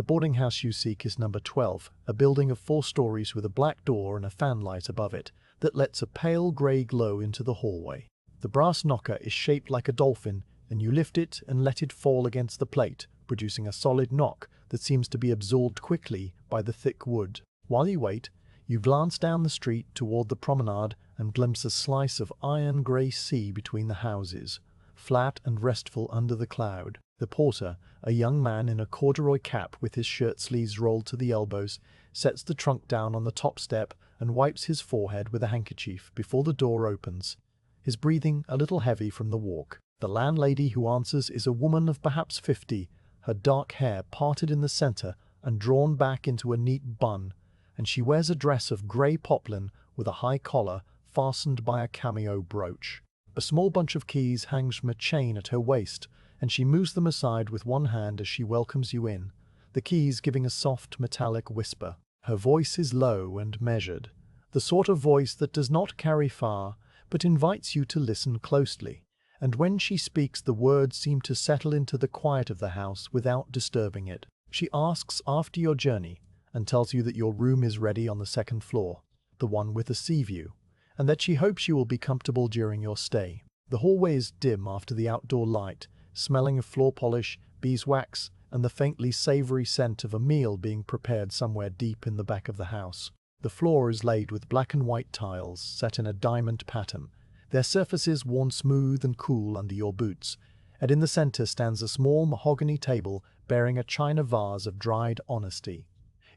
The boarding house you seek is number 12, a building of 4 stories with a black door and a fan light above it that lets a pale grey glow into the hallway. The brass knocker is shaped like a dolphin, and you lift it and let it fall against the plate, producing a solid knock that seems to be absorbed quickly by the thick wood. While you wait, you glance down the street toward the promenade and glimpse a slice of iron-grey sea between the houses, flat and restful under the cloud. The porter, a young man in a corduroy cap with his shirt sleeves rolled to the elbows, sets the trunk down on the top step and wipes his forehead with a handkerchief before the door opens, his breathing a little heavy from the walk. The landlady who answers is a woman of perhaps 50, her dark hair parted in the center and drawn back into a neat bun, and she wears a dress of grey poplin with a high collar fastened by a cameo brooch. A small bunch of keys hangs from a chain at her waist, and she moves them aside with one hand as she welcomes you in, the keys giving a soft metallic whisper. Her voice is low and measured, the sort of voice that does not carry far, but invites you to listen closely, and when she speaks the words seem to settle into the quiet of the house without disturbing it. She asks after your journey, and tells you that your room is ready on the 2nd floor, the one with the sea view, and that she hopes you will be comfortable during your stay. The hallway is dim after the outdoor light, smelling of floor polish, beeswax, and the faintly savory scent of a meal being prepared somewhere deep in the back of the house. The floor is laid with black and white tiles set in a diamond pattern, their surfaces worn smooth and cool under your boots, and in the center stands a small mahogany table bearing a china vase of dried honesty.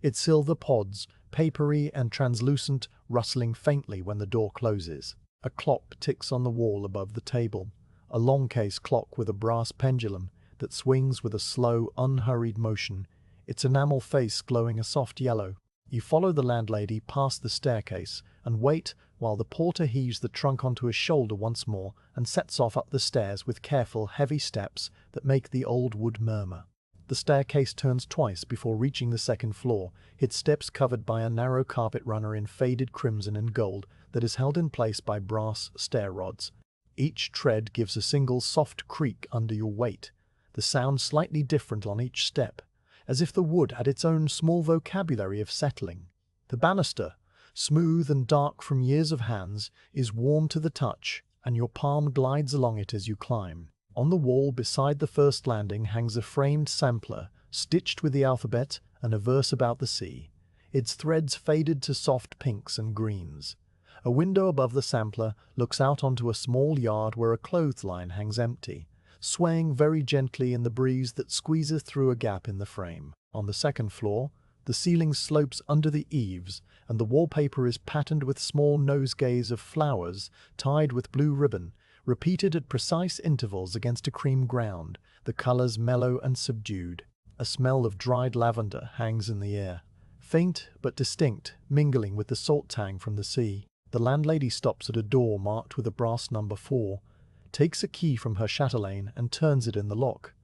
Its silver pods, papery and translucent, rustling faintly when the door closes. A clock ticks on the wall above the table, a long case clock with a brass pendulum that swings with a slow, unhurried motion, its enamel face glowing a soft yellow. You follow the landlady past the staircase and wait while the porter heaves the trunk onto his shoulder once more and sets off up the stairs with careful, heavy steps that make the old wood murmur. The staircase turns twice before reaching the 2nd floor, its steps covered by a narrow carpet runner in faded crimson and gold that is held in place by brass stair rods. Each tread gives a single soft creak under your weight, the sound slightly different on each step, as if the wood had its own small vocabulary of settling. The banister, smooth and dark from years of hands, is warm to the touch, and your palm glides along it as you climb. On the wall beside the first landing hangs a framed sampler, stitched with the alphabet and a verse about the sea, its threads faded to soft pinks and greens. A window above the sampler looks out onto a small yard where a clothesline hangs empty, swaying very gently in the breeze that squeezes through a gap in the frame. On the 2nd floor, the ceiling slopes under the eaves, and the wallpaper is patterned with small nosegays of flowers tied with blue ribbon, repeated at precise intervals against a cream ground, the colors mellow and subdued. A smell of dried lavender hangs in the air, faint but distinct, mingling with the salt tang from the sea. The landlady stops at a door marked with a brass number 4, takes a key from her chatelaine and turns it in the lock.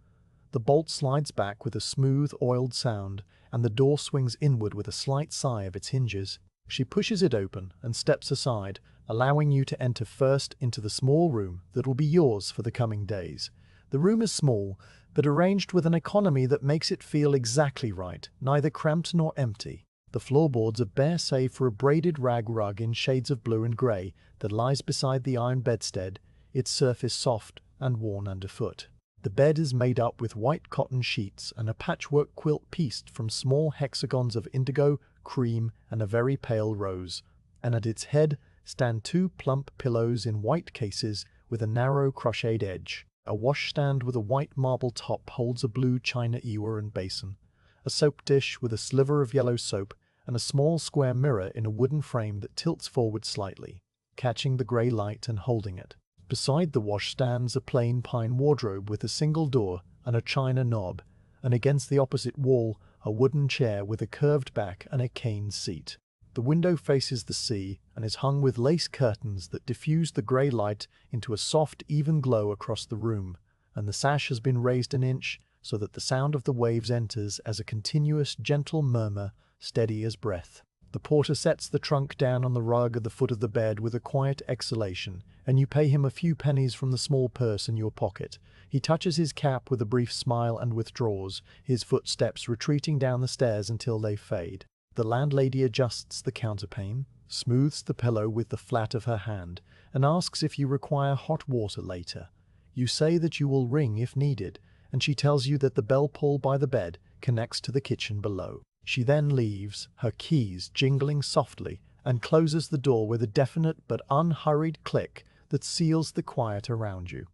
The bolt slides back with a smooth, oiled sound, and the door swings inward with a slight sigh of its hinges. She pushes it open and steps aside, allowing you to enter first into the small room that will be yours for the coming days. The room is small, but arranged with an economy that makes it feel exactly right, neither cramped nor empty. The floorboards are bare save for a braided rag rug in shades of blue and grey that lies beside the iron bedstead, its surface soft and worn underfoot. The bed is made up with white cotton sheets and a patchwork quilt pieced from small hexagons of indigo, cream, and a very pale rose, and at its head stand 2 plump pillows in white cases with a narrow crocheted edge. A washstand with a white marble top holds a blue china ewer and basin, a soap dish with a sliver of yellow soap, and a small square mirror in a wooden frame that tilts forward slightly, catching the grey light and holding it. Beside the wash stands a plain pine wardrobe with a single door and a china knob, and against the opposite wall a wooden chair with a curved back and a cane seat. The window faces the sea and is hung with lace curtains that diffuse the grey light into a soft, even glow across the room, and the sash has been raised an inch so that the sound of the waves enters as a continuous, gentle murmur, steady as breath. The porter sets the trunk down on the rug at the foot of the bed with a quiet exhalation, and you pay him a few pennies from the small purse in your pocket. He touches his cap with a brief smile and withdraws, his footsteps retreating down the stairs until they fade. The landlady adjusts the counterpane, smooths the pillow with the flat of her hand, and asks if you require hot water later. You say that you will ring if needed, and she tells you that the bell pull by the bed connects to the kitchen below. She then leaves, her keys jingling softly, and closes the door with a definite but unhurried click that seals the quiet around you.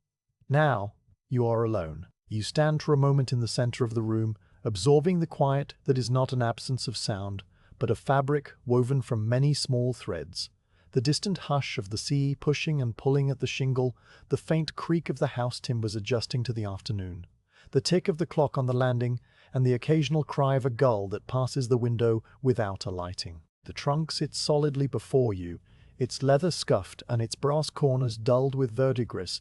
Now, you are alone. You stand for a moment in the center of the room, absorbing the quiet that is not an absence of sound, but a fabric woven from many small threads. The distant hush of the sea pushing and pulling at the shingle, the faint creak of the house timbers adjusting to the afternoon, the tick of the clock on the landing, and the occasional cry of a gull that passes the window without alighting. The trunk sits solidly before you, its leather scuffed and its brass corners dulled with verdigris,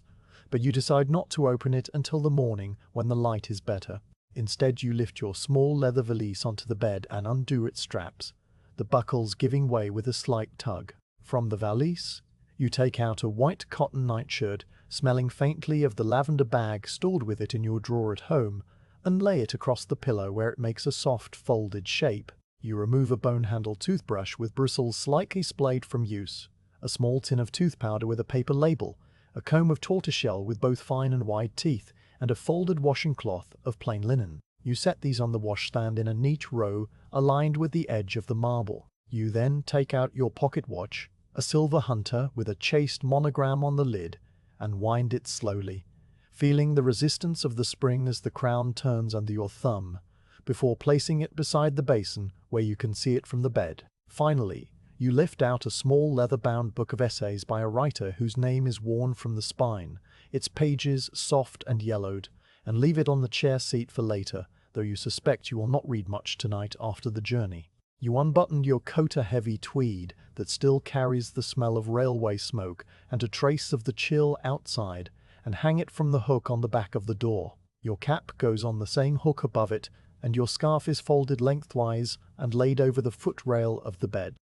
but you decide not to open it until the morning when the light is better. Instead, you lift your small leather valise onto the bed and undo its straps, the buckles giving way with a slight tug. From the valise, you take out a white cotton nightshirt, smelling faintly of the lavender bag stored with it in your drawer at home, and lay it across the pillow where it makes a soft folded shape. You remove a bone-handled toothbrush with bristles slightly splayed from use, a small tin of tooth powder with a paper label, a comb of tortoiseshell with both fine and wide teeth, and a folded washing cloth of plain linen. You set these on the washstand in a neat row aligned with the edge of the marble. You then take out your pocket watch, a silver hunter with a chaste monogram on the lid, and wind it slowly, feeling the resistance of the spring as the crown turns under your thumb, before placing it beside the basin where you can see it from the bed. Finally, you lift out a small leather-bound book of essays by a writer whose name is worn from the spine, its pages soft and yellowed, and leave it on the chair seat for later, though you suspect you will not read much tonight after the journey. You unbutton your coat-heavy tweed that still carries the smell of railway smoke and a trace of the chill outside, and hang it from the hook on the back of the door. Your cap goes on the same hook above it, and your scarf is folded lengthwise and laid over the footrail of the bed.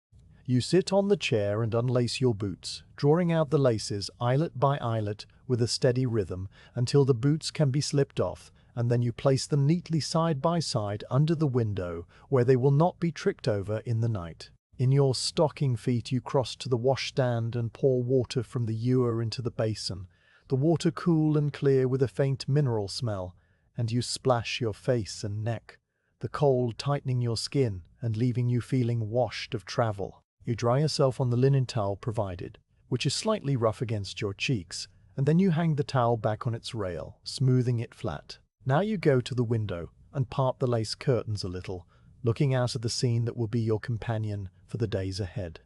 You sit on the chair and unlace your boots, drawing out the laces eyelet by eyelet with a steady rhythm until the boots can be slipped off, and then you place them neatly side by side under the window where they will not be tricked over in the night. In your stocking feet you cross to the washstand and pour water from the ewer into the basin, the water cool and clear with a faint mineral smell, and you splash your face and neck, the cold tightening your skin and leaving you feeling washed of travel. You dry yourself on the linen towel provided, which is slightly rough against your cheeks, and then you hang the towel back on its rail, smoothing it flat. Now you go to the window and part the lace curtains a little, looking out at the scene that will be your companion for the days ahead.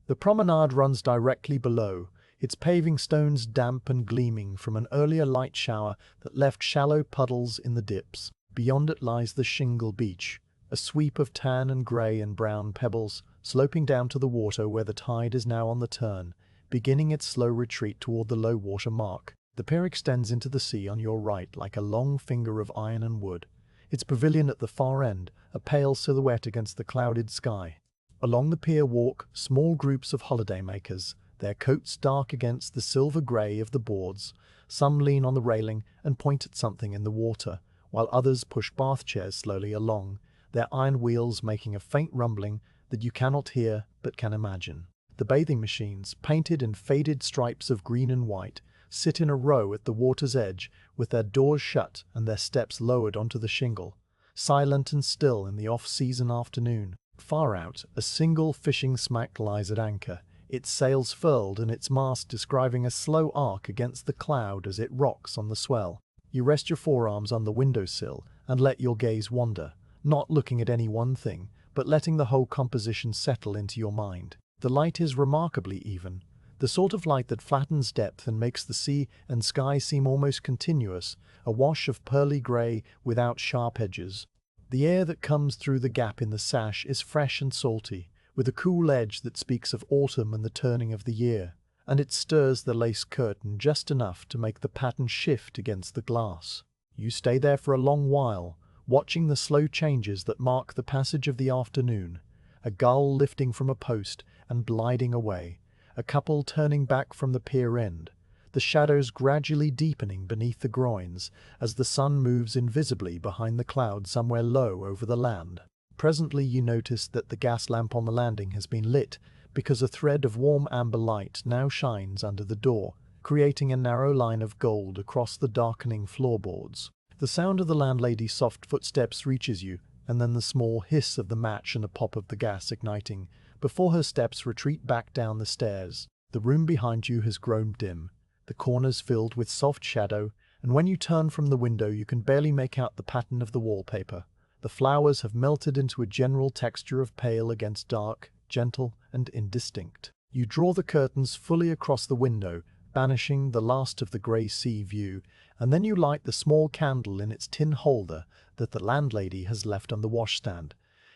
The promenade runs directly below, its paving stones damp and gleaming from an earlier light shower that left shallow puddles in the dips. Beyond it lies the shingle beach, a sweep of tan and grey and brown pebbles, sloping down to the water where the tide is now on the turn, beginning its slow retreat toward the low water mark. The pier extends into the sea on your right like a long finger of iron and wood, its pavilion at the far end, a pale silhouette against the clouded sky. Along the pier walk small groups of holidaymakers, their coats dark against the silver grey of the boards. Some lean on the railing and point at something in the water, while others push bath chairs slowly along, their iron wheels making a faint rumbling that you cannot hear but can imagine. The bathing machines, painted in faded stripes of green and white, sit in a row at the water's edge with their doors shut and their steps lowered onto the shingle, silent and still in the off-season afternoon. Far out, a single fishing smack lies at anchor, its sails furled and its mast describing a slow arc against the cloud as it rocks on the swell. You rest your forearms on the windowsill and let your gaze wander, not looking at any one thing, but letting the whole composition settle into your mind. The light is remarkably even, the sort of light that flattens depth and makes the sea and sky seem almost continuous, a wash of pearly grey without sharp edges. The air that comes through the gap in the sash is fresh and salty, with a cool edge that speaks of autumn and the turning of the year, and it stirs the lace curtain just enough to make the pattern shift against the glass. You stay there for a long while, watching the slow changes that mark the passage of the afternoon, a gull lifting from a post and gliding away, a couple turning back from the pier end, the shadows gradually deepening beneath the groins as the sun moves invisibly behind the clouds somewhere low over the land. Presently you notice that the gas lamp on the landing has been lit because a thread of warm amber light now shines under the door, creating a narrow line of gold across the darkening floorboards. The sound of the landlady's soft footsteps reaches you, and then the small hiss of the match and the pop of the gas igniting, before her steps retreat back down the stairs. The room behind you has grown dim, the corners filled with soft shadow, and when you turn from the window you can barely make out the pattern of the wallpaper. The flowers have melted into a general texture of pale against dark, gentle and indistinct. You draw the curtains fully across the window, banishing the last of the grey sea view, and then you light the small candle in its tin holder that the landlady has left on the washstand.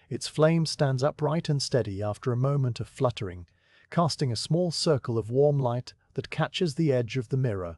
Its flame stands upright and steady after a moment of fluttering, casting a small circle of warm light that catches the edge of the mirror,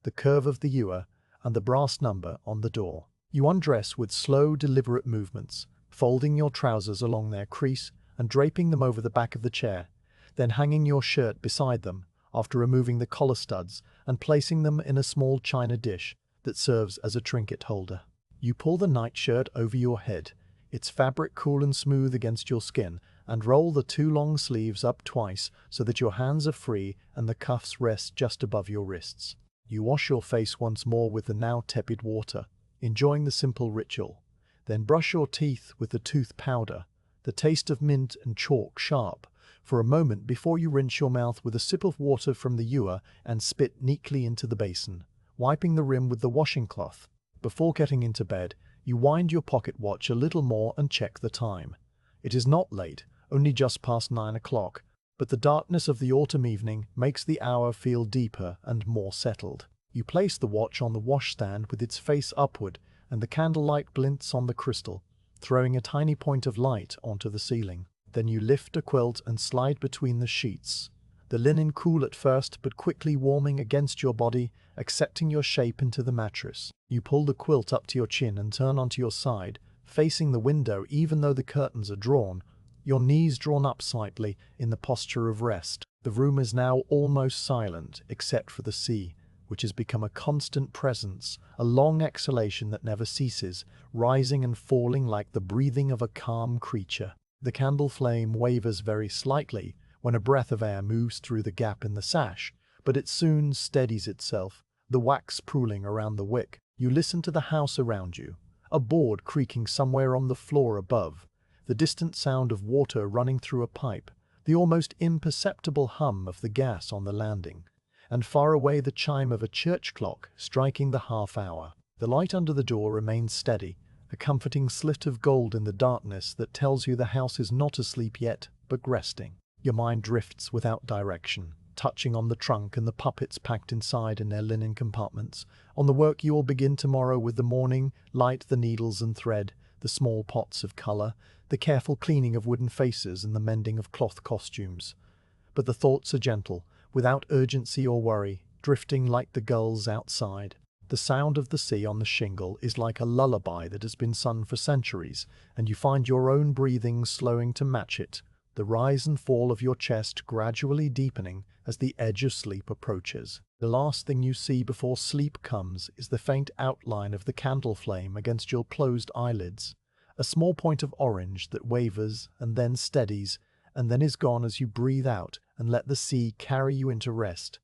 the curve of the ewer, and the brass number on the door. You undress with slow, deliberate movements, folding your trousers along their crease and draping them over the back of the chair, then hanging your shirt beside them, after removing the collar studs and placing them in a small china dish that serves as a trinket holder. You pull the nightshirt over your head, its fabric cool and smooth against your skin, and roll the two long sleeves up twice so that your hands are free and the cuffs rest just above your wrists. You wash your face once more with the now tepid water, enjoying the simple ritual. Then brush your teeth with the tooth powder, the taste of mint and chalk sharp, for a moment before you rinse your mouth with a sip of water from the ewer and spit neatly into the basin, wiping the rim with the washing cloth. Before getting into bed, you wind your pocket watch a little more and check the time. It is not late, only just past 9 o'clock, but the darkness of the autumn evening makes the hour feel deeper and more settled. You place the watch on the washstand with its face upward, and the candlelight glints on the crystal, throwing a tiny point of light onto the ceiling. Then you lift a quilt and slide between the sheets, the linen cool at first but quickly warming against your body, accepting your shape into the mattress. You pull the quilt up to your chin and turn onto your side, facing the window even though the curtains are drawn, your knees drawn up slightly in the posture of rest. The room is now almost silent except for the sea, which has become a constant presence, a long exhalation that never ceases, rising and falling like the breathing of a calm creature. The candle flame wavers very slightly when a breath of air moves through the gap in the sash, but it soon steadies itself, the wax pooling around the wick. You listen to the house around you, a board creaking somewhere on the floor above, the distant sound of water running through a pipe, the almost imperceptible hum of the gas on the landing, and far away the chime of a church clock striking the half-hour. The light under the door remains steady, a comforting slit of gold in the darkness that tells you the house is not asleep yet, but resting. Your mind drifts without direction, touching on the trunk and the puppets packed inside in their linen compartments, on the work you will begin tomorrow with the morning light, the needles and thread, the small pots of colour, the careful cleaning of wooden faces and the mending of cloth costumes. But the thoughts are gentle, without urgency or worry, drifting like the gulls outside. The sound of the sea on the shingle is like a lullaby that has been sung for centuries, and you find your own breathing slowing to match it, the rise and fall of your chest gradually deepening as the edge of sleep approaches. The last thing you see before sleep comes is the faint outline of the candle flame against your closed eyelids, a small point of orange that wavers and then steadies, and then is gone as you breathe out and let the sea carry you into rest.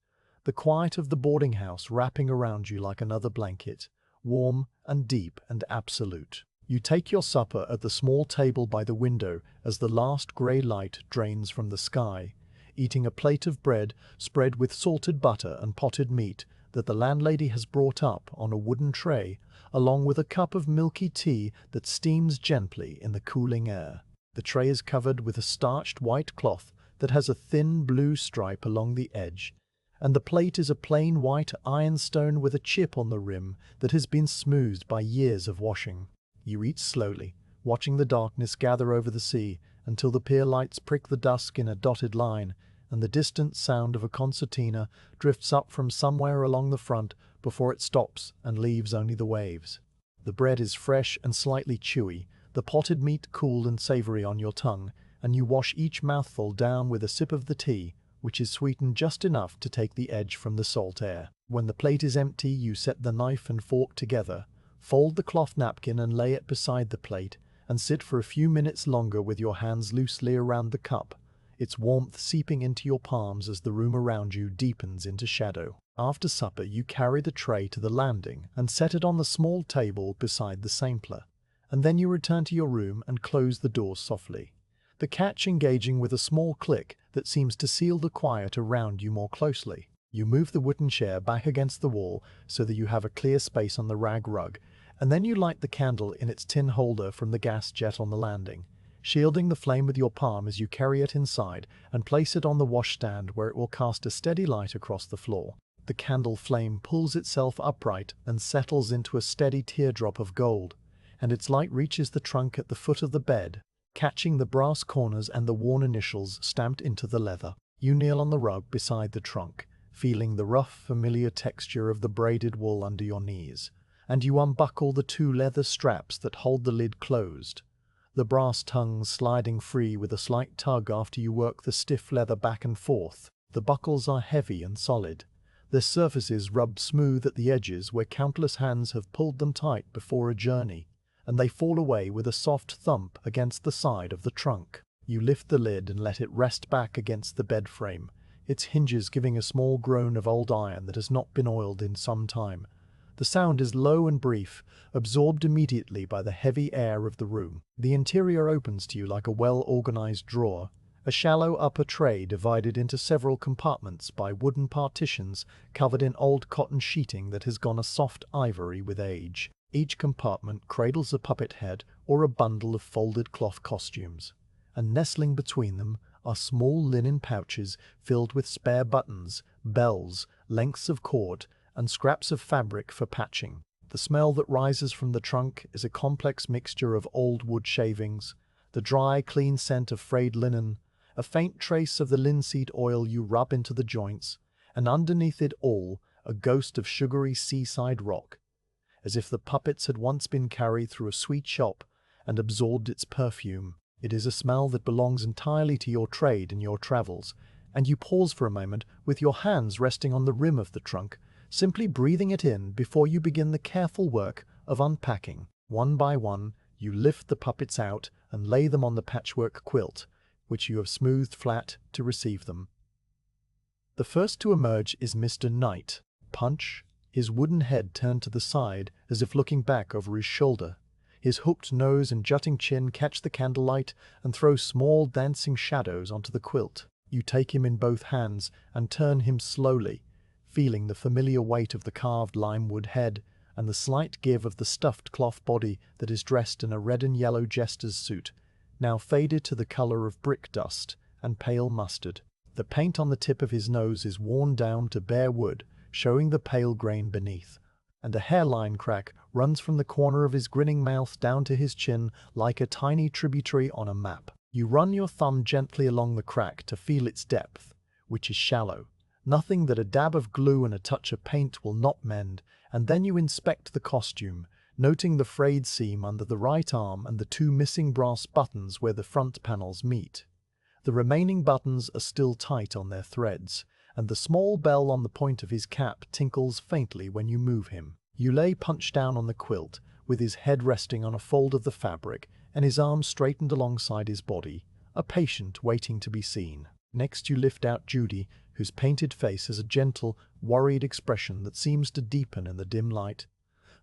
The quiet of the boarding house wrapping around you like another blanket, warm and deep and absolute. You take your supper at the small table by the window as the last grey light drains from the sky, eating a plate of bread spread with salted butter and potted meat that the landlady has brought up on a wooden tray, along with a cup of milky tea that steams gently in the cooling air. The tray is covered with a starched white cloth that has a thin blue stripe along the edge, and the plate is a plain white ironstone with a chip on the rim that has been smoothed by years of washing. You eat slowly, watching the darkness gather over the sea until the pier lights prick the dusk in a dotted line, and the distant sound of a concertina drifts up from somewhere along the front before it stops and leaves only the waves. The bread is fresh and slightly chewy, the potted meat cool and savoury on your tongue, and you wash each mouthful down with a sip of the tea, which is sweetened just enough to take the edge from the salt air. When the plate is empty, you set the knife and fork together, fold the cloth napkin and lay it beside the plate, and sit for a few minutes longer with your hands loosely around the cup, its warmth seeping into your palms as the room around you deepens into shadow. After supper, you carry the tray to the landing and set it on the small table beside the sampler, and then you return to your room and close the door softly, the catch engaging with a small click that seems to seal the quiet around you more closely. You move the wooden chair back against the wall so that you have a clear space on the rag rug, and then you light the candle in its tin holder from the gas jet on the landing, shielding the flame with your palm as you carry it inside and place it on the washstand where it will cast a steady light across the floor. The candle flame pulls itself upright and settles into a steady teardrop of gold, and its light reaches the trunk at the foot of the bed, catching the brass corners and the worn initials stamped into the leather. You kneel on the rug beside the trunk, feeling the rough, familiar texture of the braided wool under your knees, and you unbuckle the 2 leather straps that hold the lid closed, the brass tongues sliding free with a slight tug after you work the stiff leather back and forth. The buckles are heavy and solid, their surfaces rubbed smooth at the edges where countless hands have pulled them tight before a journey, and they fall away with a soft thump against the side of the trunk. You lift the lid and let it rest back against the bed frame, its hinges giving a small groan of old iron that has not been oiled in some time. The sound is low and brief, absorbed immediately by the heavy air of the room. The interior opens to you like a well-organized drawer, a shallow upper tray divided into several compartments by wooden partitions covered in old cotton sheeting that has gone a soft ivory with age. Each compartment cradles a puppet head or a bundle of folded cloth costumes, and nestling between them are small linen pouches filled with spare buttons, bells, lengths of cord, and scraps of fabric for patching. The smell that rises from the trunk is a complex mixture of old wood shavings, the dry, clean scent of frayed linen, a faint trace of the linseed oil you rub into the joints, and underneath it all, a ghost of sugary seaside rock, as if the puppets had once been carried through a sweet shop and absorbed its perfume. It is a smell that belongs entirely to your trade and your travels, and you pause for a moment with your hands resting on the rim of the trunk, simply breathing it in before you begin the careful work of unpacking. One by one, you lift the puppets out and lay them on the patchwork quilt, which you have smoothed flat to receive them. The first to emerge is Mr. Knight, Punch, his wooden head turned to the side as if looking back over his shoulder. His hooked nose and jutting chin catch the candlelight and throw small dancing shadows onto the quilt. You take him in both hands and turn him slowly, feeling the familiar weight of the carved limewood head and the slight give of the stuffed cloth body that is dressed in a red and yellow jester's suit, now faded to the color of brick dust and pale mustard. The paint on the tip of his nose is worn down to bare wood, showing the pale grain beneath, and a hairline crack runs from the corner of his grinning mouth down to his chin like a tiny tributary on a map. You run your thumb gently along the crack to feel its depth, which is shallow, nothing that a dab of glue and a touch of paint will not mend, and then you inspect the costume, noting the frayed seam under the right arm and the 2 missing brass buttons where the front panels meet. The remaining buttons are still tight on their threads, and the small bell on the point of his cap tinkles faintly when you move him. You lay Punch down on the quilt, with his head resting on a fold of the fabric and his arms straightened alongside his body, a patient waiting to be seen. Next you lift out Judy, whose painted face has a gentle, worried expression that seems to deepen in the dim light.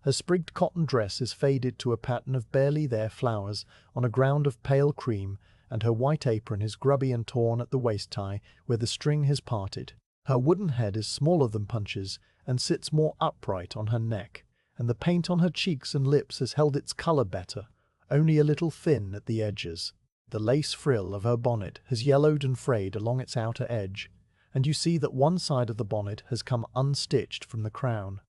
Her sprigged cotton dress is faded to a pattern of barely there flowers on a ground of pale cream, and her white apron is grubby and torn at the waist tie where the string has parted. Her wooden head is smaller than Punch's and sits more upright on her neck, and the paint on her cheeks and lips has held its color better, only a little thin at the edges. The lace frill of her bonnet has yellowed and frayed along its outer edge, and you see that one side of the bonnet has come unstitched from the crown,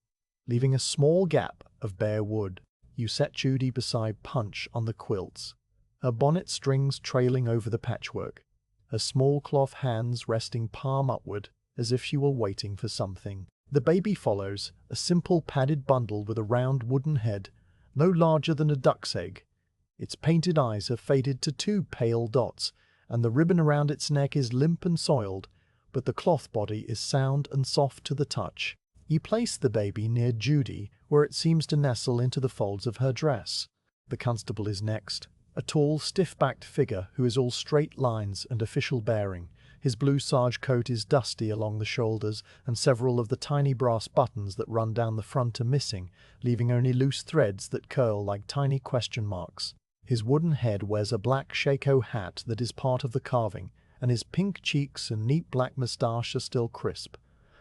leaving a small gap of bare wood. You set Judy beside Punch on the quilts, her bonnet strings trailing over the patchwork, her small cloth hands resting palm upward as if she were waiting for something. The baby follows, a simple padded bundle with a round wooden head, no larger than a duck's egg. Its painted eyes have faded to 2 pale dots, and the ribbon around its neck is limp and soiled, but the cloth body is sound and soft to the touch. You place the baby near Judy, where it seems to nestle into the folds of her dress. The constable is next, a tall, stiff-backed figure who is all straight lines and official bearing. His blue serge coat is dusty along the shoulders, and several of the tiny brass buttons that run down the front are missing, leaving only loose threads that curl like tiny question marks. His wooden head wears a black shako hat that is part of the carving, and his pink cheeks and neat black moustache are still crisp,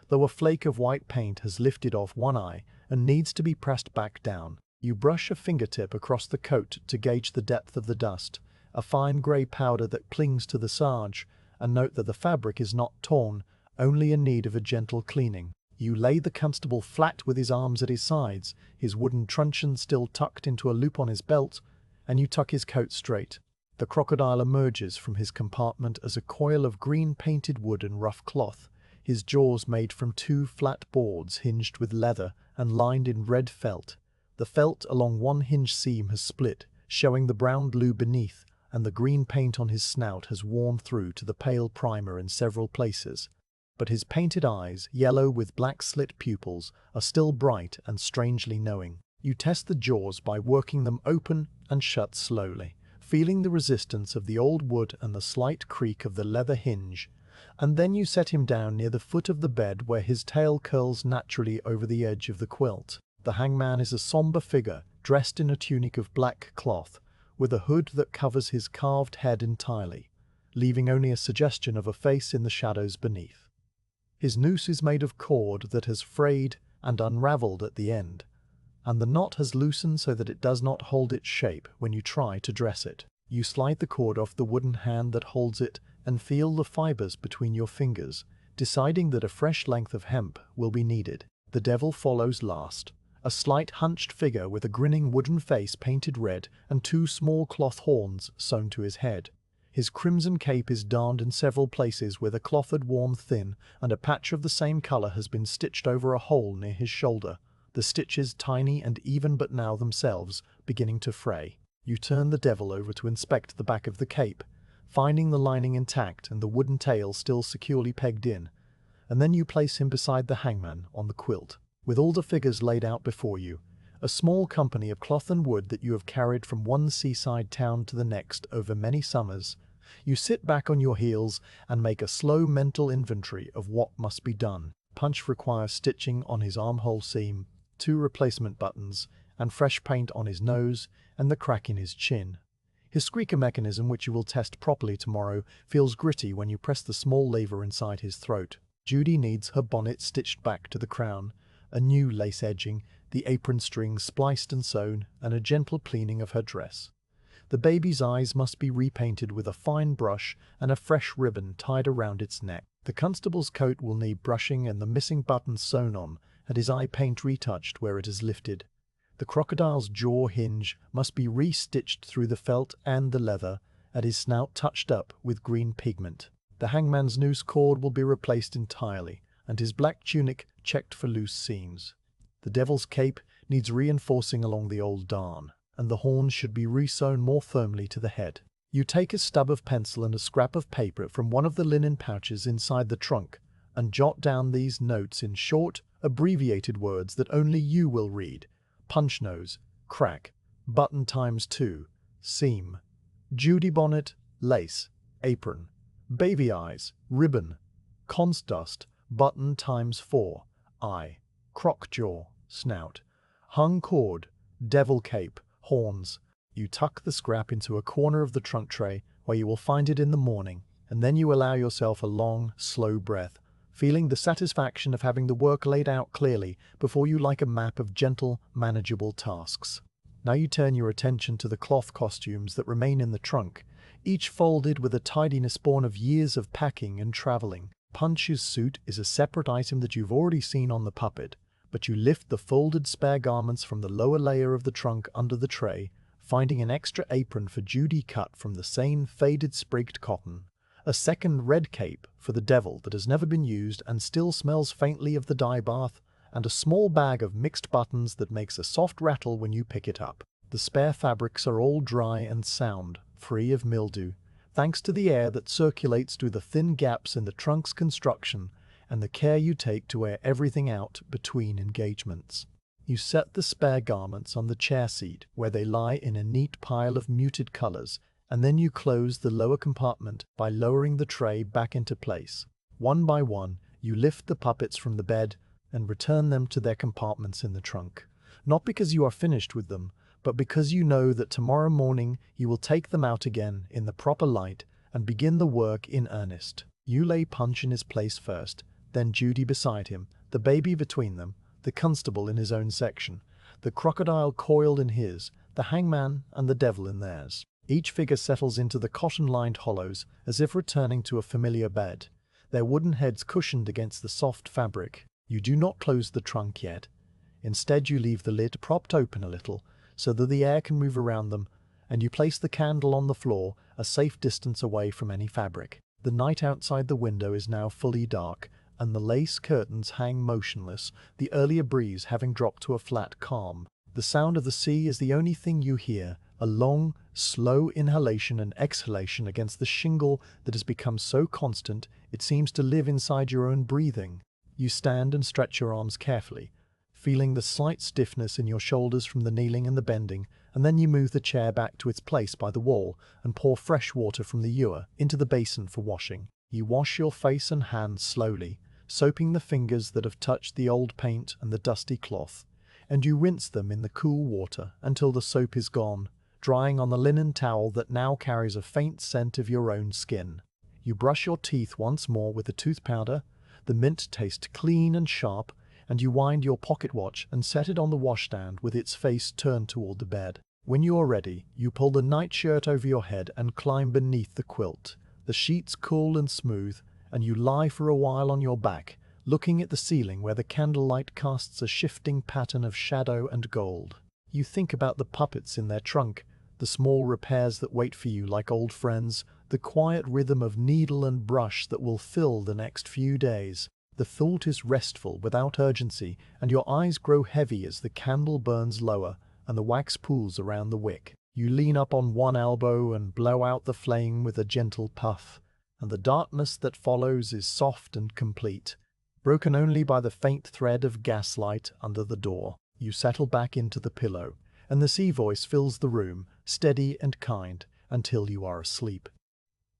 though a flake of white paint has lifted off one eye and needs to be pressed back down. You brush a fingertip across the coat to gauge the depth of the dust, a fine grey powder that clings to the serge, and note that the fabric is not torn, only in need of a gentle cleaning. You lay the constable flat with his arms at his sides, his wooden truncheon still tucked into a loop on his belt, and you tuck his coat straight. The crocodile emerges from his compartment as a coil of green painted wood and rough cloth, his jaws made from 2 flat boards hinged with leather and lined in red felt. The felt along one hinge seam has split, showing the brown glue beneath, and the green paint on his snout has worn through to the pale primer in several places. But his painted eyes, yellow with black slit pupils, are still bright and strangely knowing. You test the jaws by working them open and shut slowly, feeling the resistance of the old wood and the slight creak of the leather hinge, and then you set him down near the foot of the bed where his tail curls naturally over the edge of the quilt. The hangman is a somber figure, dressed in a tunic of black cloth, with a hood that covers his carved head entirely, leaving only a suggestion of a face in the shadows beneath. His noose is made of cord that has frayed and unravelled at the end, and the knot has loosened so that it does not hold its shape when you try to dress it. You slide the cord off the wooden hand that holds it and feel the fibres between your fingers, deciding that a fresh length of hemp will be needed. The devil follows last, a slight hunched figure with a grinning wooden face painted red and 2 small cloth horns sewn to his head. His crimson cape is darned in several places where the cloth had worn thin, and a patch of the same colour has been stitched over a hole near his shoulder, the stitches tiny and even but now themselves beginning to fray. You turn the devil over to inspect the back of the cape, finding the lining intact and the wooden tail still securely pegged in, and then you place him beside the hangman on the quilt. With all the figures laid out before you, a small company of cloth and wood that you have carried from one seaside town to the next over many summers, you sit back on your heels and make a slow mental inventory of what must be done. Punch requires stitching on his armhole seam, 2 replacement buttons, and fresh paint on his nose and the crack in his chin. His squeaker mechanism, which you will test properly tomorrow, feels gritty when you press the small lever inside his throat. Judy needs her bonnet stitched back to the crown, a new lace edging, the apron strings spliced and sewn, and a gentle cleaning of her dress. The baby's eyes must be repainted with a fine brush and a fresh ribbon tied around its neck. The constable's coat will need brushing and the missing buttons sewn on, and his eye paint retouched where it is lifted. The crocodile's jaw hinge must be re-stitched through the felt and the leather, and his snout touched up with green pigment. The hangman's noose cord will be replaced entirely, and his black tunic checked for loose seams. The devil's cape needs reinforcing along the old darn, and the horns should be re-sewn more firmly to the head. You take a stub of pencil and a scrap of paper from one of the linen pouches inside the trunk, and jot down these notes in short, abbreviated words that only you will read. Punch nose, crack, button ×2, seam, Judy bonnet, lace, apron, baby eyes, ribbon, conch dust, button ×4, eye, croc jaw, snout, hung cord, devil cape, horns. You tuck the scrap into a corner of the trunk tray where you will find it in the morning, and then you allow yourself a long, slow breath, feeling the satisfaction of having the work laid out clearly before you like a map of gentle, manageable tasks. Now you turn your attention to the cloth costumes that remain in the trunk, each folded with a tidiness born of years of packing and traveling. Punch's suit is a separate item that you've already seen on the puppet, but you lift the folded spare garments from the lower layer of the trunk under the tray, finding an extra apron for Judy cut from the same faded sprigged cotton, a second red cape for the devil that has never been used and still smells faintly of the dye bath, and a small bag of mixed buttons that makes a soft rattle when you pick it up. The spare fabrics are all dry and sound, free of mildew, thanks to the air that circulates through the thin gaps in the trunk's construction and the care you take to air everything out between engagements. You set the spare garments on the chair seat where they lie in a neat pile of muted colors, and then you close the lower compartment by lowering the tray back into place. One by one, you lift the puppets from the bed and return them to their compartments in the trunk. Not because you are finished with them, but because you know that tomorrow morning you will take them out again in the proper light and begin the work in earnest. You lay Punch in his place first, then Judy beside him, the baby between them, the constable in his own section, the crocodile coiled in his, the hangman and the devil in theirs. Each figure settles into the cotton-lined hollows as if returning to a familiar bed, their wooden heads cushioned against the soft fabric. You do not close the trunk yet. Instead, you leave the lid propped open a little so that the air can move around them, and you place the candle on the floor a safe distance away from any fabric. The night outside the window is now fully dark, and the lace curtains hang motionless, the earlier breeze having dropped to a flat calm. The sound of the sea is the only thing you hear, a long, slow inhalation and exhalation against the shingle that has become so constant it seems to live inside your own breathing. You stand and stretch your arms carefully, feeling the slight stiffness in your shoulders from the kneeling and the bending, and then you move the chair back to its place by the wall and pour fresh water from the ewer into the basin for washing. You wash your face and hands slowly, soaping the fingers that have touched the old paint and the dusty cloth, and you rinse them in the cool water until the soap is gone, drying on the linen towel that now carries a faint scent of your own skin. You brush your teeth once more with the tooth powder, the mint tastes clean and sharp, and you wind your pocket watch and set it on the washstand with its face turned toward the bed. When you are ready, you pull the nightshirt over your head and climb beneath the quilt. The sheets cool and smooth, and you lie for a while on your back, looking at the ceiling where the candlelight casts a shifting pattern of shadow and gold. You think about the puppets in their trunk, the small repairs that wait for you like old friends, the quiet rhythm of needle and brush that will fill the next few days. The thought is restful, without urgency, and your eyes grow heavy as the candle burns lower and the wax pools around the wick. You lean up on one elbow and blow out the flame with a gentle puff, and the darkness that follows is soft and complete, broken only by the faint thread of gaslight under the door. You settle back into the pillow, and the sea voice fills the room, steady and kind, until you are asleep.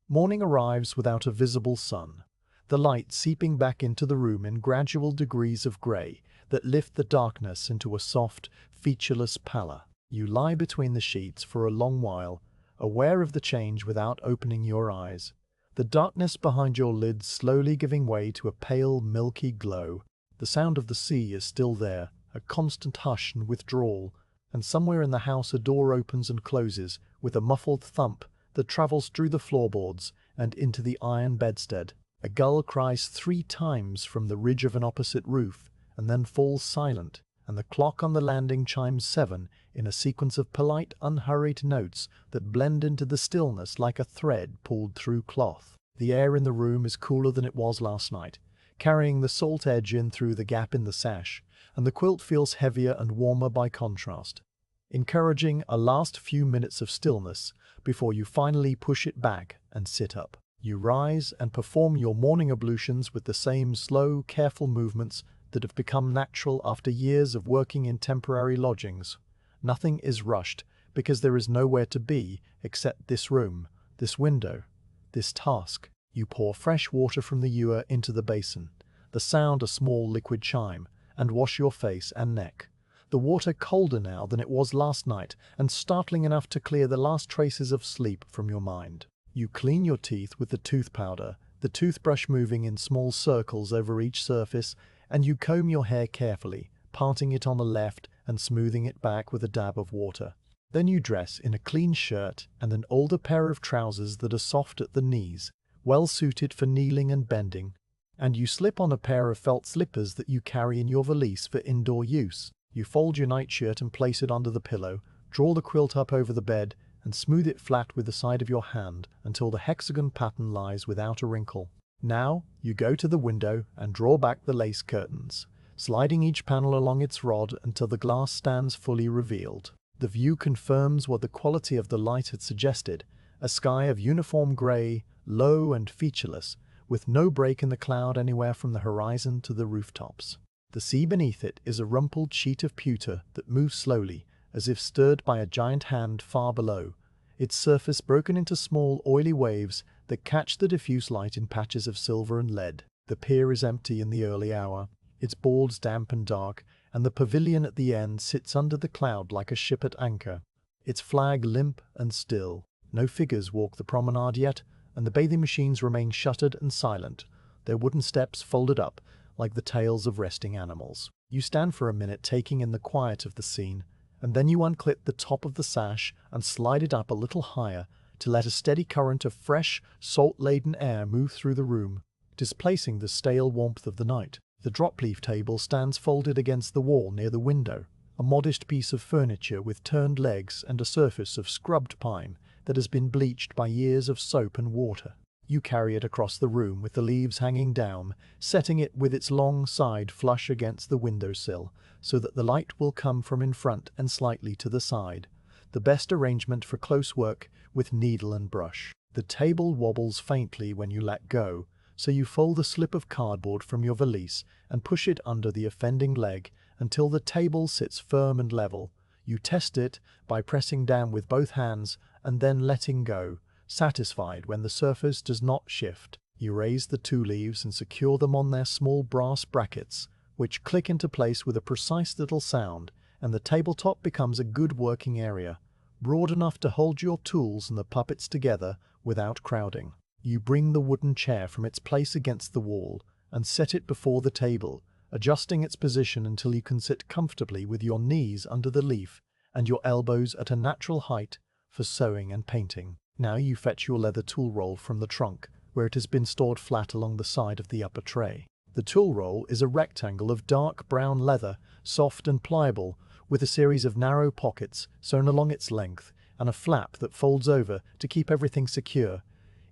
Morning arrives without a visible sun, the light seeping back into the room in gradual degrees of grey that lift the darkness into a soft, featureless pallor. You lie between the sheets for a long while, aware of the change without opening your eyes, the darkness behind your lids slowly giving way to a pale, milky glow. The sound of the sea is still there, a constant hush and withdrawal, and somewhere in the house a door opens and closes with a muffled thump that travels through the floorboards and into the iron bedstead. A gull cries 3 times from the ridge of an opposite roof, and then falls silent, and the clock on the landing chimes 7 in a sequence of polite, unhurried notes that blend into the stillness like a thread pulled through cloth. The air in the room is cooler than it was last night, carrying the salt edge in through the gap in the sash, and the quilt feels heavier and warmer by contrast, encouraging a last few minutes of stillness before you finally push it back and sit up. You rise and perform your morning ablutions with the same slow, careful movements that have become natural after years of working in temporary lodgings. Nothing is rushed, because there is nowhere to be except this room, this window, this task. You pour fresh water from the ewer into the basin, the sound a small liquid chime, and wash your face and neck. The water colder now than it was last night, and startling enough to clear the last traces of sleep from your mind. You clean your teeth with the tooth powder, the toothbrush moving in small circles over each surface, and you comb your hair carefully, parting it on the left and smoothing it back with a dab of water. Then you dress in a clean shirt and an older pair of trousers that are soft at the knees, well suited for kneeling and bending, and you slip on a pair of felt slippers that you carry in your valise for indoor use. You fold your nightshirt and place it under the pillow, draw the quilt up over the bed, and smooth it flat with the side of your hand until the hexagon pattern lies without a wrinkle. Now, you go to the window and draw back the lace curtains, sliding each panel along its rod until the glass stands fully revealed. The view confirms what the quality of the light had suggested, A sky of uniform grey, low and featureless, with no break in the cloud anywhere from the horizon to the rooftops. The sea beneath it is a rumpled sheet of pewter that moves slowly, as if stirred by a giant hand far below, its surface broken into small, oily waves that catch the diffuse light in patches of silver and lead. The pier is empty in the early hour, its boards damp and dark, and the pavilion at the end sits under the cloud like a ship at anchor, its flag limp and still. No figures walk the promenade yet, and the bathing machines remain shuttered and silent, their wooden steps folded up like the tails of resting animals. You stand for a minute taking in the quiet of the scene, and then you unclip the top of the sash and slide it up a little higher to let a steady current of fresh, salt-laden air move through the room, displacing the stale warmth of the night. The drop-leaf table stands folded against the wall near the window, a modest piece of furniture with turned legs and a surface of scrubbed pine that has been bleached by years of soap and water. You carry it across the room with the leaves hanging down, setting it with its long side flush against the windowsill, so that the light will come from in front and slightly to the side. The best arrangement for close work with needle and brush. The table wobbles faintly when you let go, so you fold a slip of cardboard from your valise and push it under the offending leg until the table sits firm and level. You test it by pressing down with both hands and then letting go, satisfied when the surface does not shift. You raise the two leaves and secure them on their small brass brackets, which click into place with a precise little sound, and the tabletop becomes a good working area, broad enough to hold your tools and the puppets together without crowding. You bring the wooden chair from its place against the wall and set it before the table, adjusting its position until you can sit comfortably with your knees under the leaf and your elbows at a natural height for sewing and painting. Now you fetch your leather tool roll from the trunk, where it has been stored flat along the side of the upper tray. The tool roll is a rectangle of dark brown leather, soft and pliable, with a series of narrow pockets sewn along its length and a flap that folds over to keep everything secure.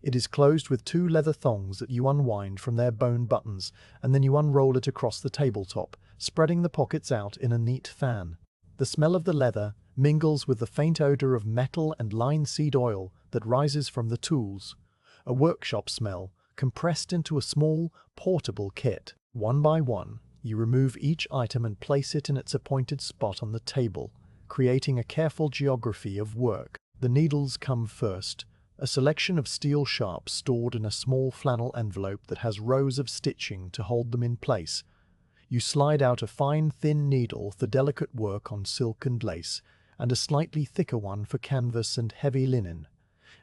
It is closed with two leather thongs that you unwind from their bone buttons, and then you unroll it across the tabletop, spreading the pockets out in a neat fan. The smell of the leather mingles with the faint odor of metal and linseed oil that rises from the tools, a workshop smell compressed into a small, portable kit. One by one, you remove each item and place it in its appointed spot on the table, creating a careful geography of work. The needles come first, a selection of steel sharps stored in a small flannel envelope that has rows of stitching to hold them in place. You slide out a fine, thin needle for delicate work on silk and lace, and a slightly thicker one for canvas and heavy linen,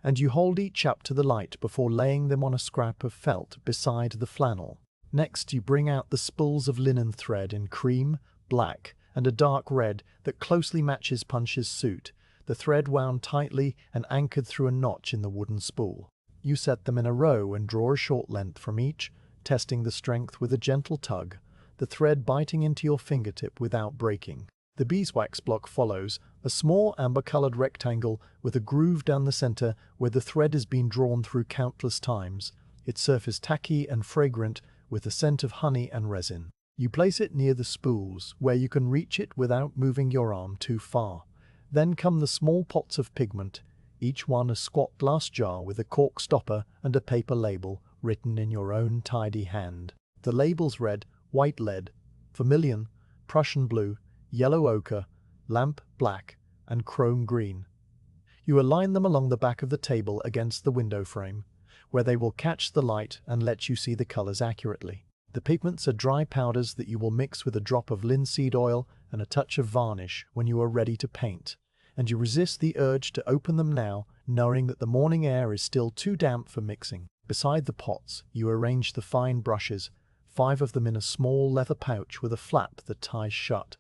and you hold each up to the light before laying them on a scrap of felt beside the flannel. Next, you bring out the spools of linen thread in cream, black, and a dark red that closely matches Punch's suit, the thread wound tightly and anchored through a notch in the wooden spool. You set them in a row and draw a short length from each, testing the strength with a gentle tug, the thread biting into your fingertip without breaking. The beeswax block follows, a small amber-colored rectangle with a groove down the center where the thread has been drawn through countless times, its surface tacky and fragrant with a scent of honey and resin. You place it near the spools, where you can reach it without moving your arm too far. Then come the small pots of pigment, each one a squat glass jar with a cork stopper and a paper label written in your own tidy hand. The labels read white lead, vermilion, Prussian blue, yellow ochre, lamp black, and chrome green. You align them along the back of the table against the window frame, where they will catch the light and let you see the colors accurately. The pigments are dry powders that you will mix with a drop of linseed oil and a touch of varnish when you are ready to paint, and you resist the urge to open them now, knowing that the morning air is still too damp for mixing. Beside the pots, you arrange the fine brushes, 5 of them in a small leather pouch with a flap that ties shut,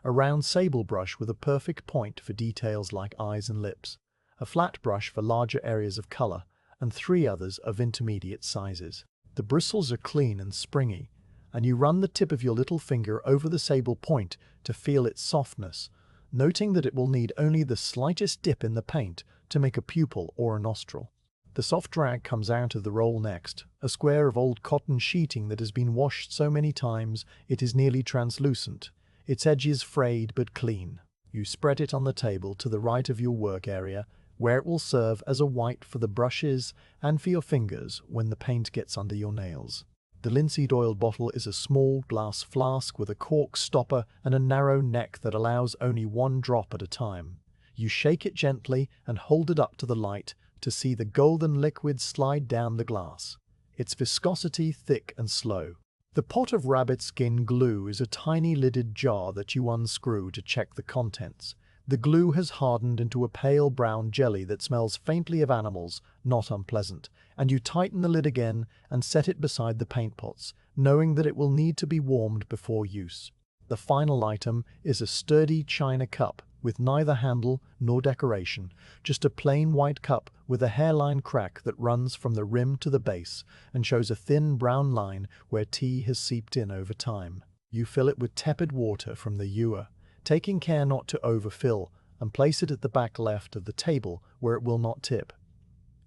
a round sable brush with a perfect point for details like eyes and lips, a flat brush for larger areas of color, and 3 others of intermediate sizes. The bristles are clean and springy, and you run the tip of your little finger over the sable point to feel its softness, noting that it will need only the slightest dip in the paint to make a pupil or a nostril. The soft rag comes out of the roll next, a square of old cotton sheeting that has been washed so many times it is nearly translucent, its edges frayed but clean. You spread it on the table to the right of your work area, where it will serve as a white for the brushes and for your fingers when the paint gets under your nails. The linseed oil bottle is a small glass flask with a cork stopper and a narrow neck that allows only one drop at a time. You shake it gently and hold it up to the light to see the golden liquid slide down the glass, its viscosity thick and slow. The pot of rabbit skin glue is a tiny lidded jar that you unscrew to check the contents. The glue has hardened into a pale brown jelly that smells faintly of animals, not unpleasant, and you tighten the lid again and set it beside the paint pots, knowing that it will need to be warmed before use. The final item is a sturdy china cup with neither handle nor decoration, just a plain white cup with a hairline crack that runs from the rim to the base and shows a thin brown line where tea has seeped in over time. You fill it with tepid water from the ewer, taking care not to overfill, and place it at the back left of the table where it will not tip.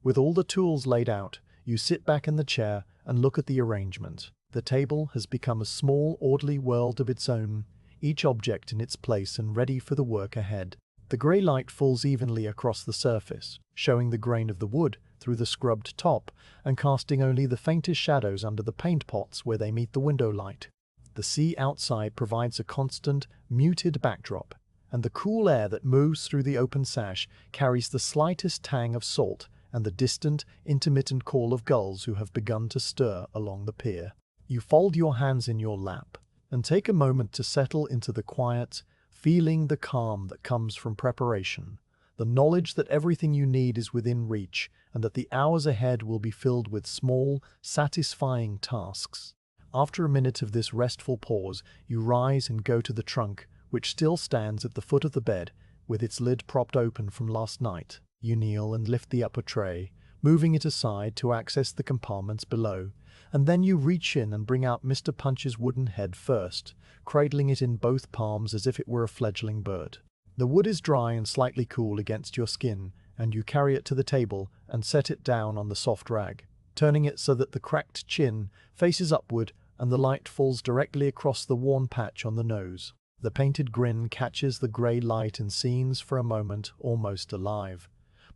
With all the tools laid out, you sit back in the chair and look at the arrangement. The table has become a small, orderly world of its own, each object in its place and ready for the work ahead. The grey light falls evenly across the surface, showing the grain of the wood through the scrubbed top and casting only the faintest shadows under the paint pots where they meet the window light. The sea outside provides a constant, muted backdrop, and the cool air that moves through the open sash carries the slightest tang of salt and the distant, intermittent call of gulls who have begun to stir along the pier. You fold your hands in your lap and take a moment to settle into the quiet, feeling the calm that comes from preparation, the knowledge that everything you need is within reach and that the hours ahead will be filled with small, satisfying tasks. After a minute of this restful pause, you rise and go to the trunk, which still stands at the foot of the bed, with its lid propped open from last night. You kneel and lift the upper tray, moving it aside to access the compartments below, and then you reach in and bring out Mr. Punch's wooden head first, cradling it in both palms as if it were a fledgling bird. The wood is dry and slightly cool against your skin, and you carry it to the table and set it down on the soft rag, turning it so that the cracked chin faces upward and the light falls directly across the worn patch on the nose. The painted grin catches the grey light and seems for a moment almost alive,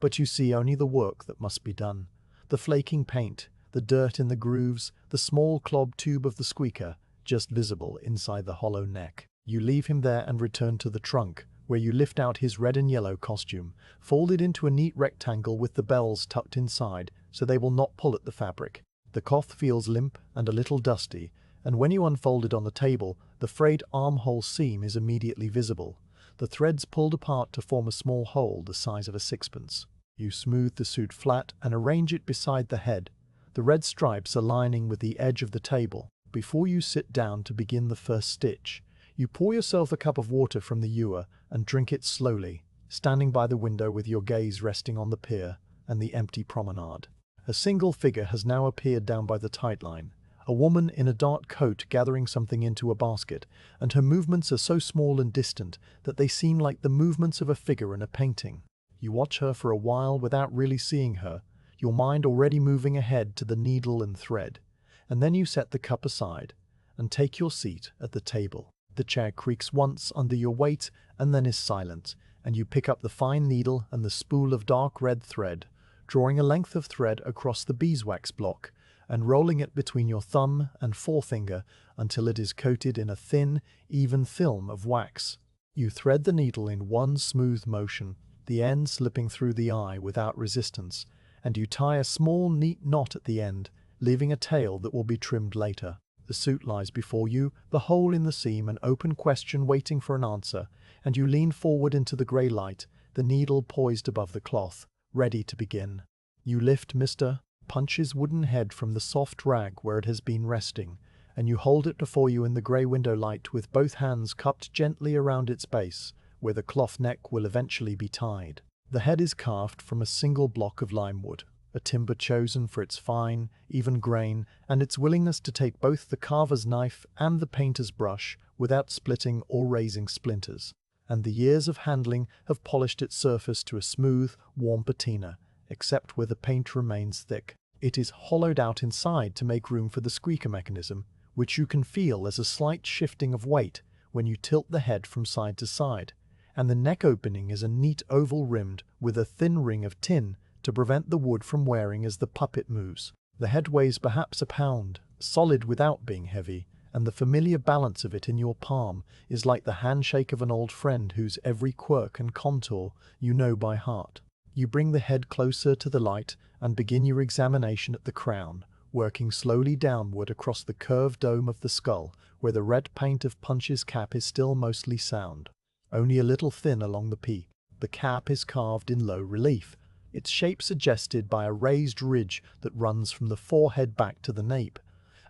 but you see only the work that must be done. The flaking paint, the dirt in the grooves, the small clob tube of the squeaker, just visible inside the hollow neck. You leave him there and return to the trunk, where you lift out his red and yellow costume, folded into a neat rectangle with the bells tucked inside so they will not pull at the fabric. The cloth feels limp and a little dusty, and when you unfold it on the table, the frayed armhole seam is immediately visible, the threads pulled apart to form a small hole the size of a sixpence. You smooth the suit flat and arrange it beside the head, the red stripes aligning with the edge of the table. Before you sit down to begin the first stitch, you pour yourself a cup of water from the ewer and drink it slowly, standing by the window with your gaze resting on the pier and the empty promenade. A single figure has now appeared down by the tide line, a woman in a dark coat gathering something into a basket, and her movements are so small and distant that they seem like the movements of a figure in a painting. You watch her for a while without really seeing her, your mind already moving ahead to the needle and thread, and then you set the cup aside and take your seat at the table. The chair creaks once under your weight and then is silent, and you pick up the fine needle and the spool of dark red thread, drawing a length of thread across the beeswax block and rolling it between your thumb and forefinger until it is coated in a thin, even film of wax. You thread the needle in one smooth motion, the end slipping through the eye without resistance, and you tie a small, neat knot at the end, leaving a tail that will be trimmed later. The suit lies before you, the hole in the seam an open question waiting for an answer, and you lean forward into the grey light, the needle poised above the cloth, ready to begin. You lift Mr. Punch's wooden head from the soft rag where it has been resting, and you hold it before you in the grey window light with both hands cupped gently around its base, where the cloth neck will eventually be tied. The head is carved from a single block of lime wood, a timber chosen for its fine, even grain, and its willingness to take both the carver's knife and the painter's brush without splitting or raising splinters. And the years of handling have polished its surface to a smooth, warm patina, except where the paint remains thick. It is hollowed out inside to make room for the squeaker mechanism, which you can feel as a slight shifting of weight when you tilt the head from side to side, and the neck opening is a neat oval rimmed with a thin ring of tin to prevent the wood from wearing as the puppet moves. The head weighs perhaps a pound, solid without being heavy, and the familiar balance of it in your palm is like the handshake of an old friend whose every quirk and contour you know by heart. You bring the head closer to the light and begin your examination at the crown, working slowly downward across the curved dome of the skull, where the red paint of Punch's cap is still mostly sound, only a little thin along the peak. The cap is carved in low relief, its shape suggested by a raised ridge that runs from the forehead back to the nape,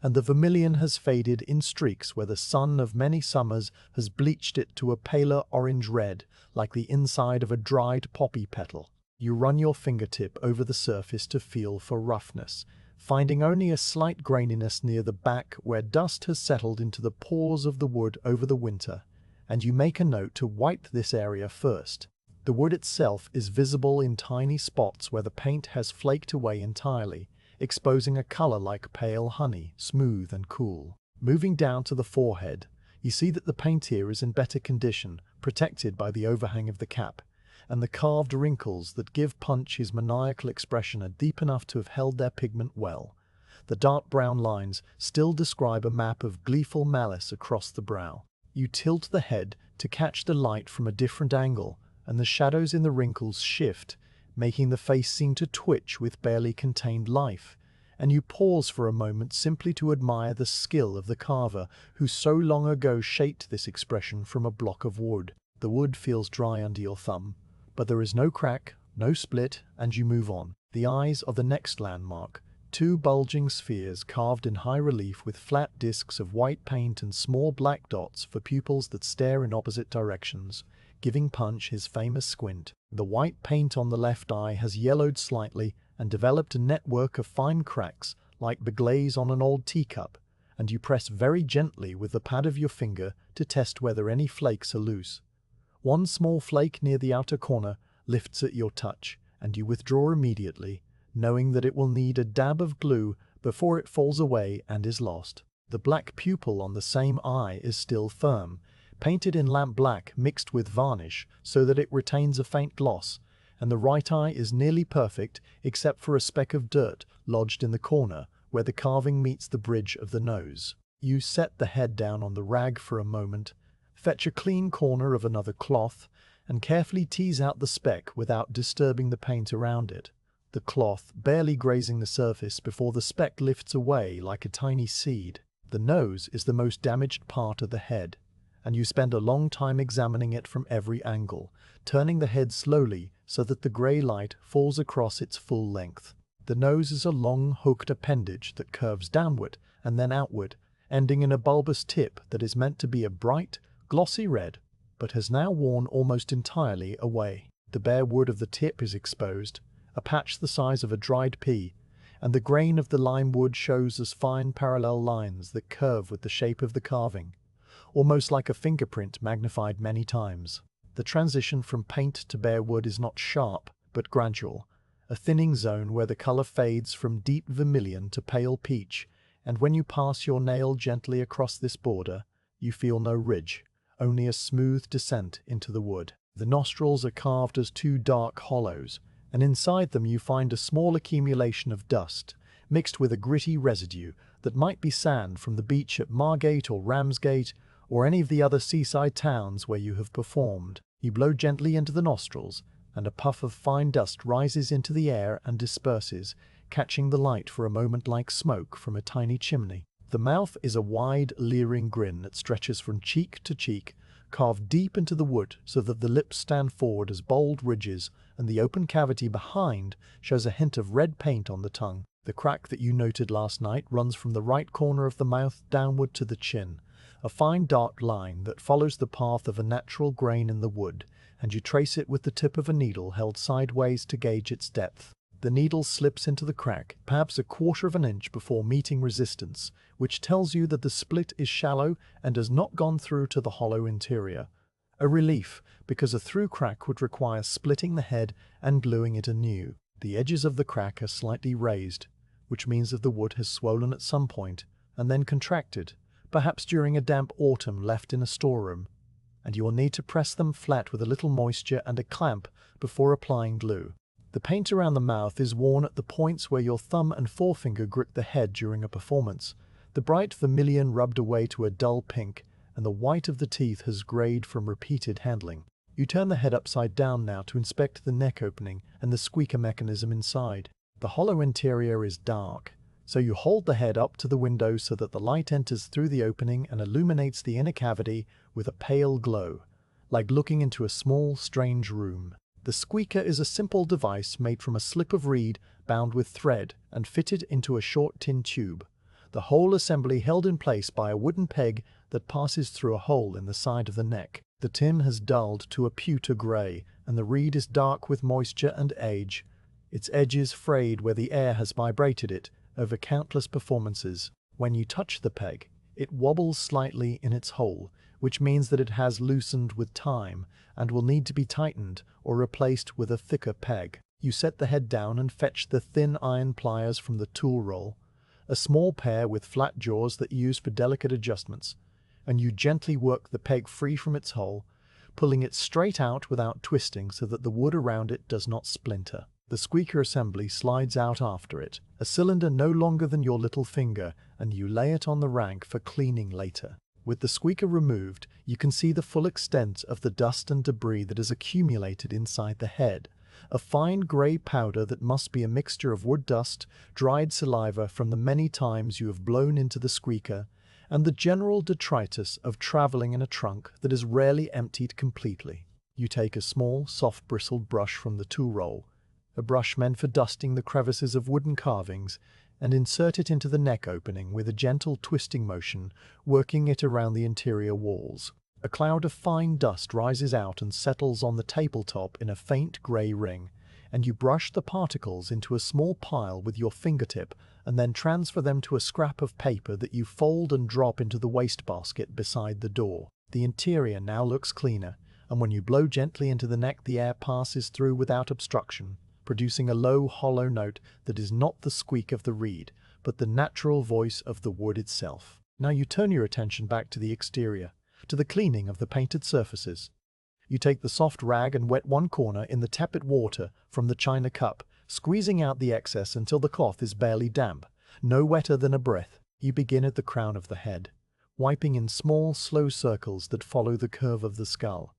and the vermilion has faded in streaks where the sun of many summers has bleached it to a paler orange red, like the inside of a dried poppy petal. You run your fingertip over the surface to feel for roughness, finding only a slight graininess near the back where dust has settled into the pores of the wood over the winter, and you make a note to wipe this area first. The wood itself is visible in tiny spots where the paint has flaked away entirely, exposing a color like pale honey, smooth and cool. Moving down to the forehead, you see that the paint here is in better condition, protected by the overhang of the cap, and the carved wrinkles that give Punch his maniacal expression are deep enough to have held their pigment well. The dark brown lines still describe a map of gleeful malice across the brow. You tilt the head to catch the light from a different angle, and the shadows in the wrinkles shift, making the face seem to twitch with barely contained life, and you pause for a moment simply to admire the skill of the carver who so long ago shaped this expression from a block of wood. The wood feels dry under your thumb, but there is no crack, no split, and you move on. The eyes are the next landmark, two bulging spheres carved in high relief with flat discs of white paint and small black dots for pupils that stare in opposite directions, giving Punch his famous squint. The white paint on the left eye has yellowed slightly and developed a network of fine cracks like the glaze on an old teacup, and you press very gently with the pad of your finger to test whether any flakes are loose. One small flake near the outer corner lifts at your touch, and you withdraw immediately, knowing that it will need a dab of glue before it falls away and is lost. The black pupil on the same eye is still firm, painted in lamp black mixed with varnish so that it retains a faint gloss, and the right eye is nearly perfect except for a speck of dirt lodged in the corner where the carving meets the bridge of the nose. You set the head down on the rag for a moment, fetch a clean corner of another cloth, and carefully tease out the speck without disturbing the paint around it, the cloth barely grazing the surface before the speck lifts away like a tiny seed. The nose is the most damaged part of the head, and you spend a long time examining it from every angle, turning the head slowly so that the grey light falls across its full length. The nose is a long hooked appendage that curves downward and then outward, ending in a bulbous tip that is meant to be a bright, glossy red, but has now worn almost entirely away. The bare wood of the tip is exposed, a patch the size of a dried pea, and the grain of the lime wood shows as fine parallel lines that curve with the shape of the carving, almost like a fingerprint magnified many times. The transition from paint to bare wood is not sharp, but gradual, a thinning zone where the color fades from deep vermilion to pale peach, and when you pass your nail gently across this border, you feel no ridge, only a smooth descent into the wood. The nostrils are carved as two dark hollows, and inside them you find a small accumulation of dust, mixed with a gritty residue that might be sand from the beach at Margate or Ramsgate, or any of the other seaside towns where you have performed. You blow gently into the nostrils, and a puff of fine dust rises into the air and disperses, catching the light for a moment like smoke from a tiny chimney. The mouth is a wide, leering grin that stretches from cheek to cheek, carved deep into the wood so that the lips stand forward as bold ridges, and the open cavity behind shows a hint of red paint on the tongue. The crack that you noted last night runs from the right corner of the mouth downward to the chin, a fine dark line that follows the path of a natural grain in the wood, and you trace it with the tip of a needle held sideways to gauge its depth. The needle slips into the crack, perhaps a quarter of an inch before meeting resistance, which tells you that the split is shallow and has not gone through to the hollow interior. A relief, because a through crack would require splitting the head and gluing it anew. The edges of the crack are slightly raised, which means that the wood has swollen at some point and then contracted, perhaps during a damp autumn left in a storeroom. and you will need to press them flat with a little moisture and a clamp before applying glue. The paint around the mouth is worn at the points where your thumb and forefinger grip the head during a performance. The bright vermilion rubbed away to a dull pink, and the white of the teeth has grayed from repeated handling. You turn the head upside down now to inspect the neck opening and the squeaker mechanism inside. The hollow interior is dark, so you hold the head up to the window so that the light enters through the opening and illuminates the inner cavity with a pale glow, like looking into a small, strange room. The squeaker is a simple device made from a slip of reed bound with thread and fitted into a short tin tube. The whole assembly held in place by a wooden peg that passes through a hole in the side of the neck. The tin has dulled to a pewter grey, and the reed is dark with moisture and age, its edges frayed where the air has vibrated it over countless performances. When you touch the peg, it wobbles slightly in its hole, which means that it has loosened with time and will need to be tightened or replaced with a thicker peg. You set the head down and fetch the thin iron pliers from the tool roll, a small pair with flat jaws that you use for delicate adjustments, and you gently work the peg free from its hole, pulling it straight out without twisting so that the wood around it does not splinter. The squeaker assembly slides out after it, a cylinder no longer than your little finger, and you lay it on the rag for cleaning later. With the squeaker removed, you can see the full extent of the dust and debris that has accumulated inside the head, a fine grey powder that must be a mixture of wood dust, dried saliva from the many times you have blown into the squeaker, and the general detritus of travelling in a trunk that is rarely emptied completely. You take a small, soft bristled brush from the tool roll, a brush meant for dusting the crevices of wooden carvings, and insert it into the neck opening with a gentle twisting motion, working it around the interior walls. A cloud of fine dust rises out and settles on the tabletop in a faint grey ring, and you brush the particles into a small pile with your fingertip and then transfer them to a scrap of paper that you fold and drop into the wastebasket beside the door. The interior now looks cleaner, and when you blow gently into the neck, the air passes through without obstruction, producing a low, hollow note that is not the squeak of the reed, but the natural voice of the wood itself. Now you turn your attention back to the exterior, to the cleaning of the painted surfaces. You take the soft rag and wet one corner in the tepid water from the china cup, squeezing out the excess until the cloth is barely damp, no wetter than a breath. You begin at the crown of the head, wiping in small, slow circles that follow the curve of the skull,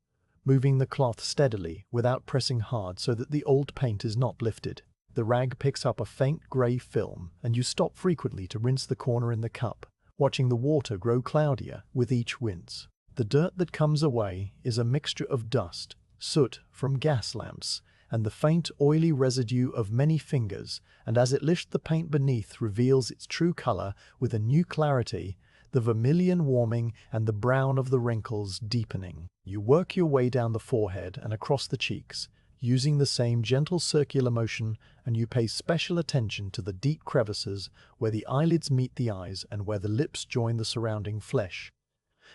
moving the cloth steadily without pressing hard so that the old paint is not lifted. The rag picks up a faint grey film, and you stop frequently to rinse the corner in the cup, watching the water grow cloudier with each rinse. The dirt that comes away is a mixture of dust, soot from gas lamps, and the faint oily residue of many fingers, and as it lifts the paint beneath reveals its true colour with a new clarity, the vermilion warming and the brown of the wrinkles deepening. You work your way down the forehead and across the cheeks, using the same gentle circular motion, and you pay special attention to the deep crevices where the eyelids meet the eyes and where the lips join the surrounding flesh.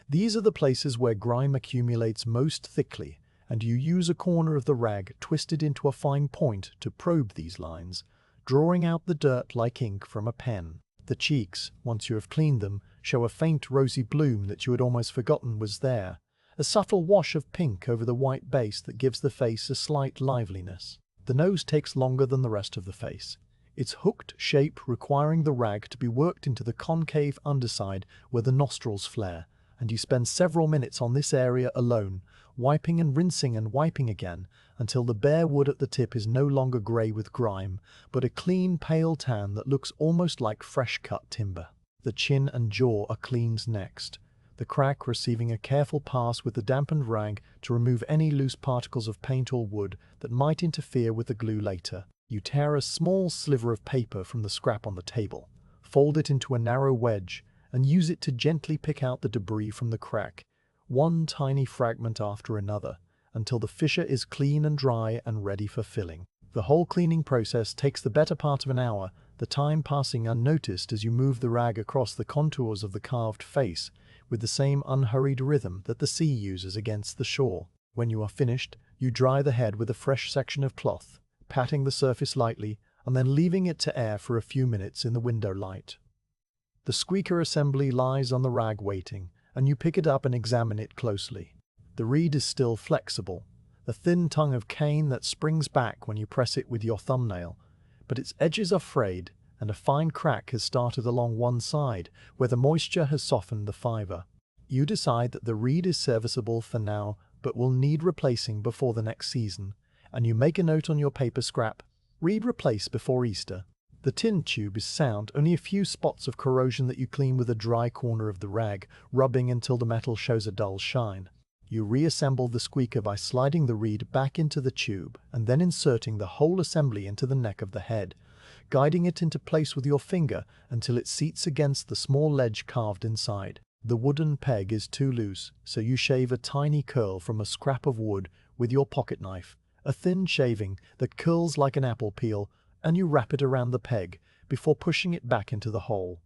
These are the places where grime accumulates most thickly, and you use a corner of the rag twisted into a fine point to probe these lines, drawing out the dirt like ink from a pen. The cheeks, once you have cleaned them, show a faint rosy bloom that you had almost forgotten was there, a subtle wash of pink over the white base that gives the face a slight liveliness. The nose takes longer than the rest of the face, its hooked shape requiring the rag to be worked into the concave underside where the nostrils flare, and you spend several minutes on this area alone, wiping and rinsing and wiping again, until the bare wood at the tip is no longer grey with grime, but a clean pale tan that looks almost like fresh-cut timber. The chin and jaw are cleaned next, the crack receiving a careful pass with the dampened rag to remove any loose particles of paint or wood that might interfere with the glue later. You tear a small sliver of paper from the scrap on the table, fold it into a narrow wedge, and use it to gently pick out the debris from the crack, one tiny fragment after another, until the fissure is clean and dry and ready for filling. The whole cleaning process takes the better part of an hour, the time passing unnoticed as you move the rag across the contours of the carved face with the same unhurried rhythm that the sea uses against the shore. When you are finished, you dry the head with a fresh section of cloth, patting the surface lightly and then leaving it to air for a few minutes in the window light. The squeaker assembly lies on the rag waiting, and you pick it up and examine it closely. The reed is still flexible, a thin tongue of cane that springs back when you press it with your thumbnail, but its edges are frayed and a fine crack has started along one side where the moisture has softened the fibre. You decide that the reed is serviceable for now but will need replacing before the next season, and you make a note on your paper scrap, "Reed replaced before Easter." The tin tube is sound, only a few spots of corrosion that you clean with a dry corner of the rag, rubbing until the metal shows a dull shine. You reassemble the squeaker by sliding the reed back into the tube and then inserting the whole assembly into the neck of the head, guiding it into place with your finger until it seats against the small ledge carved inside. The wooden peg is too loose, so you shave a tiny curl from a scrap of wood with your pocket knife, a thin shaving that curls like an apple peel, and you wrap it around the peg before pushing it back into the hole.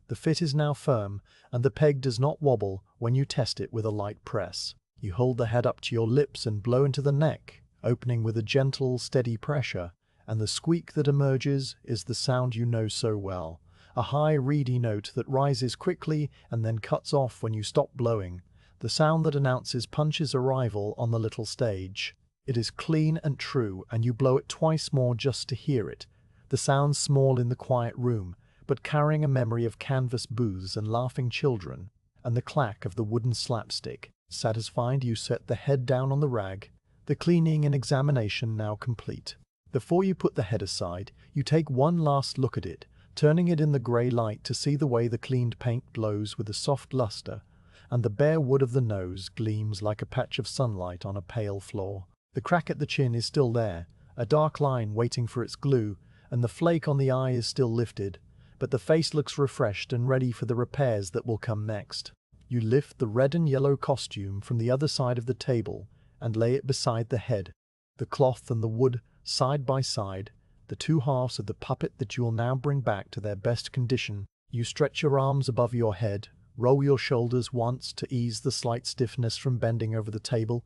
The fit is now firm, and the peg does not wobble when you test it with a light press. You hold the head up to your lips and blow into the neck, opening with a gentle, steady pressure, and the squeak that emerges is the sound you know so well, a high, reedy note that rises quickly and then cuts off when you stop blowing, the sound that announces Punch's arrival on the little stage. It is clean and true, and you blow it twice more just to hear it. The sound small in the quiet room, but carrying a memory of canvas booths and laughing children, and the clack of the wooden slapstick. Satisfied, you set the head down on the rag, the cleaning and examination now complete. Before you put the head aside, you take one last look at it, turning it in the grey light to see the way the cleaned paint glows with a soft lustre, and the bare wood of the nose gleams like a patch of sunlight on a pale floor. The crack at the chin is still there, a dark line waiting for its glue, and the flake on the eye is still lifted, but the face looks refreshed and ready for the repairs that will come next. You lift the red and yellow costume from the other side of the table and lay it beside the head, the cloth and the wood side by side, the two halves of the puppet that you will now bring back to their best condition. You stretch your arms above your head, roll your shoulders once to ease the slight stiffness from bending over the table,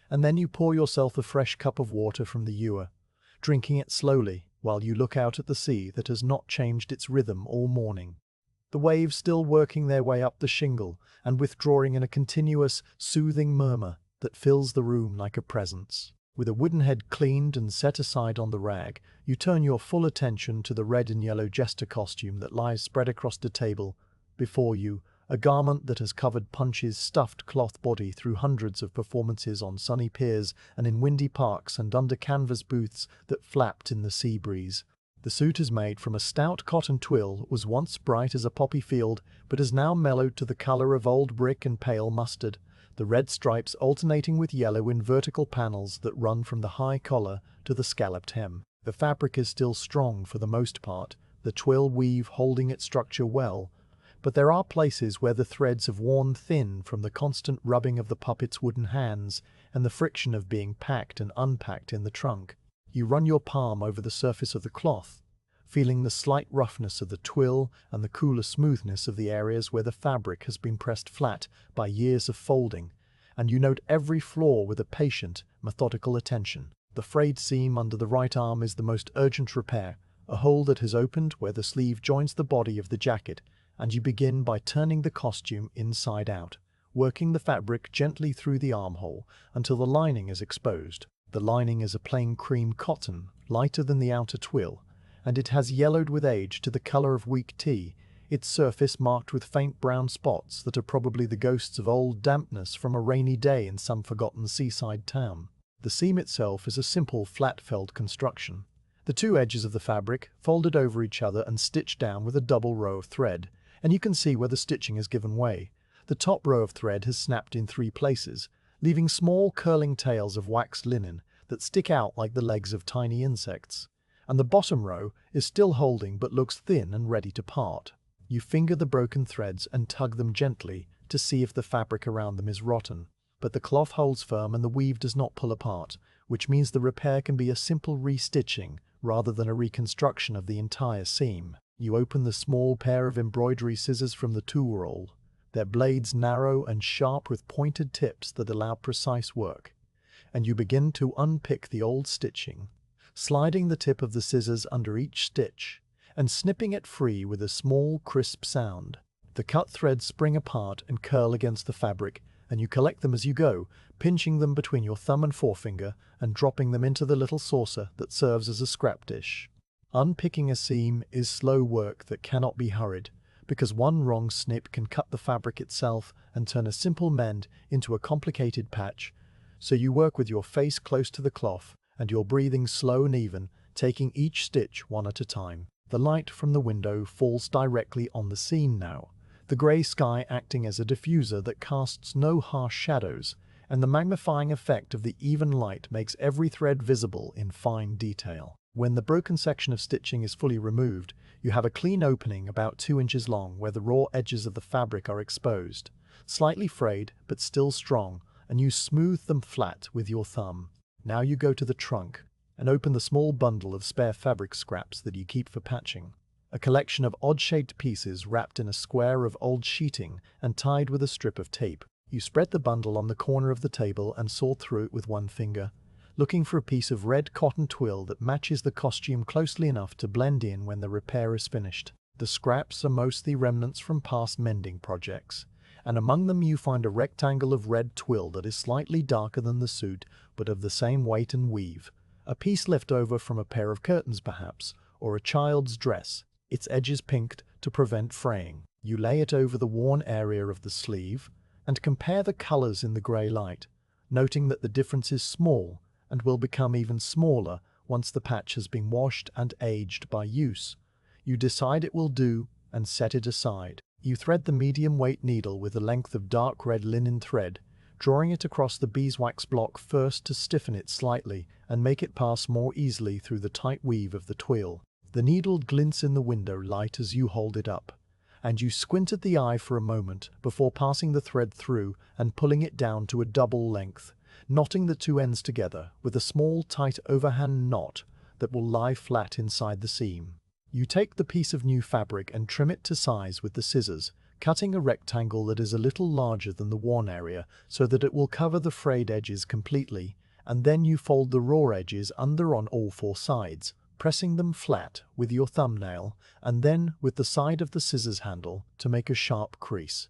and then you pour yourself a fresh cup of water from the ewer, drinking it slowly while you look out at the sea that has not changed its rhythm all morning. The waves still working their way up the shingle and withdrawing in a continuous, soothing murmur that fills the room like a presence. With a wooden head cleaned and set aside on the rag, you turn your full attention to the red and yellow jester costume that lies spread across the table before you, a garment that has covered Punch's stuffed cloth body through hundreds of performances on sunny piers and in windy parks and under canvas booths that flapped in the sea breeze. The suit is made from a stout cotton twill, was once bright as a poppy field, but has now mellowed to the colour of old brick and pale mustard, the red stripes alternating with yellow in vertical panels that run from the high collar to the scalloped hem. The fabric is still strong for the most part, the twill weave holding its structure well, but there are places where the threads have worn thin from the constant rubbing of the puppet's wooden hands and the friction of being packed and unpacked in the trunk. You run your palm over the surface of the cloth, feeling the slight roughness of the twill and the cooler smoothness of the areas where the fabric has been pressed flat by years of folding, and you note every flaw with a patient, methodical attention. The frayed seam under the right arm is the most urgent repair, a hole that has opened where the sleeve joins the body of the jacket, and you begin by turning the costume inside out, working the fabric gently through the armhole until the lining is exposed. The lining is a plain cream cotton, lighter than the outer twill, and it has yellowed with age to the colour of weak tea, its surface marked with faint brown spots that are probably the ghosts of old dampness from a rainy day in some forgotten seaside town. The seam itself is a simple flat-felled construction. The two edges of the fabric folded over each other and stitched down with a double row of thread, and you can see where the stitching has given way. The top row of thread has snapped in 3 places, leaving small curling tails of waxed linen that stick out like the legs of tiny insects, and the bottom row is still holding but looks thin and ready to part. You finger the broken threads and tug them gently to see if the fabric around them is rotten, but the cloth holds firm and the weave does not pull apart, which means the repair can be a simple restitching rather than a reconstruction of the entire seam. You open the small pair of embroidery scissors from the tool roll, their blades narrow and sharp with pointed tips that allow precise work, and you begin to unpick the old stitching, sliding the tip of the scissors under each stitch and snipping it free with a small, crisp sound. The cut threads spring apart and curl against the fabric, and you collect them as you go, pinching them between your thumb and forefinger and dropping them into the little saucer that serves as a scrap dish. Unpicking a seam is slow work that cannot be hurried, because one wrong snip can cut the fabric itself and turn a simple mend into a complicated patch. So you work with your face close to the cloth and your breathing slow and even, taking each stitch one at a time. The light from the window falls directly on the scene now, the grey sky acting as a diffuser that casts no harsh shadows, and the magnifying effect of the even light makes every thread visible in fine detail. When the broken section of stitching is fully removed, you have a clean opening about 2 inches long where the raw edges of the fabric are exposed, slightly frayed but still strong, and you smooth them flat with your thumb. Now you go to the trunk and open the small bundle of spare fabric scraps that you keep for patching. A collection of odd-shaped pieces wrapped in a square of old sheeting and tied with a strip of tape. You spread the bundle on the corner of the table and saw through it with one finger, looking for a piece of red cotton twill that matches the costume closely enough to blend in when the repair is finished. The scraps are mostly remnants from past mending projects, and among them you find a rectangle of red twill that is slightly darker than the suit but of the same weight and weave. A piece left over from a pair of curtains perhaps, or a child's dress, its edges pinked to prevent fraying. You lay it over the worn area of the sleeve and compare the colors in the grey light, noting that the difference is small and will become even smaller once the patch has been washed and aged by use. You decide it will do and set it aside. You thread the medium-weight needle with a length of dark red linen thread, drawing it across the beeswax block first to stiffen it slightly and make it pass more easily through the tight weave of the twill. The needle glints in the window light as you hold it up, and you squint at the eye for a moment before passing the thread through and pulling it down to a double length, knotting the two ends together with a small tight overhand knot that will lie flat inside the seam. You take the piece of new fabric and trim it to size with the scissors, cutting a rectangle that is a little larger than the worn area so that it will cover the frayed edges completely, and then you fold the raw edges under on all 4 sides, pressing them flat with your thumbnail and then with the side of the scissors handle to make a sharp crease.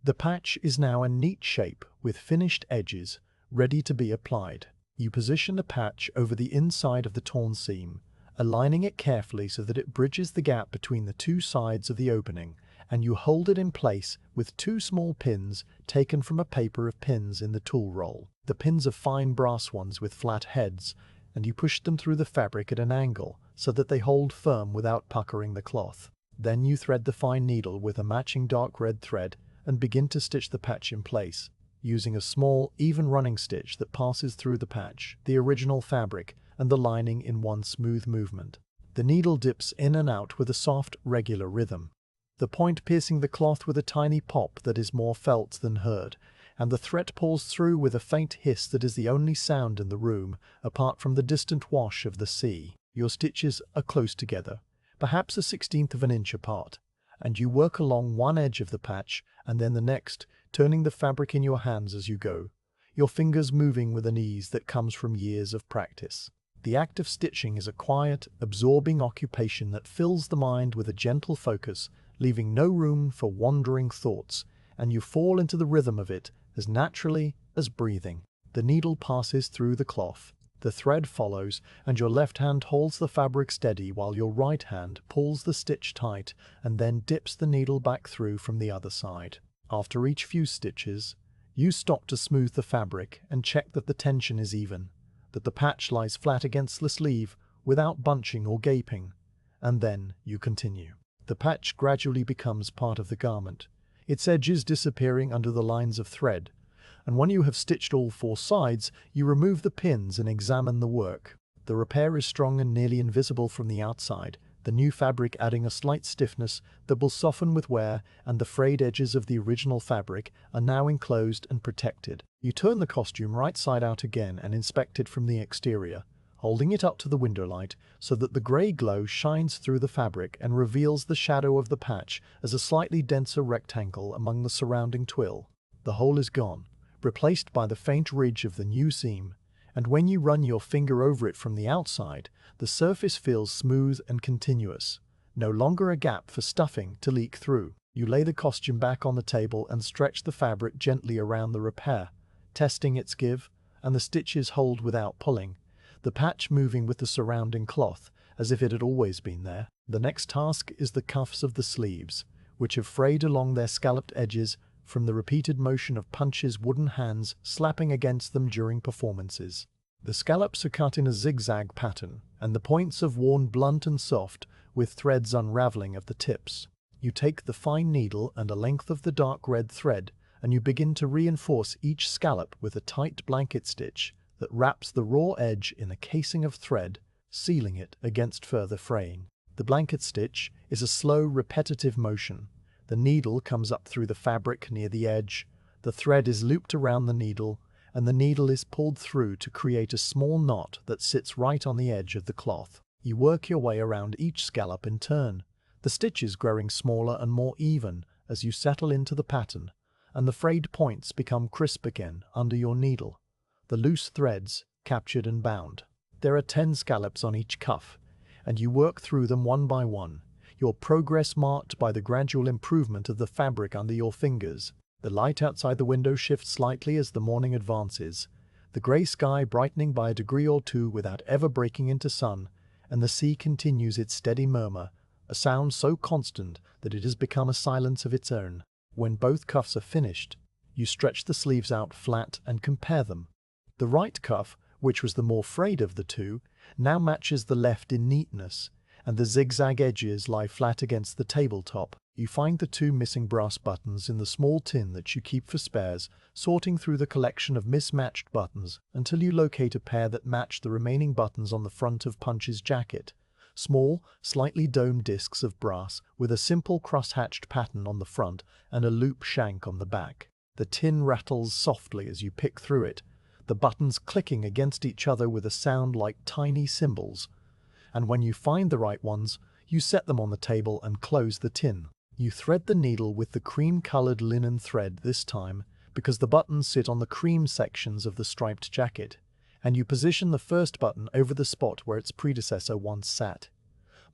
The patch is now a neat shape with finished edges, ready to be applied. You position the patch over the inside of the torn seam, aligning it carefully so that it bridges the gap between the 2 sides of the opening, and you hold it in place with 2 small pins taken from a paper of pins in the tool roll. The pins are fine brass ones with flat heads, and you push them through the fabric at an angle so that they hold firm without puckering the cloth. Then you thread the fine needle with a matching dark red thread and begin to stitch the patch in place, using a small, even running stitch that passes through the patch, the original fabric, and the lining in one smooth movement. The needle dips in and out with a soft, regular rhythm, the point piercing the cloth with a tiny pop that is more felt than heard, and the thread pulls through with a faint hiss that is the only sound in the room, apart from the distant wash of the sea. Your stitches are close together, perhaps 1/16 of an inch apart, and you work along one edge of the patch and then the next, turning the fabric in your hands as you go, your fingers moving with an ease that comes from years of practice. The act of stitching is a quiet, absorbing occupation that fills the mind with a gentle focus, leaving no room for wandering thoughts, and you fall into the rhythm of it as naturally as breathing. The needle passes through the cloth, the thread follows, and your left hand holds the fabric steady while your right hand pulls the stitch tight and then dips the needle back through from the other side. After each few stitches, you stop to smooth the fabric and check that the tension is even, that the patch lies flat against the sleeve without bunching or gaping, and then you continue. The patch gradually becomes part of the garment, its edges disappearing under the lines of thread, and when you have stitched all 4 sides, you remove the pins and examine the work. The repair is strong and nearly invisible from the outside, the new fabric adding a slight stiffness that will soften with wear, and the frayed edges of the original fabric are now enclosed and protected. You turn the costume right side out again and inspect it from the exterior, holding it up to the window light so that the grey glow shines through the fabric and reveals the shadow of the patch as a slightly denser rectangle among the surrounding twill. The hole is gone, replaced by the faint ridge of the new seam, and when you run your finger over it from the outside, the surface feels smooth and continuous, no longer a gap for stuffing to leak through. You lay the costume back on the table and stretch the fabric gently around the repair, testing its give, and the stitches hold without pulling, the patch moving with the surrounding cloth, as if it had always been there. The next task is the cuffs of the sleeves, which have frayed along their scalloped edges from the repeated motion of Punch's wooden hands slapping against them during performances. The scallops are cut in a zigzag pattern, and the points are worn blunt and soft, with threads unraveling at the tips. You take the fine needle and a length of the dark red thread, and you begin to reinforce each scallop with a tight blanket stitch that wraps the raw edge in a casing of thread, sealing it against further fraying. The blanket stitch is a slow, repetitive motion. The needle comes up through the fabric near the edge, the thread is looped around the needle, and the needle is pulled through to create a small knot that sits right on the edge of the cloth. You work your way around each scallop in turn, the stitches growing smaller and more even as you settle into the pattern, and the frayed points become crisp again under your needle, the loose threads captured and bound. There are 10 scallops on each cuff, and you work through them one by one, your progress marked by the gradual improvement of the fabric under your fingers. The light outside the window shifts slightly as the morning advances, the grey sky brightening by a degree or two without ever breaking into sun, and the sea continues its steady murmur, a sound so constant that it has become a silence of its own. When both cuffs are finished, you stretch the sleeves out flat and compare them. The right cuff, which was the more frayed of the two, now matches the left in neatness, and the zigzag edges lie flat against the tabletop. You find the 2 missing brass buttons in the small tin that you keep for spares, sorting through the collection of mismatched buttons until you locate a pair that match the remaining buttons on the front of Punch's jacket. Small, slightly domed discs of brass with a simple cross-hatched pattern on the front and a loop shank on the back. The tin rattles softly as you pick through it, the buttons clicking against each other with a sound like tiny cymbals. And when you find the right ones, you set them on the table and close the tin. You thread the needle with the cream-colored linen thread this time, because the buttons sit on the cream sections of the striped jacket, and you position the first button over the spot where its predecessor once sat,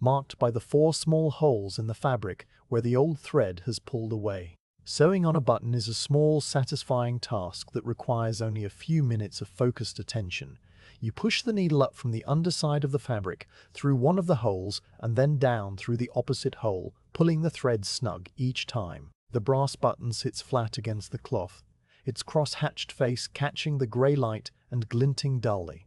marked by the 4 small holes in the fabric where the old thread has pulled away. Sewing on a button is a small, satisfying task that requires only a few minutes of focused attention. You push the needle up from the underside of the fabric, through one of the holes, and then down through the opposite hole, pulling the thread snug each time. The brass button sits flat against the cloth, its cross-hatched face catching the grey light and glinting dully.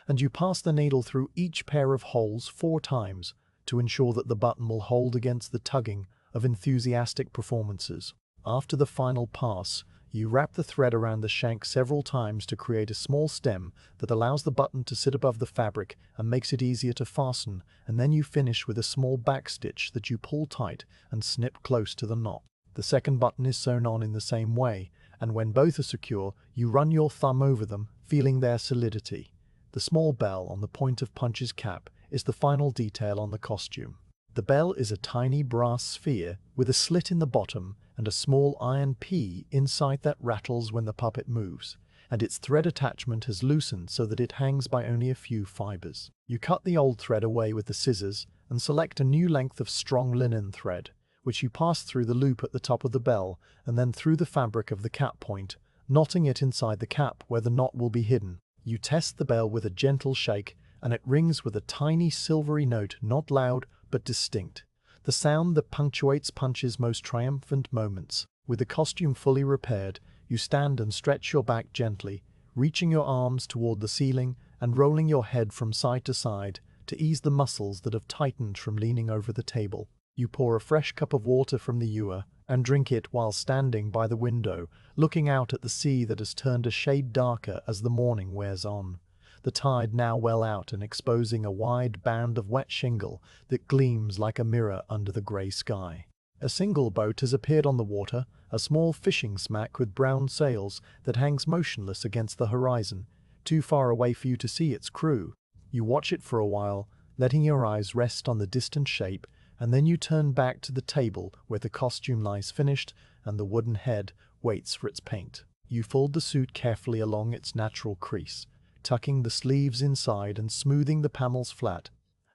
And you pass the needle through each pair of holes 4 times to ensure that the button will hold against the tugging of enthusiastic performances. After the final pass, you wrap the thread around the shank several times to create a small stem that allows the button to sit above the fabric and makes it easier to fasten, and then you finish with a small back stitch that you pull tight and snip close to the knot. The second button is sewn on in the same way, and when both are secure, you run your thumb over them, feeling their solidity. The small bell on the point of Punch's cap is the final detail on the costume. The bell is a tiny brass sphere with a slit in the bottom and a small iron P inside that rattles when the puppet moves, and its thread attachment has loosened so that it hangs by only a few fibers. You cut the old thread away with the scissors and select a new length of strong linen thread, which you pass through the loop at the top of the bell and then through the fabric of the cap point, knotting it inside the cap where the knot will be hidden. You test the bell with a gentle shake, and it rings with a tiny silvery note, not loud but distinct, the sound that punctuates Punch's most triumphant moments. With the costume fully repaired, you stand and stretch your back gently, reaching your arms toward the ceiling and rolling your head from side to side to ease the muscles that have tightened from leaning over the table. You pour a fresh cup of water from the ewer and drink it while standing by the window, looking out at the sea that has turned a shade darker as the morning wears on, the tide now well out and exposing a wide band of wet shingle that gleams like a mirror under the grey sky. A single boat has appeared on the water, a small fishing smack with brown sails that hangs motionless against the horizon, too far away for you to see its crew. You watch it for a while, letting your eyes rest on the distant shape, and then you turn back to the table where the costume lies finished and the wooden head waits for its paint. You fold the suit carefully along its natural crease, tucking the sleeves inside and smoothing the panels flat,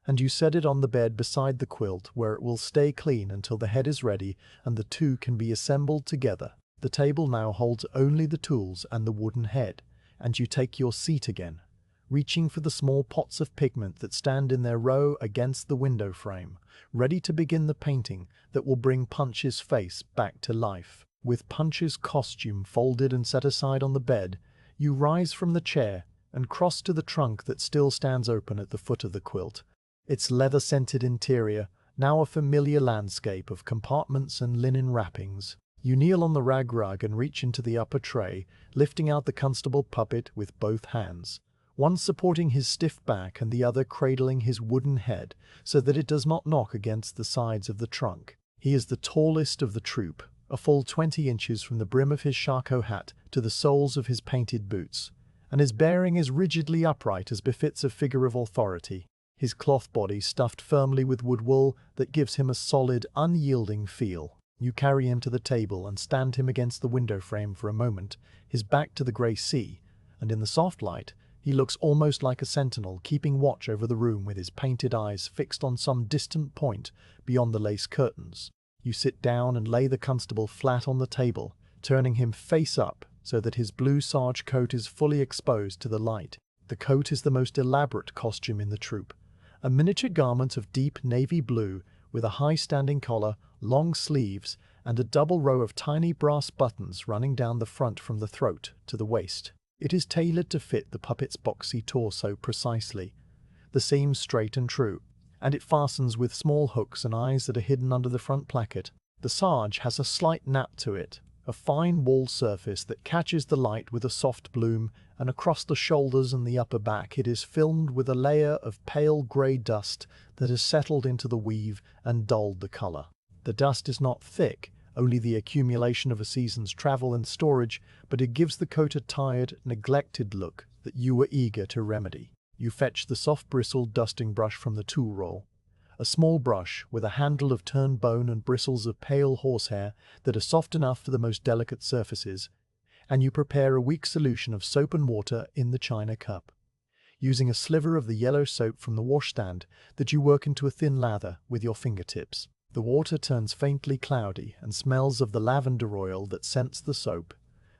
and you set it on the bed beside the quilt where it will stay clean until the head is ready and the two can be assembled together. The table now holds only the tools and the wooden head, and you take your seat again, reaching for the small pots of pigment that stand in their row against the window frame, ready to begin the painting that will bring Punch's face back to life. With Punch's costume folded and set aside on the bed, you rise from the chair and cross to the trunk that still stands open at the foot of the quilt. Its leather-scented interior, now a familiar landscape of compartments and linen wrappings. You kneel on the rug and reach into the upper tray, lifting out the constable puppet with both hands, one supporting his stiff back and the other cradling his wooden head so that it does not knock against the sides of the trunk. He is the tallest of the troupe, a full 20 inches from the brim of his charcoal hat to the soles of his painted boots, and his bearing is rigidly upright as befits a figure of authority, his cloth body stuffed firmly with wood wool that gives him a solid, unyielding feel. You carry him to the table and stand him against the window frame for a moment, his back to the grey sea, and in the soft light, he looks almost like a sentinel keeping watch over the room with his painted eyes fixed on some distant point beyond the lace curtains. You sit down and lay the constable flat on the table, turning him face up so that his blue serge coat is fully exposed to the light. The coat is the most elaborate costume in the troupe, a miniature garment of deep navy blue with a high-standing collar, long sleeves, and a double row of tiny brass buttons running down the front from the throat to the waist. It is tailored to fit the puppet's boxy torso precisely, the seams straight and true, and it fastens with small hooks and eyes that are hidden under the front placket. The sarge has a slight nap to it, a fine wall surface that catches the light with a soft bloom, and across the shoulders and the upper back it is filmed with a layer of pale grey dust that has settled into the weave and dulled the colour. The dust is not thick, only the accumulation of a season's travel and storage, but it gives the coat a tired, neglected look that you were eager to remedy. You fetch the soft bristled dusting brush from the tool roll, a small brush with a handle of turned bone and bristles of pale horsehair that are soft enough for the most delicate surfaces, and you prepare a weak solution of soap and water in the china cup, using a sliver of the yellow soap from the washstand that you work into a thin lather with your fingertips. The water turns faintly cloudy and smells of the lavender oil that scents the soap,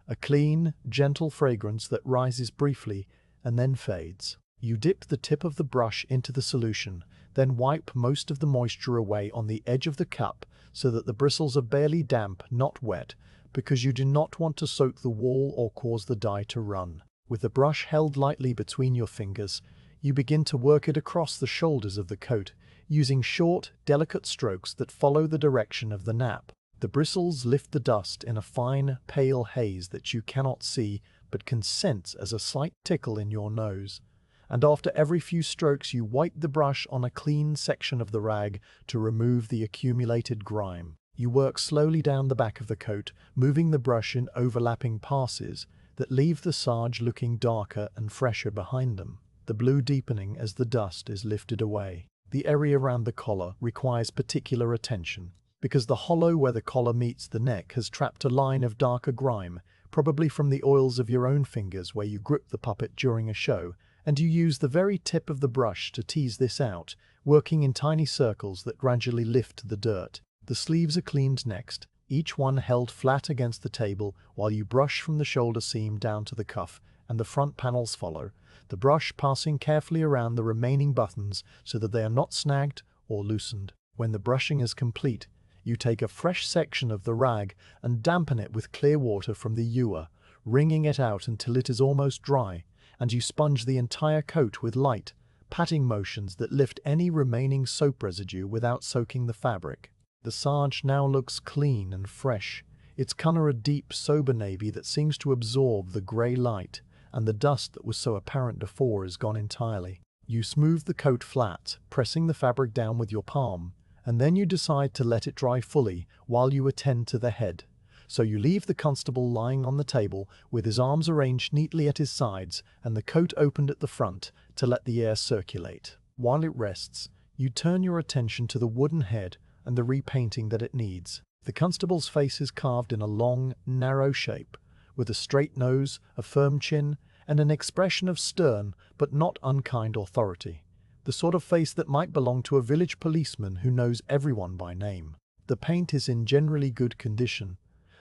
a clean, gentle fragrance that rises briefly and then fades. You dip the tip of the brush into the solution, then wipe most of the moisture away on the edge of the cup so that the bristles are barely damp, not wet, because you do not want to soak the wall or cause the dye to run. With the brush held lightly between your fingers, you begin to work it across the shoulders of the coat, using short, delicate strokes that follow the direction of the nap. The bristles lift the dust in a fine, pale haze that you cannot see but can sense as a slight tickle in your nose, and after every few strokes you wipe the brush on a clean section of the rag to remove the accumulated grime. You work slowly down the back of the coat, moving the brush in overlapping passes that leave the sarge looking darker and fresher behind them, the blue deepening as the dust is lifted away. The area around the collar requires particular attention, because the hollow where the collar meets the neck has trapped a line of darker grime, probably from the oils of your own fingers where you grip the puppet during a show, and you use the very tip of the brush to tease this out, working in tiny circles that gradually lift the dirt. The sleeves are cleaned next, each one held flat against the table while you brush from the shoulder seam down to the cuff, and the front panels follow, the brush passing carefully around the remaining buttons so that they are not snagged or loosened. When the brushing is complete, you take a fresh section of the rag and dampen it with clear water from the ewer, wringing it out until it is almost dry, and you sponge the entire coat with light, patting motions that lift any remaining soap residue without soaking the fabric. The sarge now looks clean and fresh, its colour a deep, sober navy that seems to absorb the grey light, and the dust that was so apparent before is gone entirely. You smooth the coat flat, pressing the fabric down with your palm, and then you decide to let it dry fully while you attend to the head. So you leave the constable lying on the table with his arms arranged neatly at his sides and the coat opened at the front to let the air circulate. While it rests, you turn your attention to the wooden head and the repainting that it needs. The constable's face is carved in a long, narrow shape, with a straight nose, a firm chin, and an expression of stern but not unkind authority, the sort of face that might belong to a village policeman who knows everyone by name. The paint is in generally good condition,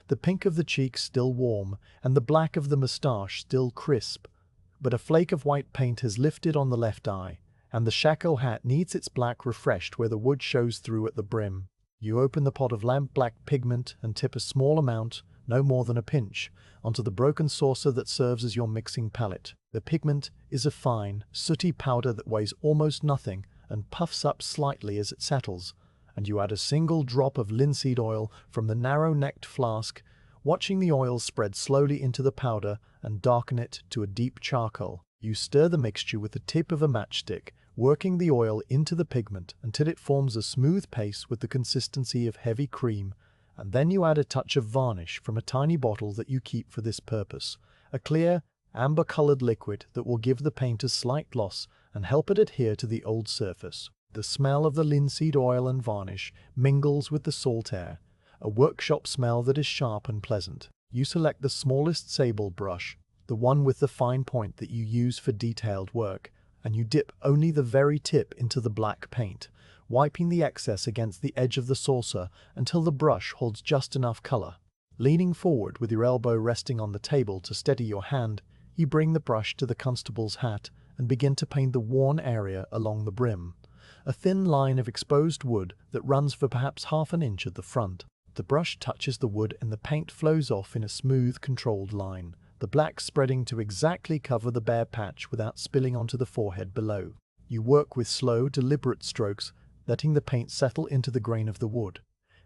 the pink of the cheeks still warm, and the black of the moustache still crisp. But a flake of white paint has lifted on the left eye, and the shako hat needs its black refreshed where the wood shows through at the brim. You open the pot of lamp-black pigment and tip a small amount, no more than a pinch, onto the broken saucer that serves as your mixing palette. The pigment is a fine, sooty powder that weighs almost nothing and puffs up slightly as it settles, and you add a single drop of linseed oil from the narrow-necked flask, watching the oil spread slowly into the powder and darken it to a deep charcoal. You stir the mixture with the tip of a matchstick, working the oil into the pigment until it forms a smooth paste with the consistency of heavy cream, and then you add a touch of varnish from a tiny bottle that you keep for this purpose, a clear, amber-colored liquid that will give the paint a slight gloss and help it adhere to the old surface. The smell of the linseed oil and varnish mingles with the salt air, a workshop smell that is sharp and pleasant. You select the smallest sable brush, the one with the fine point that you use for detailed work, and you dip only the very tip into the black paint, wiping the excess against the edge of the saucer until the brush holds just enough color. Leaning forward with your elbow resting on the table to steady your hand, you bring the brush to the constable's hat and begin to paint the worn area along the brim, a thin line of exposed wood that runs for perhaps half an inch at the front. The brush touches the wood and the paint flows off in a smooth, controlled line, the black spreading to exactly cover the bare patch without spilling onto the forehead below. You work with slow, deliberate strokes, letting the paint settle into the grain of the wood,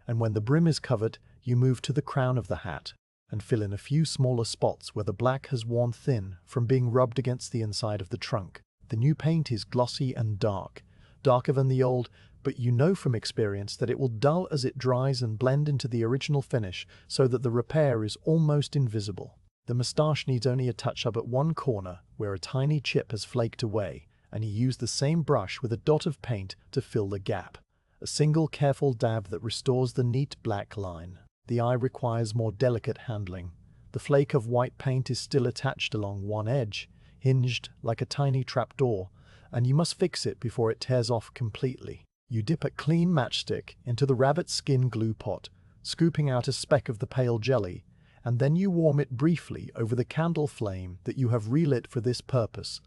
and when the brim is covered, you move to the crown of the hat and fill in a few smaller spots where the black has worn thin from being rubbed against the inside of the trunk. The new paint is glossy and dark, darker than the old, but you know from experience that it will dull as it dries and blend into the original finish so that the repair is almost invisible. The moustache needs only a touch-up at one corner where a tiny chip has flaked away, and you use the same brush with a dot of paint to fill the gap, a single careful dab that restores the neat black line. The eye requires more delicate handling. The flake of white paint is still attached along one edge, hinged like a tiny trapdoor, and you must fix it before it tears off completely. You dip a clean matchstick into the rabbit skin glue pot, scooping out a speck of the pale jelly, and then you warm it briefly over the candle flame that you have relit for this purpose,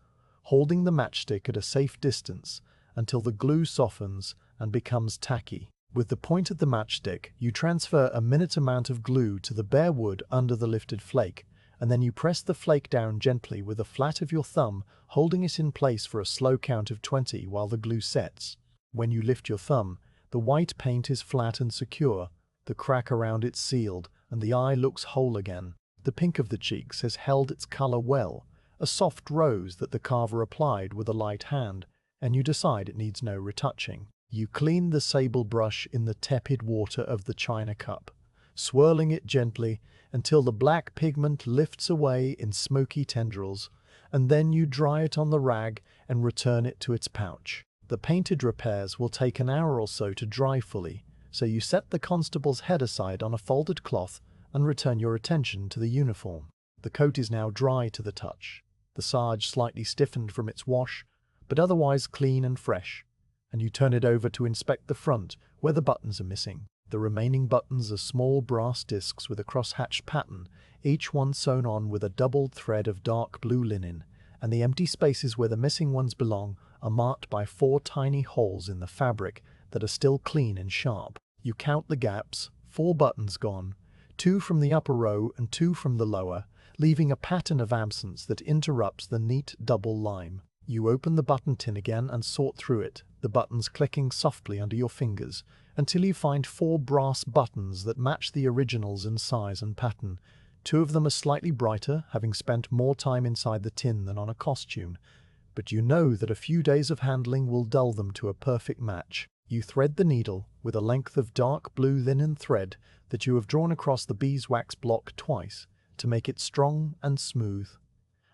holding the matchstick at a safe distance until the glue softens and becomes tacky. With the point of the matchstick, you transfer a minute amount of glue to the bare wood under the lifted flake, and then you press the flake down gently with the flat of your thumb, holding it in place for a slow count of 20 while the glue sets. When you lift your thumb, the white paint is flat and secure, the crack around it sealed, and the eye looks whole again. The pink of the cheeks has held its color well, a soft rose that the carver applied with a light hand, and you decide it needs no retouching. You clean the sable brush in the tepid water of the china cup, swirling it gently until the black pigment lifts away in smoky tendrils, and then you dry it on the rag and return it to its pouch. The painted repairs will take an hour or so to dry fully, so you set the constable's head aside on a folded cloth and return your attention to the uniform. The coat is now dry to the touch, the sarge slightly stiffened from its wash, but otherwise clean and fresh, and you turn it over to inspect the front where the buttons are missing. The remaining buttons are small brass discs with a cross-hatched pattern, each one sewn on with a doubled thread of dark blue linen, and the empty spaces where the missing ones belong are marked by 4 tiny holes in the fabric that are still clean and sharp. You count the gaps, 4 buttons gone, 2 from the upper row and 2 from the lower, leaving a pattern of absence that interrupts the neat double line. You open the button tin again and sort through it, the buttons clicking softly under your fingers, until you find 4 brass buttons that match the originals in size and pattern. 2 of them are slightly brighter, having spent more time inside the tin than on a costume, but you know that a few days of handling will dull them to a perfect match. You thread the needle with a length of dark blue linen thread that you have drawn across the beeswax block twice to make it strong and smooth,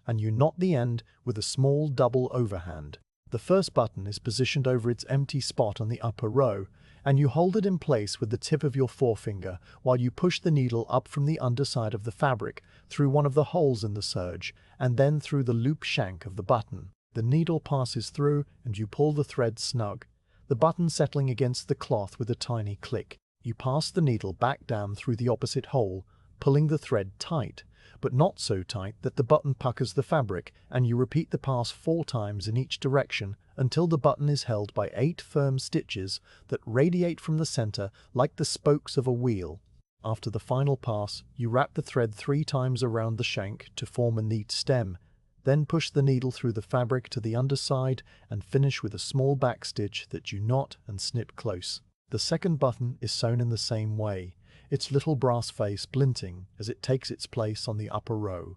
and you knot the end with a small double overhand. The first button is positioned over its empty spot on the upper row, and you hold it in place with the tip of your forefinger while you push the needle up from the underside of the fabric through one of the holes in the serge and then through the loop shank of the button. The needle passes through and you pull the thread snug, the button settling against the cloth with a tiny click. You pass the needle back down through the opposite hole, pulling the thread tight, but not so tight that the button puckers the fabric, and you repeat the pass 4 times in each direction until the button is held by 8 firm stitches that radiate from the center like the spokes of a wheel. After the final pass, you wrap the thread 3 times around the shank to form a neat stem, then push the needle through the fabric to the underside and finish with a small back stitch that you knot and snip close. The second button is sewn in the same way, its little brass face glinting as it takes its place on the upper row,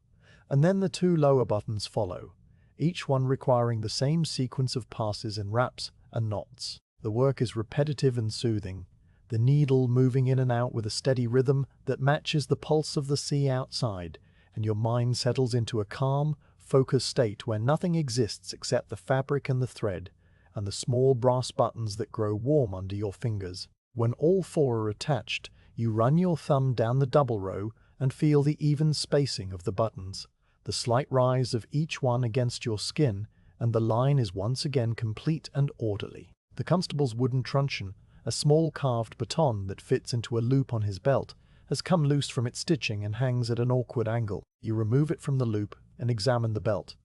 and then the 2 lower buttons follow, each one requiring the same sequence of passes in wraps and knots. The work is repetitive and soothing, the needle moving in and out with a steady rhythm that matches the pulse of the sea outside, and your mind settles into a calm, focused state where nothing exists except the fabric and the thread, and the small brass buttons that grow warm under your fingers. When all 4 are attached, you run your thumb down the double row and feel the even spacing of the buttons, the slight rise of each one against your skin, and the line is once again complete and orderly. The constable's wooden truncheon, a small carved baton that fits into a loop on his belt, has come loose from its stitching and hangs at an awkward angle. You remove it from the loop and examine the belt,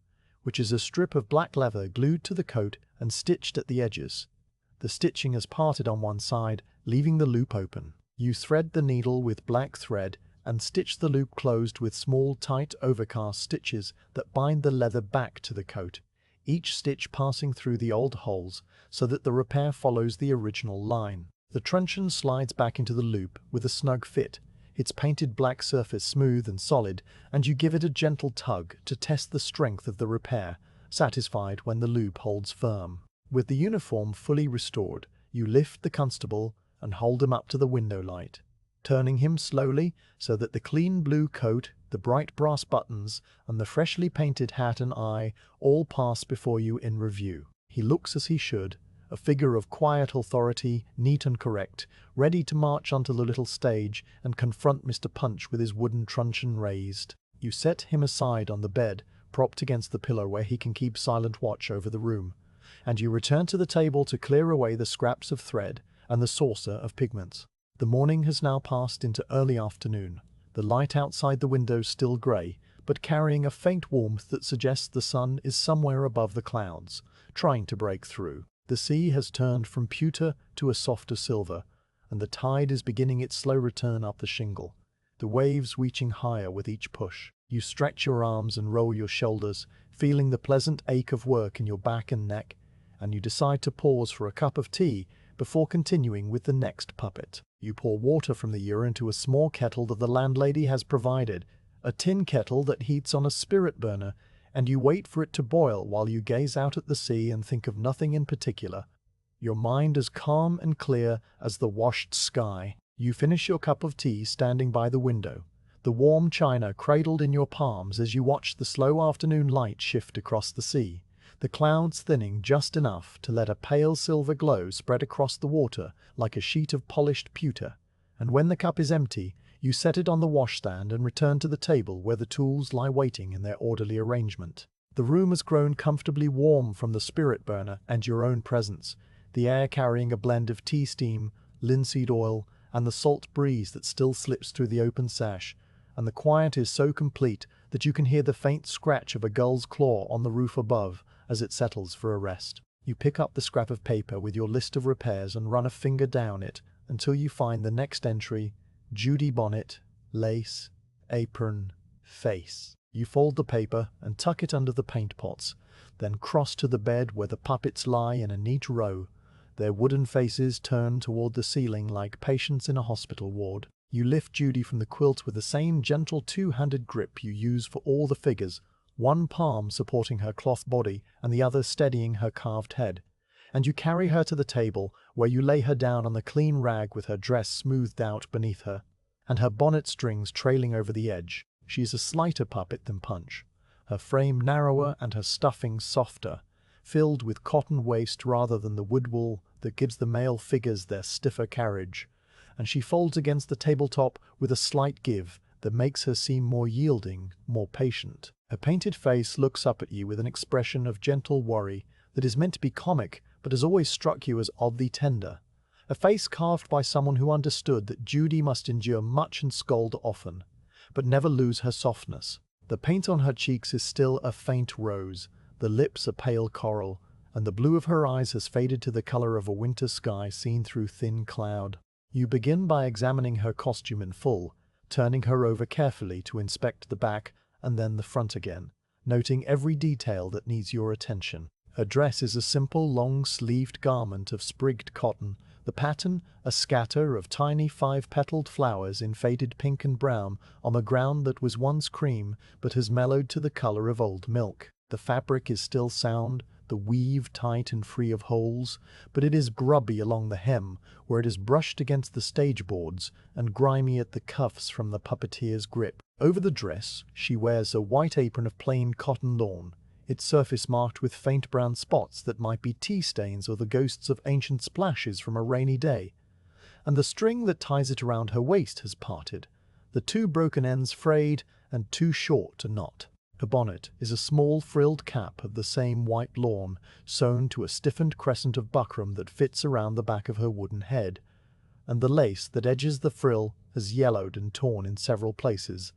which is a strip of black leather glued to the coat and stitched at the edges. The stitching is parted on one side, leaving the loop open. You thread the needle with black thread and stitch the loop closed with small tight overcast stitches that bind the leather back to the coat, each stitch passing through the old holes so that the repair follows the original line. The truncheon slides back into the loop with a snug fit, its painted black surface smooth and solid, and you give it a gentle tug to test the strength of the repair, satisfied when the loop holds firm. With the uniform fully restored, you lift the constable and hold him up to the window light, turning him slowly so that the clean blue coat, the bright brass buttons, and the freshly painted hat and eye all pass before you in review. He looks as he should, a figure of quiet authority, neat and correct, ready to march onto the little stage and confront Mr. Punch with his wooden truncheon raised. You set him aside on the bed, propped against the pillow where he can keep silent watch over the room, and you return to the table to clear away the scraps of thread and the saucer of pigments. The morning has now passed into early afternoon, the light outside the windows still grey, but carrying a faint warmth that suggests the sun is somewhere above the clouds, trying to break through. The sea has turned from pewter to a softer silver, and the tide is beginning its slow return up the shingle, the waves reaching higher with each push. You stretch your arms and roll your shoulders, feeling the pleasant ache of work in your back and neck, and you decide to pause for a cup of tea before continuing with the next puppet. You pour water from the ewer into a small kettle that the landlady has provided, a tin kettle that heats on a spirit burner, and you wait for it to boil while you gaze out at the sea and think of nothing in particular, your mind as calm and clear as the washed sky. You finish your cup of tea standing by the window, the warm china cradled in your palms as you watch the slow afternoon light shift across the sea, the clouds thinning just enough to let a pale silver glow spread across the water like a sheet of polished pewter, and when the cup is empty, you set it on the washstand and return to the table where the tools lie waiting in their orderly arrangement. The room has grown comfortably warm from the spirit burner and your own presence, the air carrying a blend of tea steam, linseed oil, and the salt breeze that still slips through the open sash, and the quiet is so complete that you can hear the faint scratch of a gull's claw on the roof above as it settles for a rest. You pick up the scrap of paper with your list of repairs and run a finger down it until you find the next entry: Judy bonnet, lace, apron, face. You fold the paper and tuck it under the paint pots, then cross to the bed where the puppets lie in a neat row, their wooden faces turned toward the ceiling like patients in a hospital ward. You lift Judy from the quilt with the same gentle two-handed grip you use for all the figures, one palm supporting her cloth body and the other steadying her carved head, and you carry her to the table where you lay her down on the clean rag with her dress smoothed out beneath her, and her bonnet strings trailing over the edge. She is a slighter puppet than Punch, her frame narrower and her stuffing softer, filled with cotton waste rather than the wood wool that gives the male figures their stiffer carriage, and she folds against the tabletop with a slight give that makes her seem more yielding, more patient. Her painted face looks up at you with an expression of gentle worry that is meant to be comic but has always struck you as oddly tender, a face carved by someone who understood that Judy must endure much and scold often, but never lose her softness. The paint on her cheeks is still a faint rose, the lips a pale coral, and the blue of her eyes has faded to the color of a winter sky seen through thin cloud. You begin by examining her costume in full, turning her over carefully to inspect the back and then the front again, noting every detail that needs your attention. Her dress is a simple long-sleeved garment of sprigged cotton, the pattern a scatter of tiny 5-petaled flowers in faded pink and brown on a ground that was once cream but has mellowed to the color of old milk. The fabric is still sound, the weave tight and free of holes, but it is grubby along the hem, where it is brushed against the stage boards, and grimy at the cuffs from the puppeteer's grip. Over the dress, she wears a white apron of plain cotton lawn, its surface marked with faint brown spots that might be tea stains or the ghosts of ancient splashes from a rainy day. And the string that ties it around her waist has parted, the 2 broken ends frayed and too short to knot. Her bonnet is a small frilled cap of the same white lawn, sewn to a stiffened crescent of buckram that fits around the back of her wooden head, and the lace that edges the frill has yellowed and torn in several places,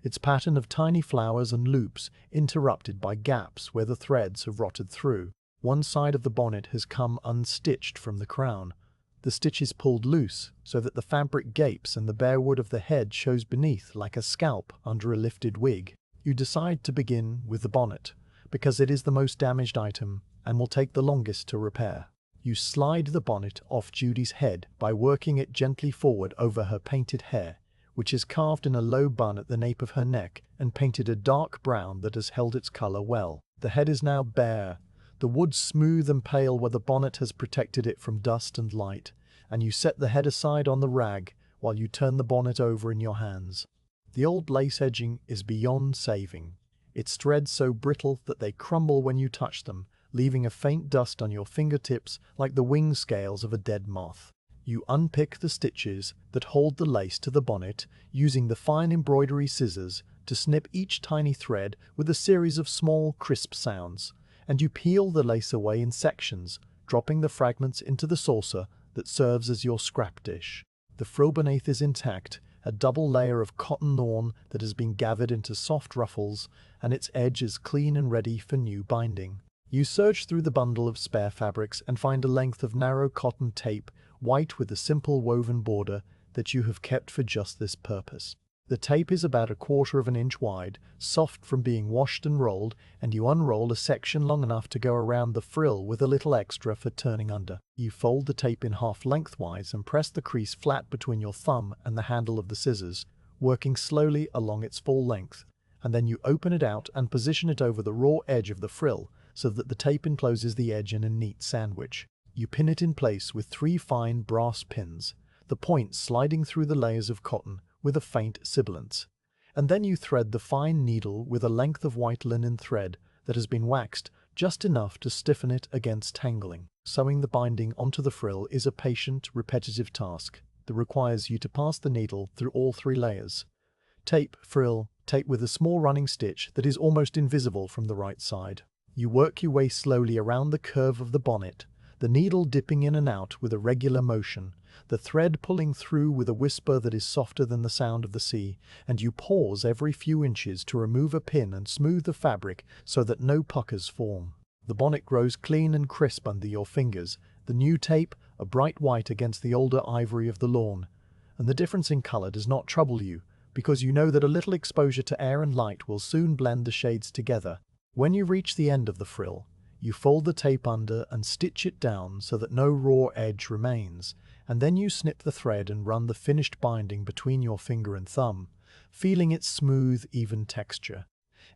its pattern of tiny flowers and loops interrupted by gaps where the threads have rotted through. One side of the bonnet has come unstitched from the crown. The stitch is pulled loose so that the fabric gapes and the bare wood of the head shows beneath like a scalp under a lifted wig. You decide to begin with the bonnet, because it is the most damaged item and will take the longest to repair. You slide the bonnet off Judy's head by working it gently forward over her painted hair, which is carved in a low bun at the nape of her neck and painted a dark brown that has held its color well. The head is now bare, the wood smooth and pale where the bonnet has protected it from dust and light, and you set the head aside on the rag while you turn the bonnet over in your hands. The old lace edging is beyond saving, its threads so brittle that they crumble when you touch them, leaving a faint dust on your fingertips like the wing scales of a dead moth. You unpick the stitches that hold the lace to the bonnet, using the fine embroidery scissors to snip each tiny thread with a series of small, crisp sounds, and you peel the lace away in sections, dropping the fragments into the saucer that serves as your scrap dish. The frill beneath is intact, a double layer of cotton lawn that has been gathered into soft ruffles, and its edge is clean and ready for new binding. You search through the bundle of spare fabrics and find a length of narrow cotton tape, white with a simple woven border, that you have kept for just this purpose. The tape is about 1/4 inch wide, soft from being washed and rolled, and you unroll a section long enough to go around the frill with a little extra for turning under. You fold the tape in half lengthwise and press the crease flat between your thumb and the handle of the scissors, working slowly along its full length, and then you open it out and position it over the raw edge of the frill so that the tape encloses the edge in a neat sandwich. You pin it in place with 3 fine brass pins, the points sliding through the layers of cotton with a faint sibilance, and then you thread the fine needle with a length of white linen thread that has been waxed just enough to stiffen it against tangling. Sewing the binding onto the frill is a patient, repetitive task that requires you to pass the needle through all 3 layers. Tape, frill, tape with a small running stitch that is almost invisible from the right side. You work your way slowly around the curve of the bonnet, the needle dipping in and out with a regular motion, the thread pulling through with a whisper that is softer than the sound of the sea, and you pause every few inches to remove a pin and smooth the fabric so that no puckers form. The bonnet grows clean and crisp under your fingers, the new tape a bright white against the older ivory of the lawn, and the difference in color does not trouble you, because you know that a little exposure to air and light will soon blend the shades together. When you reach the end of the frill, you fold the tape under and stitch it down so that no raw edge remains, and then you snip the thread and run the finished binding between your finger and thumb, feeling its smooth, even texture.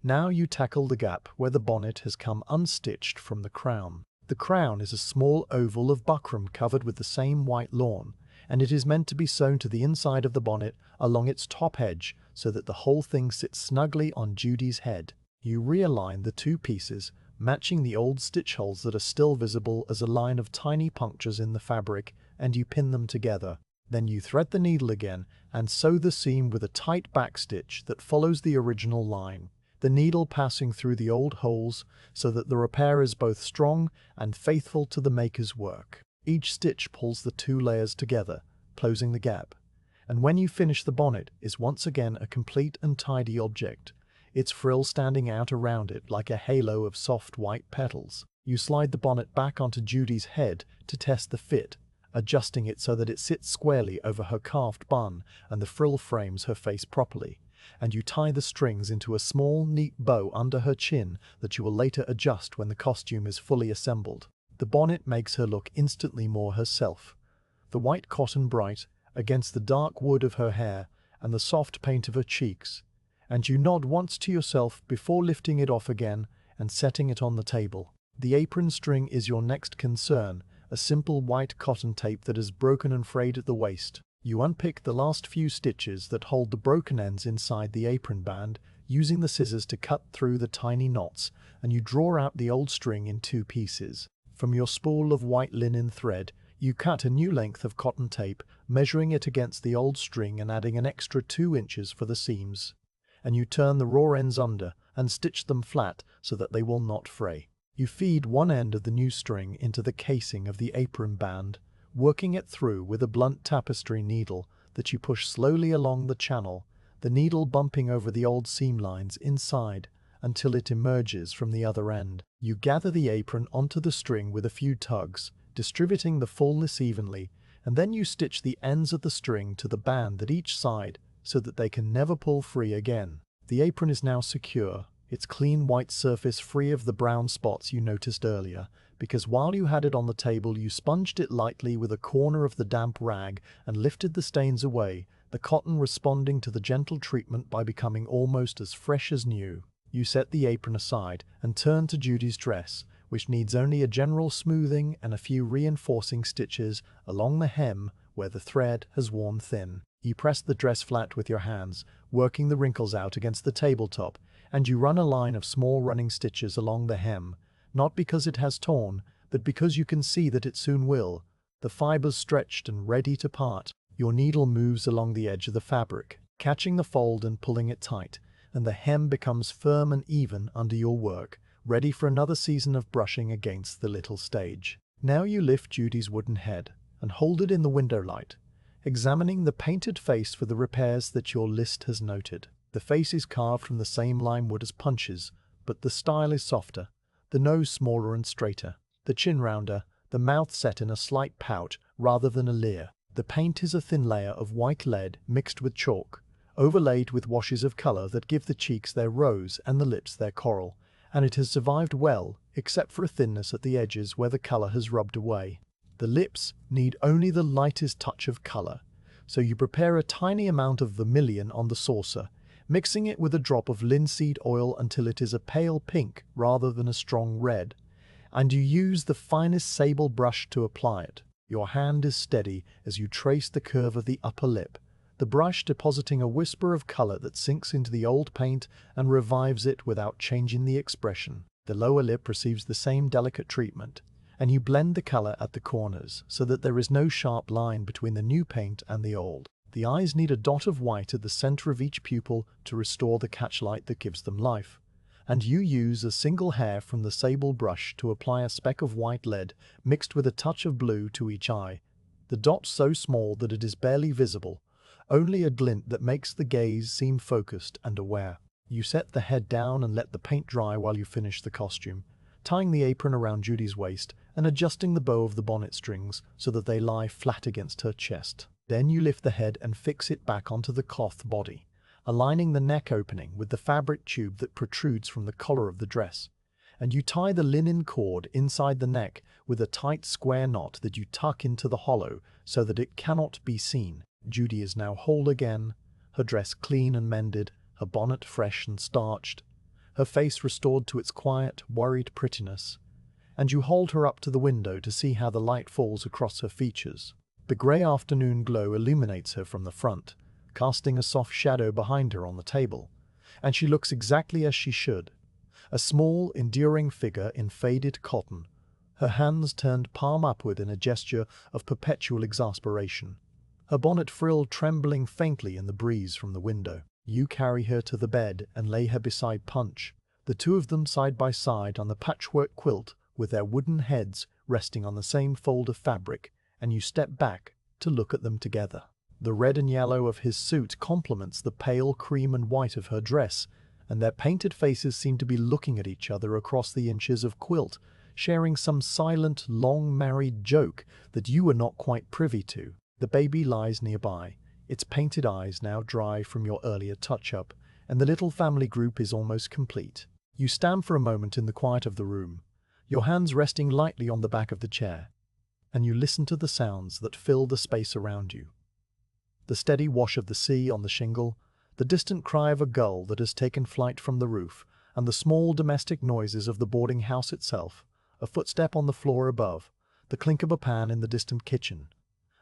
Now you tackle the gap where the bonnet has come unstitched from the crown. The crown is a small oval of buckram covered with the same white lawn, and it is meant to be sewn to the inside of the bonnet along its top edge so that the whole thing sits snugly on Judy's head. You realign the 2 pieces, matching the old stitch holes that are still visible as a line of tiny punctures in the fabric, and you pin them together. Then you thread the needle again and sew the seam with a tight back stitch that follows the original line, the needle passing through the old holes so that the repair is both strong and faithful to the maker's work. Each stitch pulls the 2 layers together, closing the gap, And when you finish, the bonnet is once again a complete and tidy object, its frill standing out around it like a halo of soft white petals. You slide the bonnet back onto Judy's head to test the fit, adjusting it so that it sits squarely over her carved bun and the frill frames her face properly, and you tie the strings into a small, neat bow under her chin that you will later adjust when the costume is fully assembled. The bonnet makes her look instantly more herself. The white cotton bright against the dark wood of her hair and the soft paint of her cheeks, and you nod once to yourself before lifting it off again and setting it on the table. The apron string is your next concern, a simple white cotton tape that is broken and frayed at the waist. You unpick the last few stitches that hold the broken ends inside the apron band, using the scissors to cut through the tiny knots, and you draw out the old string in 2 pieces. From your spool of white linen thread, you cut a new length of cotton tape, measuring it against the old string and adding an extra 2 inches for the seams. And you turn the raw ends under and stitch them flat so that they will not fray. You feed one end of the new string into the casing of the apron band, working it through with a blunt tapestry needle that you push slowly along the channel, the needle bumping over the old seam lines inside until it emerges from the other end. You gather the apron onto the string with a few tugs, distributing the fullness evenly, and then you stitch the ends of the string to the band at each side so that they can never pull free again. The apron is now secure, its clean white surface free of the brown spots you noticed earlier, because while you had it on the table you sponged it lightly with a corner of the damp rag and lifted the stains away, the cotton responding to the gentle treatment by becoming almost as fresh as new. You set the apron aside and turn to Judy's dress, which needs only a general smoothing and a few reinforcing stitches along the hem where the thread has worn thin. You press the dress flat with your hands, working the wrinkles out against the tabletop, and you run a line of small running stitches along the hem, not because it has torn, but because you can see that it soon will, the fibers stretched and ready to part. Your needle moves along the edge of the fabric, catching the fold and pulling it tight, and the hem becomes firm and even under your work, ready for another season of brushing against the little stage. Now you lift Judy's wooden head and hold it in the window light, examining the painted face for the repairs that your list has noted. The face is carved from the same lime wood as Punch's, but the style is softer, the nose smaller and straighter, the chin rounder, the mouth set in a slight pout rather than a leer. The paint is a thin layer of white lead mixed with chalk, overlaid with washes of color that give the cheeks their rose and the lips their coral, and it has survived well, except for a thinness at the edges where the color has rubbed away. The lips need only the lightest touch of color, so you prepare a tiny amount of vermilion on the saucer, mixing it with a drop of linseed oil until it is a pale pink rather than a strong red, and you use the finest sable brush to apply it. Your hand is steady as you trace the curve of the upper lip, the brush depositing a whisper of color that sinks into the old paint and revives it without changing the expression. The lower lip receives the same delicate treatment, and you blend the color at the corners so that there is no sharp line between the new paint and the old. The eyes need a dot of white at the center of each pupil to restore the catchlight that gives them life, and you use a single hair from the sable brush to apply a speck of white lead mixed with a touch of blue to each eye, the dot so small that it is barely visible, only a glint that makes the gaze seem focused and aware. You set the head down and let the paint dry while you finish the costume, tying the apron around Judy's waist and adjusting the bow of the bonnet strings so that they lie flat against her chest. Then you lift the head and fix it back onto the cloth body, aligning the neck opening with the fabric tube that protrudes from the collar of the dress, and you tie the linen cord inside the neck with a tight square knot that you tuck into the hollow so that it cannot be seen. Judy is now whole again, her dress clean and mended, her bonnet fresh and starched, her face restored to its quiet, worried prettiness, and you hold her up to the window to see how the light falls across her features. The grey afternoon glow illuminates her from the front, casting a soft shadow behind her on the table, and she looks exactly as she should, a small, enduring figure in faded cotton, her hands turned palm upward in a gesture of perpetual exasperation, her bonnet frill trembling faintly in the breeze from the window. You carry her to the bed and lay her beside Punch, the two of them side by side on the patchwork quilt with their wooden heads resting on the same fold of fabric, and you step back to look at them together. The red and yellow of his suit complements the pale cream and white of her dress, and their painted faces seem to be looking at each other across the inches of quilt, sharing some silent, long-married joke that you are not quite privy to. The baby lies nearby, its painted eyes now dry from your earlier touch-up, and the little family group is almost complete. You stand for a moment in the quiet of the room, your hands resting lightly on the back of the chair, and you listen to the sounds that fill the space around you. The steady wash of the sea on the shingle, the distant cry of a gull that has taken flight from the roof, and the small domestic noises of the boarding house itself, a footstep on the floor above, the clink of a pan in the distant kitchen,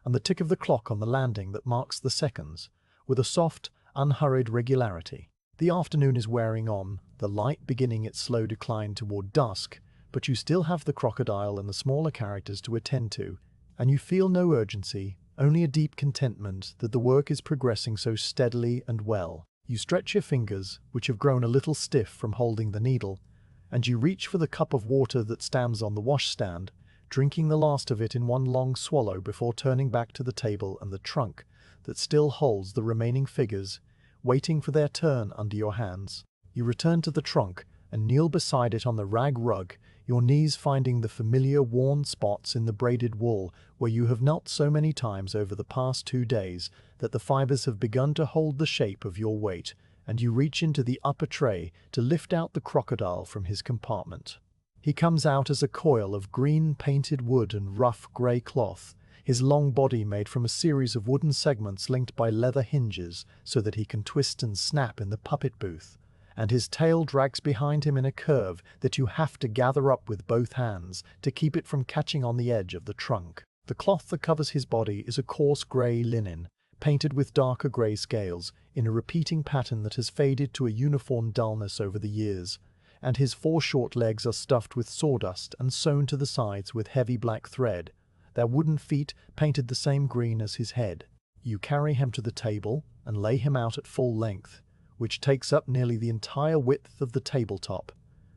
and the tick of the clock on the landing that marks the seconds, with a soft, unhurried regularity. The afternoon is wearing on, the light beginning its slow decline toward dusk, but you still have the crocodile and the smaller characters to attend to, and you feel no urgency, only a deep contentment that the work is progressing so steadily and well. You stretch your fingers, which have grown a little stiff from holding the needle, and you reach for the cup of water that stands on the washstand, drinking the last of it in one long swallow before turning back to the table and the trunk that still holds the remaining figures, waiting for their turn under your hands. You return to the trunk and kneel beside it on the rag rug, your knees finding the familiar worn spots in the braided wool where you have knelt so many times over the past 2 days that the fibers have begun to hold the shape of your weight, and you reach into the upper tray to lift out the crocodile from his compartment. He comes out as a coil of green painted wood and rough grey cloth, his long body made from a series of wooden segments linked by leather hinges so that he can twist and snap in the puppet booth, and his tail drags behind him in a curve that you have to gather up with both hands to keep it from catching on the edge of the trunk. The cloth that covers his body is a coarse grey linen, painted with darker grey scales in a repeating pattern that has faded to a uniform dullness over the years, and his 4 short legs are stuffed with sawdust and sewn to the sides with heavy black thread, their wooden feet painted the same green as his head. You carry him to the table and lay him out at full length, which takes up nearly the entire width of the tabletop,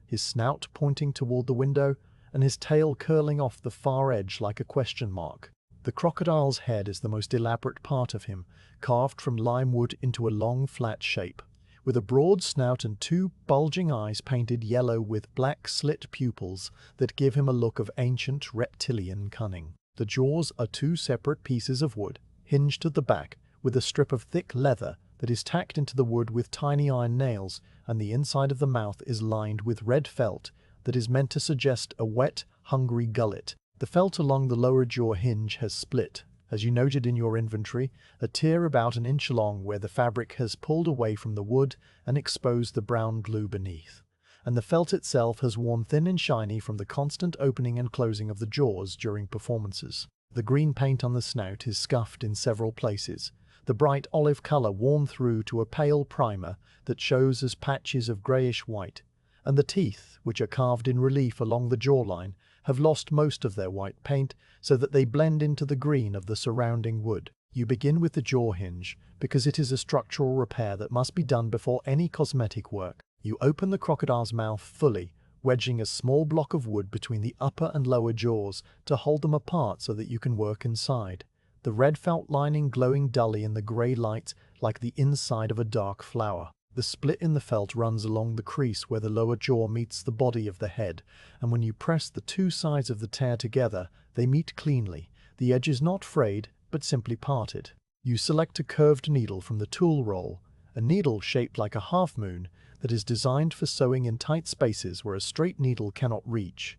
his snout pointing toward the window and his tail curling off the far edge like a question mark. The crocodile's head is the most elaborate part of him, carved from lime wood into a long flat shape, with a broad snout and 2 bulging eyes painted yellow with black slit pupils that give him a look of ancient reptilian cunning. The jaws are 2 separate pieces of wood, hinged at the back, with a strip of thick leather that is tacked into the wood with tiny iron nails, and the inside of the mouth is lined with red felt that is meant to suggest a wet, hungry gullet. The felt along the lower jaw hinge has split, as you noted in your inventory, a tear about an inch long where the fabric has pulled away from the wood and exposed the brown glue beneath, and the felt itself has worn thin and shiny from the constant opening and closing of the jaws during performances. The green paint on the snout is scuffed in several places, the bright olive color worn through to a pale primer that shows as patches of grayish white, and the teeth, which are carved in relief along the jawline, have lost most of their white paint so that they blend into the green of the surrounding wood. You begin with the jaw hinge because it is a structural repair that must be done before any cosmetic work. You open the crocodile's mouth fully, wedging a small block of wood between the upper and lower jaws to hold them apart so that you can work inside, the red felt lining glowing dully in the grey light like the inside of a dark flower. The split in the felt runs along the crease where the lower jaw meets the body of the head, and when you press the 2 sides of the tear together, they meet cleanly, the edges not frayed, but simply parted. You select a curved needle from the tool roll, a needle shaped like a half-moon that is designed for sewing in tight spaces where a straight needle cannot reach,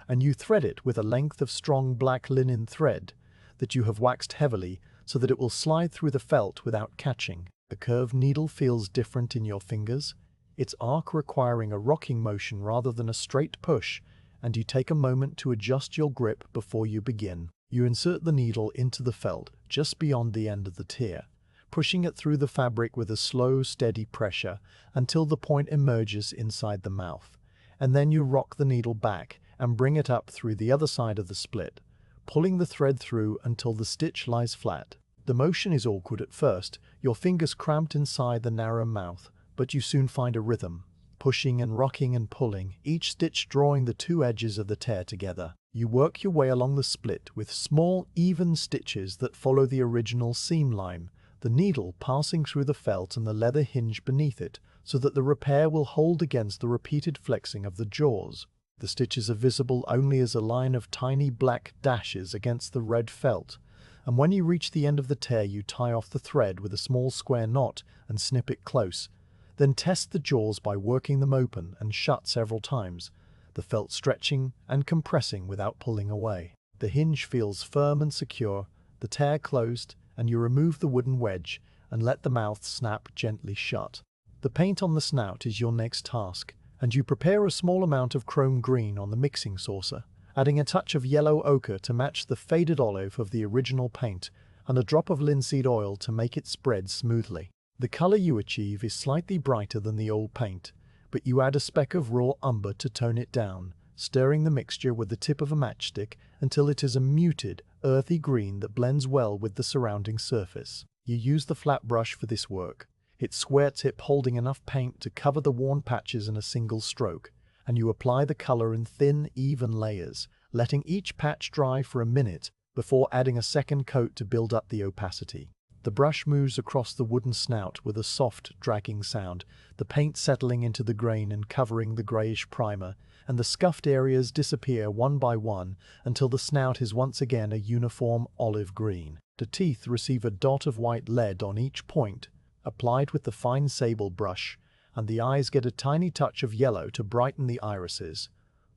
and you thread it with a length of strong black linen thread that you have waxed heavily so that it will slide through the felt without catching. The curved needle feels different in your fingers, its arc requiring a rocking motion rather than a straight push, and you take a moment to adjust your grip before you begin. You insert the needle into the felt just beyond the end of the tear, pushing it through the fabric with a slow, steady pressure until the point emerges inside the mouth, and then you rock the needle back and bring it up through the other side of the split, pulling the thread through until the stitch lies flat. The motion is awkward at first, your fingers cramped inside the narrow mouth, but you soon find a rhythm, pushing and rocking and pulling, each stitch drawing the two edges of the tear together. You work your way along the split with small, even stitches that follow the original seam line, the needle passing through the felt and the leather hinge beneath it, so that the repair will hold against the repeated flexing of the jaws. The stitches are visible only as a line of tiny black dashes against the red felt, and when you reach the end of the tear you tie off the thread with a small square knot and snip it close. Then test the jaws by working them open and shut several times, the felt stretching and compressing without pulling away. The hinge feels firm and secure, the tear closed, and you remove the wooden wedge and let the mouth snap gently shut. The paint on the snout is your next task, and you prepare a small amount of chrome green on the mixing saucer, adding a touch of yellow ochre to match the faded olive of the original paint, and a drop of linseed oil to make it spread smoothly. The color you achieve is slightly brighter than the old paint, but you add a speck of raw umber to tone it down, stirring the mixture with the tip of a matchstick until it is a muted, earthy green that blends well with the surrounding surface. You use the flat brush for this work, its square tip holding enough paint to cover the worn patches in a single stroke, and you apply the color in thin, even layers, letting each patch dry for a minute before adding a second coat to build up the opacity. The brush moves across the wooden snout with a soft, dragging sound, the paint settling into the grain and covering the grayish primer, and the scuffed areas disappear one by one until the snout is once again a uniform olive green. The teeth receive a dot of white lead on each point, applied with the fine sable brush, and the eyes get a tiny touch of yellow to brighten the irises,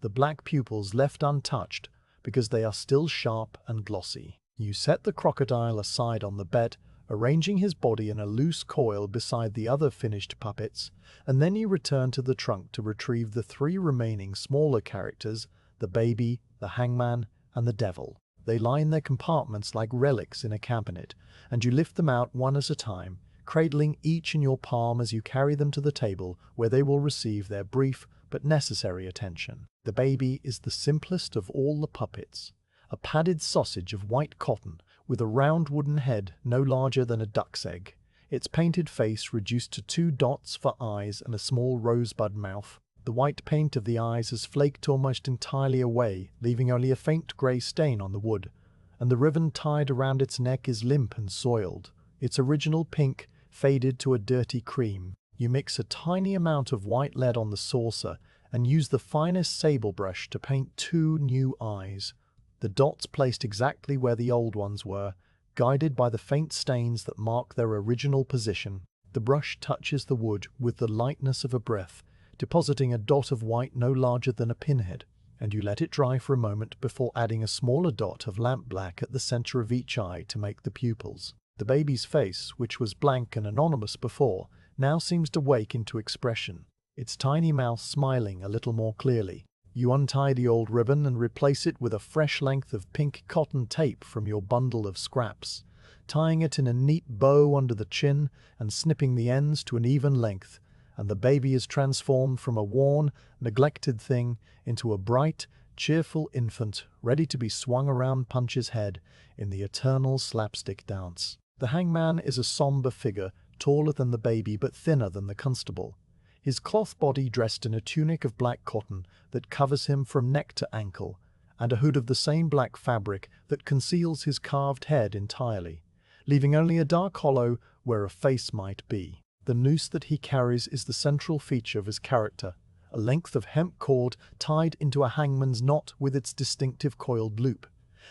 the black pupils left untouched because they are still sharp and glossy. You set the crocodile aside on the bed, arranging his body in a loose coil beside the other finished puppets, and then you return to the trunk to retrieve the three remaining smaller characters, the baby, the hangman, and the devil. They lie in their compartments like relics in a cabinet, and you lift them out one at a time, cradling each in your palm as you carry them to the table where they will receive their brief but necessary attention. The baby is the simplest of all the puppets, a padded sausage of white cotton with a round wooden head no larger than a duck's egg, its painted face reduced to 2 dots for eyes and a small rosebud mouth. The white paint of the eyes has flaked almost entirely away, leaving only a faint grey stain on the wood, and the ribbon tied around its neck is limp and soiled, its original pink faded to a dirty cream. You mix a tiny amount of white lead on the saucer and use the finest sable brush to paint 2 new eyes, the dots placed exactly where the old ones were, guided by the faint stains that mark their original position. The brush touches the wood with the lightness of a breath, depositing a dot of white no larger than a pinhead, and you let it dry for a moment before adding a smaller dot of lamp black at the center of each eye to make the pupils. The baby's face, which was blank and anonymous before, now seems to wake into expression, its tiny mouth smiling a little more clearly. You untie the old ribbon and replace it with a fresh length of pink cotton tape from your bundle of scraps, tying it in a neat bow under the chin and snipping the ends to an even length, and the baby is transformed from a worn, neglected thing into a bright, cheerful infant ready to be swung around Punch's head in the eternal slapstick dance. The hangman is a somber figure, taller than the baby but thinner than the constable, his cloth body dressed in a tunic of black cotton that covers him from neck to ankle, and a hood of the same black fabric that conceals his carved head entirely, leaving only a dark hollow where a face might be. The noose that he carries is the central feature of his character, a length of hemp cord tied into a hangman's knot with its distinctive coiled loop,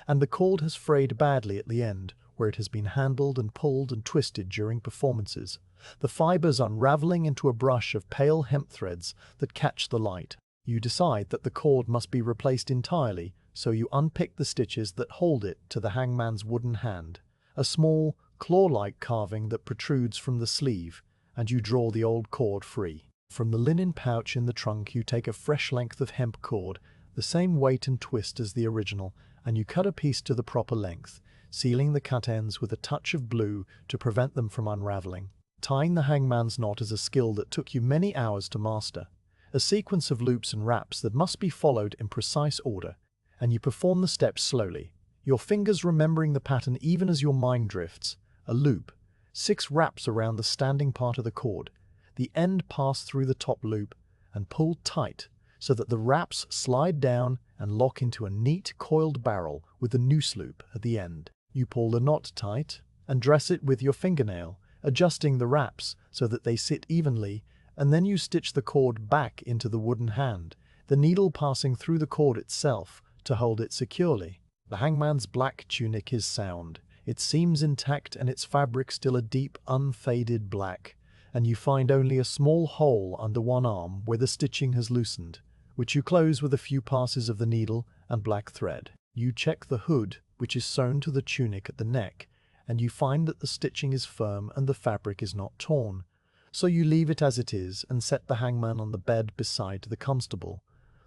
and the cord has frayed badly at the end, where it has been handled and pulled and twisted during performances, the fibers unraveling into a brush of pale hemp threads that catch the light. You decide that the cord must be replaced entirely, so you unpick the stitches that hold it to the hangman's wooden hand, a small, claw-like carving that protrudes from the sleeve, and you draw the old cord free. From the linen pouch in the trunk you take a fresh length of hemp cord, the same weight and twist as the original, and you cut a piece to the proper length, sealing the cut ends with a touch of blue to prevent them from unraveling. Tying the hangman's knot is a skill that took you many hours to master, a sequence of loops and wraps that must be followed in precise order, and you perform the steps slowly, your fingers remembering the pattern even as your mind drifts. A loop, 6 wraps around the standing part of the cord, the end passed through the top loop, and pulled tight so that the wraps slide down and lock into a neat coiled barrel with a noose loop at the end. You pull the knot tight and dress it with your fingernail, adjusting the wraps so that they sit evenly, and then you stitch the cord back into the wooden hand, the needle passing through the cord itself to hold it securely. The hangman's black tunic is sound, its seams intact and its fabric still a deep, unfaded black, and you find only a small hole under one arm where the stitching has loosened, which you close with a few passes of the needle and black thread. You check the hood, which is sewn to the tunic at the neck, and you find that the stitching is firm and the fabric is not torn. So you leave it as it is and set the hangman on the bed beside the constable,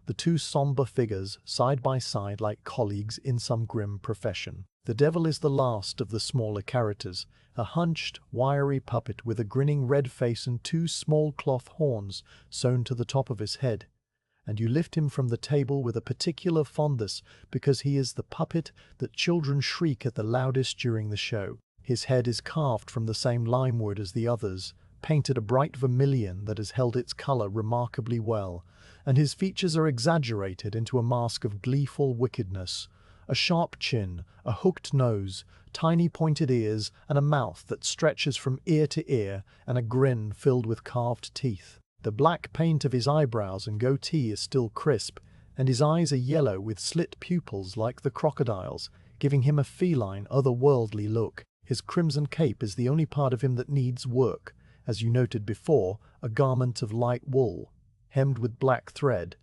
the two somber figures side by side like colleagues in some grim profession. The devil is the last of the smaller characters, a hunched, wiry puppet with a grinning red face and two small cloth horns sewn to the top of his head. And you lift him from the table with a particular fondness because he is the puppet that children shriek at the loudest during the show. His head is carved from the same lime wood as the others, painted a bright vermilion that has held its color remarkably well, and his features are exaggerated into a mask of gleeful wickedness. A sharp chin, a hooked nose, tiny pointed ears, and a mouth that stretches from ear to ear, and a grin filled with carved teeth. The black paint of his eyebrows and goatee is still crisp, and his eyes are yellow with slit pupils like the crocodile's, giving him a feline, otherworldly look. His crimson cape is the only part of him that needs work, as you noted before, a garment of light wool, hemmed with black thread,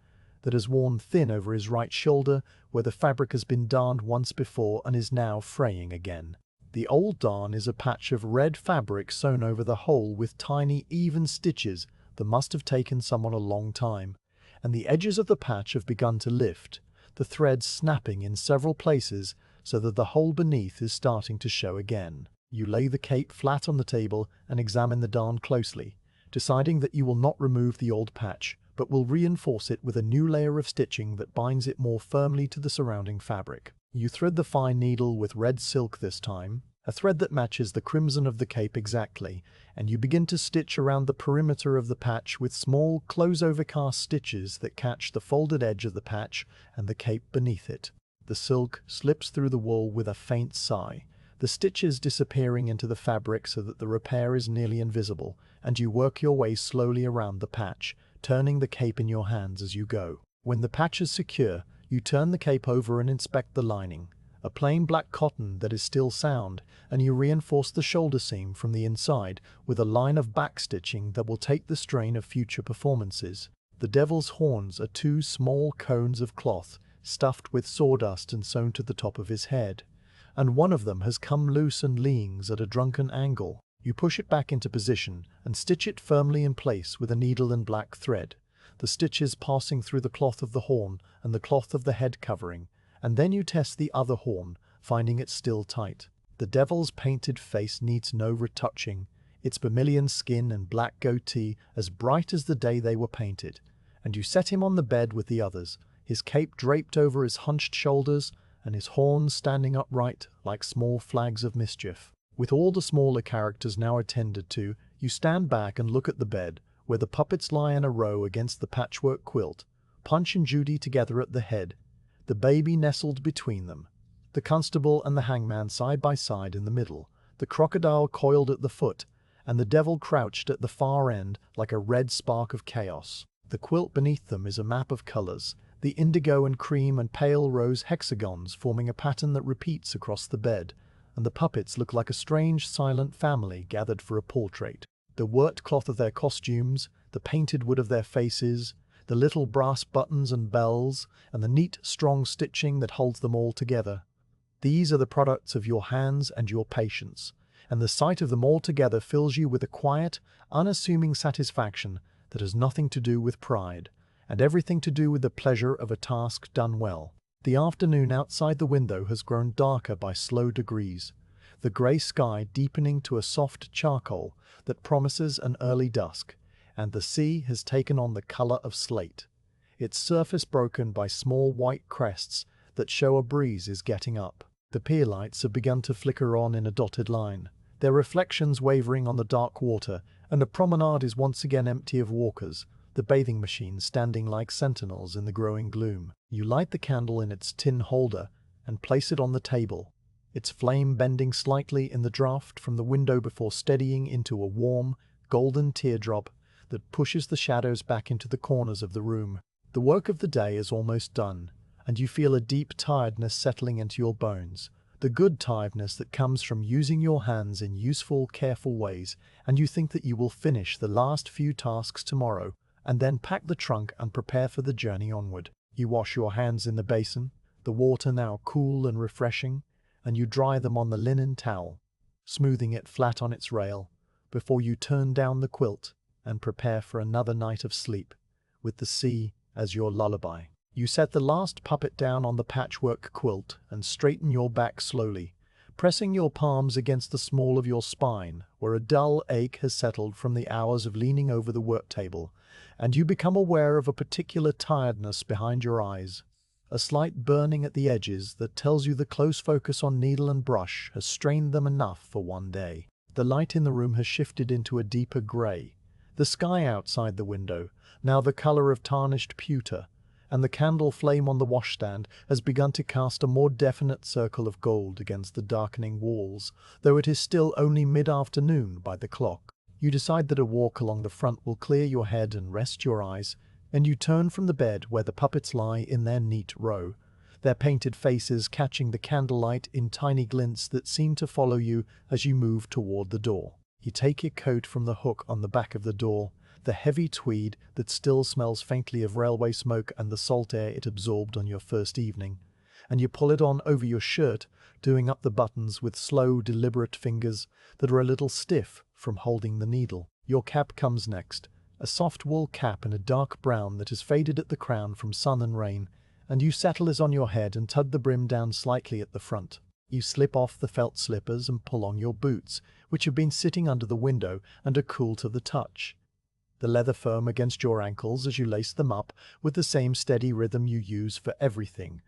that has worn thin over his right shoulder, where the fabric has been darned once before and is now fraying again. The old darn is a patch of red fabric sewn over the whole with tiny, even stitches that must have taken someone a long time, and the edges of the patch have begun to lift, the threads snapping in several places so that the hole beneath is starting to show again. You lay the cape flat on the table and examine the darn closely, deciding that you will not remove the old patch, but will reinforce it with a new layer of stitching that binds it more firmly to the surrounding fabric. You thread the fine needle with red silk this time, a thread that matches the crimson of the cape exactly, and you begin to stitch around the perimeter of the patch with small close-overcast stitches that catch the folded edge of the patch and the cape beneath it. The silk slips through the wool with a faint sigh, the stitches disappearing into the fabric so that the repair is nearly invisible, and you work your way slowly around the patch, turning the cape in your hands as you go. When the patch is secure, you turn the cape over and inspect the lining, a plain black cotton that is still sound, and you reinforce the shoulder seam from the inside with a line of back stitching that will take the strain of future performances. The devil's horns are two small cones of cloth stuffed with sawdust and sewn to the top of his head, and one of them has come loose and leans at a drunken angle. You push it back into position and stitch it firmly in place with a needle and black thread, the stitches passing through the cloth of the horn and the cloth of the head covering, and then you test the other horn, finding it still tight. The devil's painted face needs no retouching, its vermilion skin and black goatee as bright as the day they were painted, and you set him on the bed with the others, his cape draped over his hunched shoulders and his horns standing upright like small flags of mischief. With all the smaller characters now attended to, you stand back and look at the bed, where the puppets lie in a row against the patchwork quilt, Punch and Judy together at the head, the baby nestled between them, the constable and the hangman side by side in the middle, the crocodile coiled at the foot, and the devil crouched at the far end like a red spark of chaos. The quilt beneath them is a map of colors, the indigo and cream and pale rose hexagons forming a pattern that repeats across the bed, and the puppets look like a strange, silent family gathered for a portrait. The worked cloth of their costumes, the painted wood of their faces, the little brass buttons and bells, and the neat, strong stitching that holds them all together. These are the products of your hands and your patience, and the sight of them all together fills you with a quiet, unassuming satisfaction that has nothing to do with pride, and everything to do with the pleasure of a task done well. The afternoon outside the window has grown darker by slow degrees, the grey sky deepening to a soft charcoal that promises an early dusk, and the sea has taken on the colour of slate, its surface broken by small white crests that show a breeze is getting up. The pier lights have begun to flicker on in a dotted line, their reflections wavering on the dark water, and the promenade is once again empty of walkers, the bathing machines standing like sentinels in the growing gloom. You light the candle in its tin holder and place it on the table, its flame bending slightly in the draught from the window before steadying into a warm, golden teardrop that pushes the shadows back into the corners of the room. The work of the day is almost done, and you feel a deep tiredness settling into your bones. The good tiredness that comes from using your hands in useful, careful ways, and you think that you will finish the last few tasks tomorrow, and then pack the trunk and prepare for the journey onward. You wash your hands in the basin, the water now cool and refreshing, and you dry them on the linen towel, smoothing it flat on its rail, before you turn down the quilt and prepare for another night of sleep, with the sea as your lullaby. You set the last puppet down on the patchwork quilt and straighten your back slowly, pressing your palms against the small of your spine, where a dull ache has settled from the hours of leaning over the work table, and you become aware of a particular tiredness behind your eyes, a slight burning at the edges that tells you the close focus on needle and brush has strained them enough for one day. The light in the room has shifted into a deeper grey. The sky outside the window, now the colour of tarnished pewter, and the candle flame on the washstand has begun to cast a more definite circle of gold against the darkening walls, though it is still only mid-afternoon by the clock. You decide that a walk along the front will clear your head and rest your eyes, and you turn from the bed where the puppets lie in their neat row, their painted faces catching the candlelight in tiny glints that seem to follow you as you move toward the door. You take your coat from the hook on the back of the door, the heavy tweed that still smells faintly of railway smoke and the salt air it absorbed on your first evening, and you pull it on over your shirt, doing up the buttons with slow, deliberate fingers that are a little stiff from holding the needle. Your cap comes next, a soft wool cap in a dark brown that has faded at the crown from sun and rain, and you settle it on your head and tug the brim down slightly at the front. You slip off the felt slippers and pull on your boots, which have been sitting under the window and are cool to the touch. The leather firm against your ankles as you lace them up with the same steady rhythm you use for everything,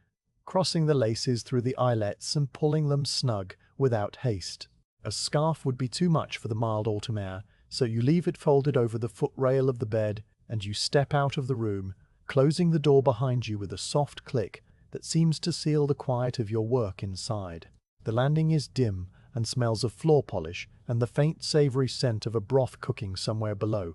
crossing the laces through the eyelets and pulling them snug without haste. A scarf would be too much for the mild autumn air, so you leave it folded over the footrail of the bed and you step out of the room, closing the door behind you with a soft click that seems to seal the quiet of your work inside. The landing is dim and smells of floor polish and the faint savoury scent of a broth cooking somewhere below,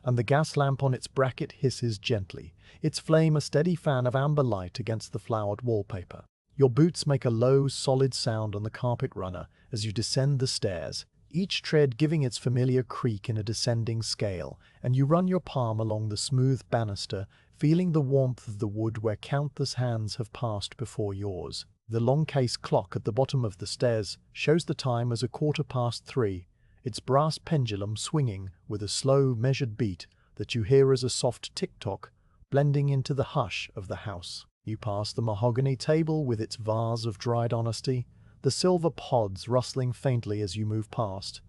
and the gas lamp on its bracket hisses gently, its flame a steady fan of amber light against the flowered wallpaper. Your boots make a low, solid sound on the carpet runner as you descend the stairs, each tread giving its familiar creak in a descending scale, and you run your palm along the smooth banister, feeling the warmth of the wood where countless hands have passed before yours. The long case clock at the bottom of the stairs shows the time as 3:15, its brass pendulum swinging with a slow, measured beat that you hear as a soft tick-tock blending into the hush of the house. You pass the mahogany table with its vase of dried honesty, the silver pods rustling faintly as you move past,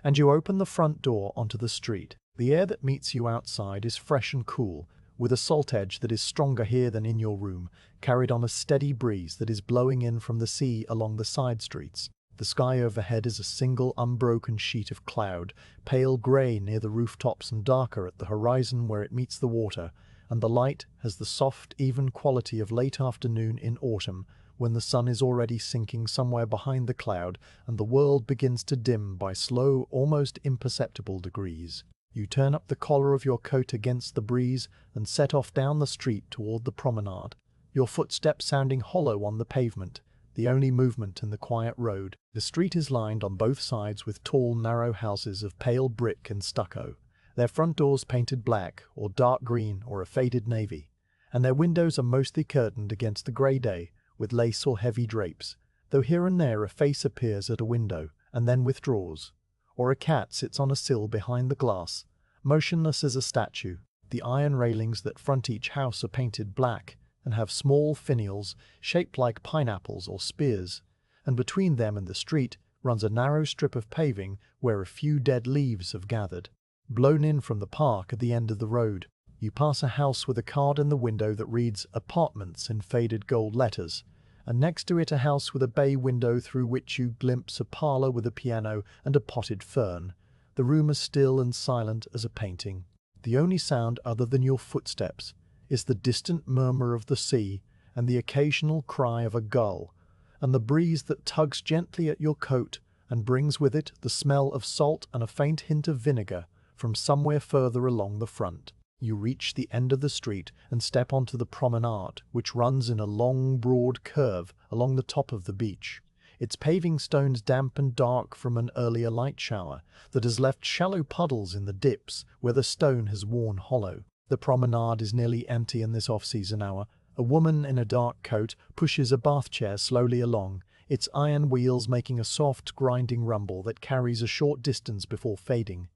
and you open the front door onto the street. The air that meets you outside is fresh and cool, with a salt edge that is stronger here than in your room, carried on a steady breeze that is blowing in from the sea along the side streets. The sky overhead is a single unbroken sheet of cloud, pale grey near the rooftops and darker at the horizon where it meets the water, and the light has the soft, even quality of late afternoon in autumn, when the sun is already sinking somewhere behind the cloud and the world begins to dim by slow, almost imperceptible degrees. You turn up the collar of your coat against the breeze and set off down the street toward the promenade, your footsteps sounding hollow on the pavement, the only movement in the quiet road. The street is lined on both sides with tall, narrow houses of pale brick and stucco, their front doors painted black or dark green or a faded navy, and their windows are mostly curtained against the grey day with lace or heavy drapes, though here and there a face appears at a window and then withdraws, or a cat sits on a sill behind the glass, motionless as a statue. The iron railings that front each house are painted black and have small finials shaped like pineapples or spears, and between them and the street runs a narrow strip of paving where a few dead leaves have gathered, blown in from the park at the end of the road. You pass a house with a card in the window that reads "Apartments" in faded gold letters, and next to it a house with a bay window through which you glimpse a parlour with a piano and a potted fern, the room as still and silent as a painting. The only sound other than your footsteps is the distant murmur of the sea and the occasional cry of a gull, and the breeze that tugs gently at your coat and brings with it the smell of salt and a faint hint of vinegar from somewhere further along the front. You reach the end of the street and step onto the promenade, which runs in a long, broad curve along the top of the beach. Its paving stones damp and dark from an earlier light shower that has left shallow puddles in the dips where the stone has worn hollow. The promenade is nearly empty in this off-season hour. A woman in a dark coat pushes a bath chair slowly along, its iron wheels making a soft, grinding rumble that carries a short distance before fading.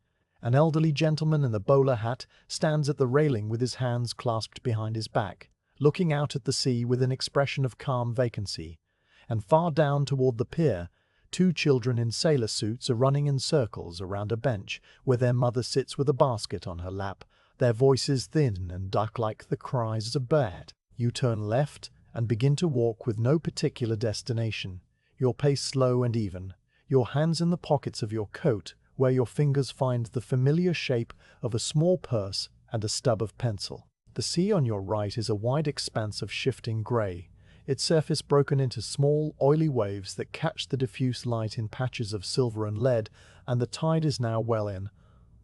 An elderly gentleman in a bowler hat stands at the railing with his hands clasped behind his back, looking out at the sea with an expression of calm vacancy. And far down toward the pier, two children in sailor suits are running in circles around a bench where their mother sits with a basket on her lap, their voices thin and duck-like the cries of a bird. You turn left and begin to walk with no particular destination, your pace slow and even, your hands in the pockets of your coat where your fingers find the familiar shape of a small purse and a stub of pencil. The sea on your right is a wide expanse of shifting grey, its surface broken into small, oily waves that catch the diffuse light in patches of silver and lead, and the tide is now well in,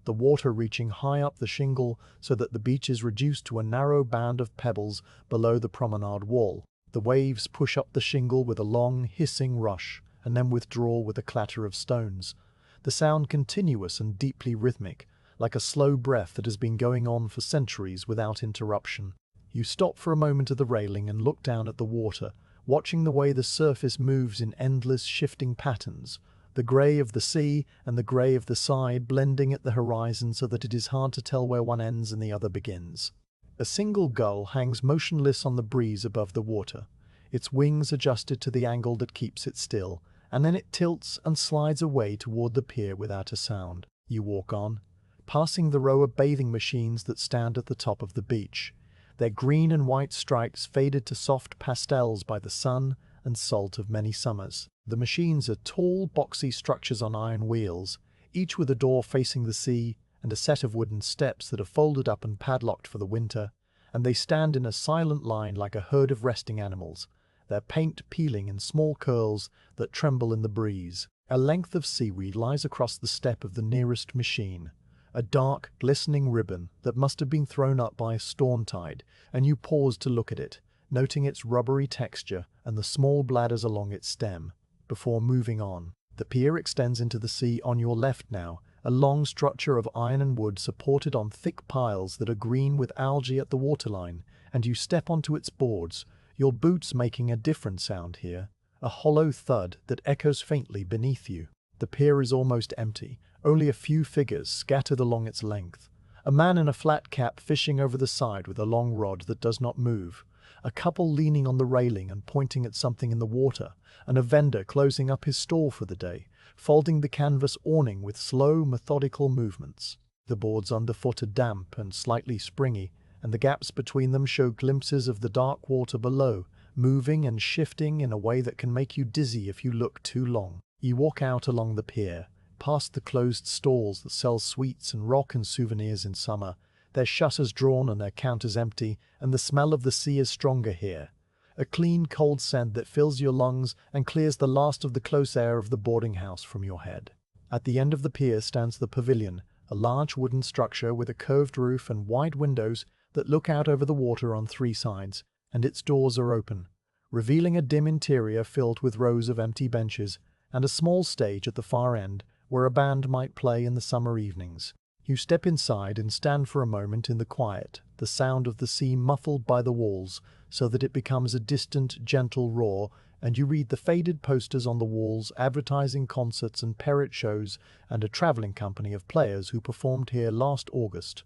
the water reaching high up the shingle so that the beach is reduced to a narrow band of pebbles below the promenade wall. The waves push up the shingle with a long, hissing rush, and then withdraw with a clatter of stones. The sound continuous and deeply rhythmic, like a slow breath that has been going on for centuries without interruption. You stop for a moment at the railing and look down at the water, watching the way the surface moves in endless shifting patterns, the grey of the sea and the grey of the side blending at the horizon so that it is hard to tell where one ends and the other begins. A single gull hangs motionless on the breeze above the water, its wings adjusted to the angle that keeps it still, and then it tilts and slides away toward the pier without a sound. You walk on, passing the row of bathing machines that stand at the top of the beach, their green and white stripes faded to soft pastels by the sun and salt of many summers. The machines are tall, boxy structures on iron wheels, each with a door facing the sea and a set of wooden steps that are folded up and padlocked for the winter, and they stand in a silent line like a herd of resting animals, their paint peeling in small curls that tremble in the breeze. A length of seaweed lies across the step of the nearest machine, a dark, glistening ribbon that must have been thrown up by a storm tide, and you pause to look at it, noting its rubbery texture and the small bladders along its stem, before moving on. The pier extends into the sea on your left now, a long structure of iron and wood supported on thick piles that are green with algae at the waterline, and you step onto its boards, your boots making a different sound here, a hollow thud that echoes faintly beneath you. The pier is almost empty, only a few figures scattered along its length. A man in a flat cap fishing over the side with a long rod that does not move, a couple leaning on the railing and pointing at something in the water, and a vendor closing up his stall for the day, folding the canvas awning with slow, methodical movements. The boards underfoot are damp and slightly springy, and the gaps between them show glimpses of the dark water below, moving and shifting in a way that can make you dizzy if you look too long. You walk out along the pier, past the closed stalls that sell sweets and rock and souvenirs in summer, their shutters drawn and their counters empty, and the smell of the sea is stronger here. A clean, cold scent that fills your lungs and clears the last of the close air of the boarding house from your head. At the end of the pier stands the pavilion, a large wooden structure with a curved roof and wide windows that look out over the water on three sides, and its doors are open, revealing a dim interior filled with rows of empty benches and a small stage at the far end where a band might play in the summer evenings. You step inside and stand for a moment in the quiet, the sound of the sea muffled by the walls so that it becomes a distant, gentle roar, and you read the faded posters on the walls advertising concerts and parrot shows and a traveling company of players who performed here last August,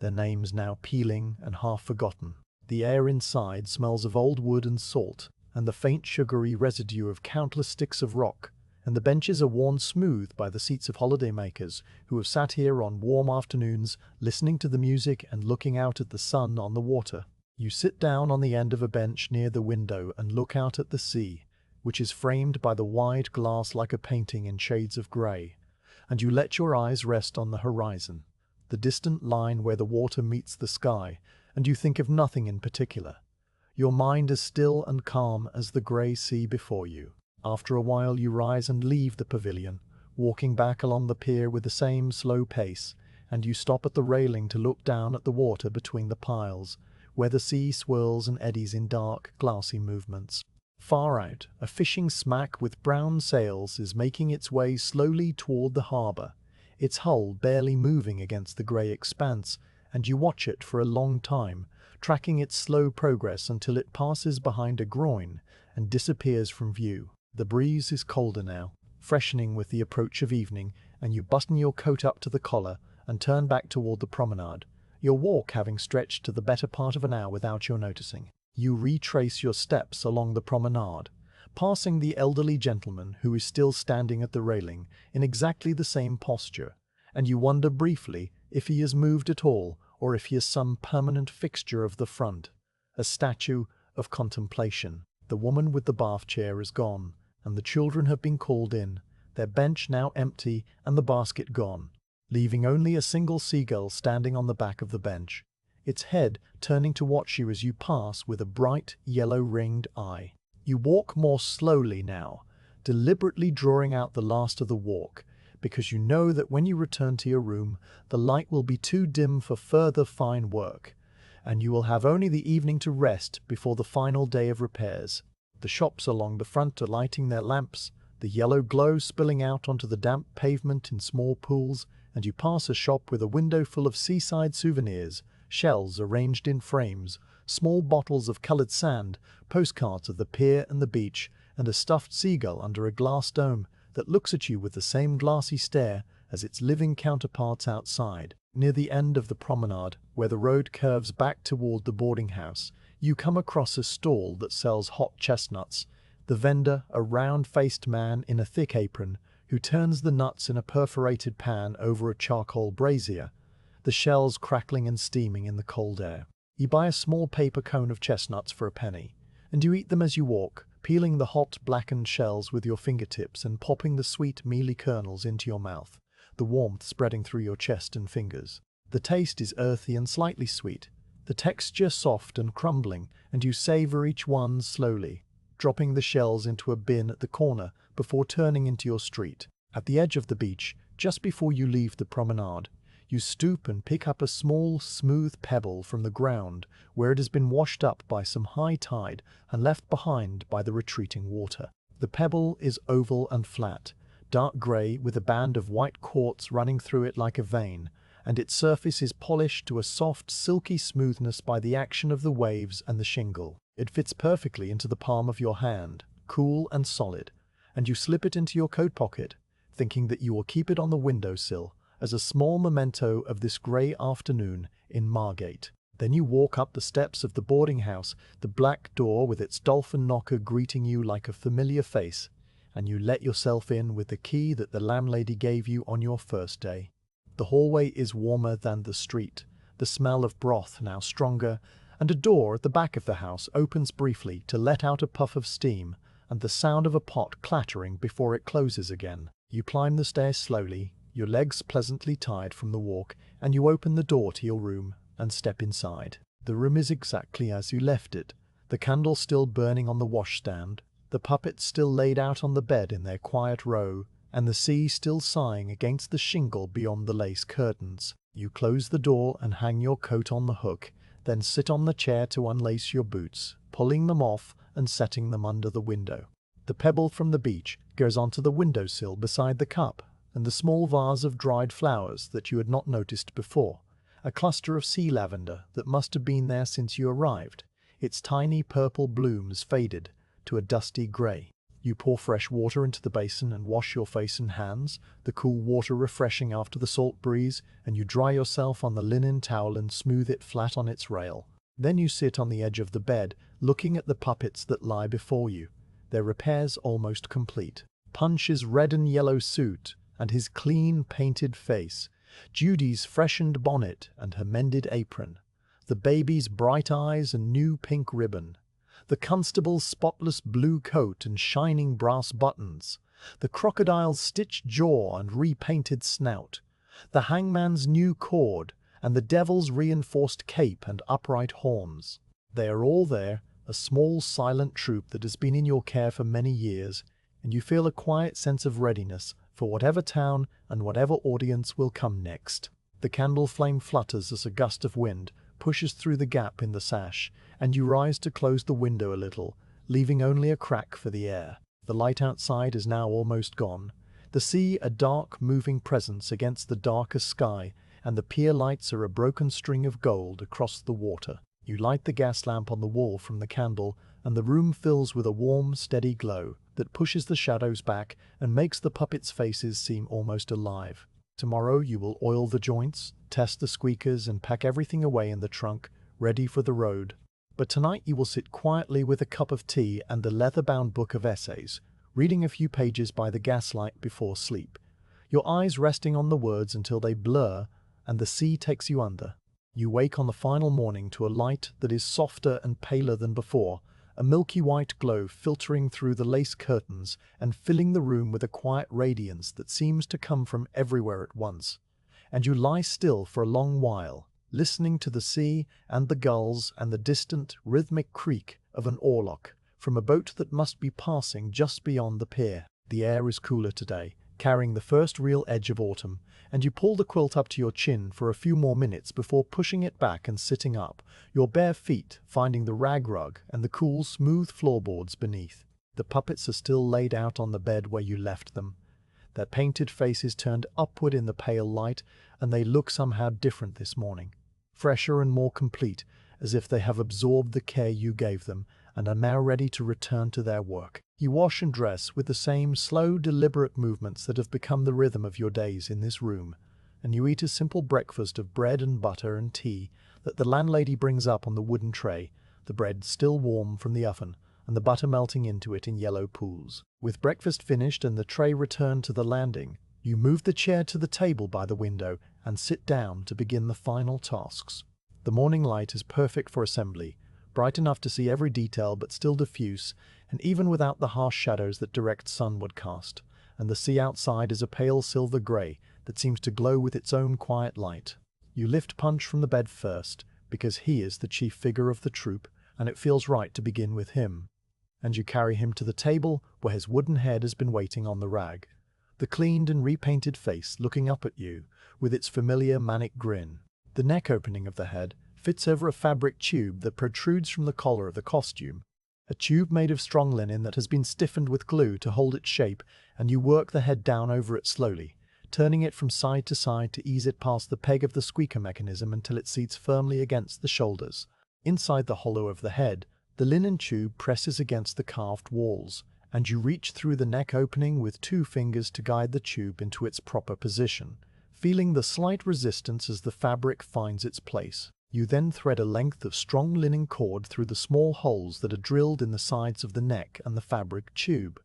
their names now peeling and half forgotten. The air inside smells of old wood and salt, and the faint sugary residue of countless sticks of rock, and the benches are worn smooth by the seats of holidaymakers who have sat here on warm afternoons listening to the music and looking out at the sun on the water. You sit down on the end of a bench near the window and look out at the sea, which is framed by the wide glass like a painting in shades of grey, and you let your eyes rest on the horizon. the distant line where the water meets the sky, and you think of nothing in particular. Your mind is still and calm as the grey sea before you. After a while you rise and leave the pavilion, walking back along the pier with the same slow pace, and you stop at the railing to look down at the water between the piles, where the sea swirls and eddies in dark, glassy movements. Far out, a fishing smack with brown sails is making its way slowly toward the harbour, its hull barely moving against the grey expanse, and you watch it for a long time, tracking its slow progress until it passes behind a groin and disappears from view. The breeze is colder now, freshening with the approach of evening, and you button your coat up to the collar and turn back toward the promenade, your walk having stretched to the better part of an hour without your noticing. You retrace your steps along the promenade, passing the elderly gentleman who is still standing at the railing in exactly the same posture, and you wonder briefly if he has moved at all or if he is some permanent fixture of the front, a statue of contemplation. The woman with the bath chair is gone, and the children have been called in, their bench now empty and the basket gone, leaving only a single seagull standing on the back of the bench, its head turning to watch you as you pass with a bright yellow-ringed eye. You walk more slowly now, deliberately drawing out the last of the walk, because you know that when you return to your room, the light will be too dim for further fine work, and you will have only the evening to rest before the final day of repairs. The shops along the front are lighting their lamps, the yellow glow spilling out onto the damp pavement in small pools, and you pass a shop with a window full of seaside souvenirs, shells arranged in frames, small bottles of coloured sand, postcards of the pier and the beach, and a stuffed seagull under a glass dome that looks at you with the same glassy stare as its living counterparts outside. Near the end of the promenade, where the road curves back toward the boarding house, you come across a stall that sells hot chestnuts. The vendor, a round-faced man in a thick apron, who turns the nuts in a perforated pan over a charcoal brazier, the shells crackling and steaming in the cold air. You buy a small paper cone of chestnuts for a penny, and you eat them as you walk, peeling the hot, blackened shells with your fingertips and popping the sweet, mealy kernels into your mouth, the warmth spreading through your chest and fingers. The taste is earthy and slightly sweet, the texture soft and crumbling, and you savor each one slowly, dropping the shells into a bin at the corner before turning into your street. At the edge of the beach, just before you leave the promenade, you stoop and pick up a small, smooth pebble from the ground where it has been washed up by some high tide and left behind by the retreating water. The pebble is oval and flat, dark grey with a band of white quartz running through it like a vein, and its surface is polished to a soft, silky smoothness by the action of the waves and the shingle. It fits perfectly into the palm of your hand, cool and solid, and you slip it into your coat pocket, thinking that you will keep it on the windowsill as a small memento of this grey afternoon in Margate. Then you walk up the steps of the boarding house, the black door with its dolphin knocker greeting you like a familiar face, and you let yourself in with the key that the landlady gave you on your first day. The hallway is warmer than the street, the smell of broth now stronger, and a door at the back of the house opens briefly to let out a puff of steam and the sound of a pot clattering before it closes again. You climb the stairs slowly, your legs pleasantly tired from the walk, and you open the door to your room and step inside. The room is exactly as you left it, the candle still burning on the washstand, the puppets still laid out on the bed in their quiet row, and the sea still sighing against the shingle beyond the lace curtains. You close the door and hang your coat on the hook, then sit on the chair to unlace your boots, pulling them off and setting them under the window. The pebble from the beach goes onto the windowsill beside the cup and the small vase of dried flowers that you had not noticed before, a cluster of sea lavender that must have been there since you arrived, its tiny purple blooms faded to a dusty grey. You pour fresh water into the basin and wash your face and hands, the cool water refreshing after the salt breeze, and you dry yourself on the linen towel and smooth it flat on its rail. Then you sit on the edge of the bed, looking at the puppets that lie before you, their repairs almost complete. Punch's red and yellow suit and his clean painted face, Judy's freshened bonnet and her mended apron, the baby's bright eyes and new pink ribbon, the constable's spotless blue coat and shining brass buttons, the crocodile's stitched jaw and repainted snout, the hangman's new cord, and the devil's reinforced cape and upright horns. They are all there, a small silent troupe that has been in your care for many years, and you feel a quiet sense of readiness for whatever town and whatever audience will come next. The candle flame flutters as a gust of wind pushes through the gap in the sash, and you rise to close the window a little, leaving only a crack for the air. The light outside is now almost gone. The sea a dark, moving presence against the darker sky, and the pier lights are a broken string of gold across the water. You light the gas lamp on the wall from the candle, and the room fills with a warm, steady glow that pushes the shadows back and makes the puppets' faces seem almost alive. Tomorrow you will oil the joints, test the squeakers, and pack everything away in the trunk, ready for the road. But tonight you will sit quietly with a cup of tea and the leather-bound book of essays, reading a few pages by the gaslight before sleep, your eyes resting on the words until they blur and the sea takes you under. You wake on the final morning to a light that is softer and paler than before, a milky white glow filtering through the lace curtains and filling the room with a quiet radiance that seems to come from everywhere at once. And you lie still for a long while, listening to the sea and the gulls and the distant, rhythmic creak of an oarlock from a boat that must be passing just beyond the pier. The air is cooler today, carrying the first real edge of autumn, and you pull the quilt up to your chin for a few more minutes before pushing it back and sitting up, your bare feet finding the rag rug and the cool, smooth floorboards beneath. The puppets are still laid out on the bed where you left them, their painted faces turned upward in the pale light, and they look somehow different this morning, fresher and more complete, as if they have absorbed the care you gave them and are now ready to return to their work. You wash and dress with the same slow, deliberate movements that have become the rhythm of your days in this room, and you eat a simple breakfast of bread and butter and tea that the landlady brings up on the wooden tray, the bread still warm from the oven, and the butter melting into it in yellow pools. With breakfast finished and the tray returned to the landing, you move the chair to the table by the window and sit down to begin the final tasks. The morning light is perfect for assembly, bright enough to see every detail but still diffuse, and even without the harsh shadows that direct sun would cast, and the sea outside is a pale silver grey that seems to glow with its own quiet light. You lift Punch from the bed first, because he is the chief figure of the troupe, and it feels right to begin with him. And you carry him to the table where his wooden head has been waiting on the rag, the cleaned and repainted face looking up at you with its familiar manic grin. The neck opening of the head fits over a fabric tube that protrudes from the collar of the costume, a tube made of strong linen that has been stiffened with glue to hold its shape, and you work the head down over it slowly, turning it from side to side to ease it past the peg of the squeaker mechanism until it seats firmly against the shoulders. Inside the hollow of the head, the linen tube presses against the carved walls, and you reach through the neck opening with 2 fingers to guide the tube into its proper position, feeling the slight resistance as the fabric finds its place. You then thread a length of strong linen cord through the small holes that are drilled in the sides of the neck and the fabric tube,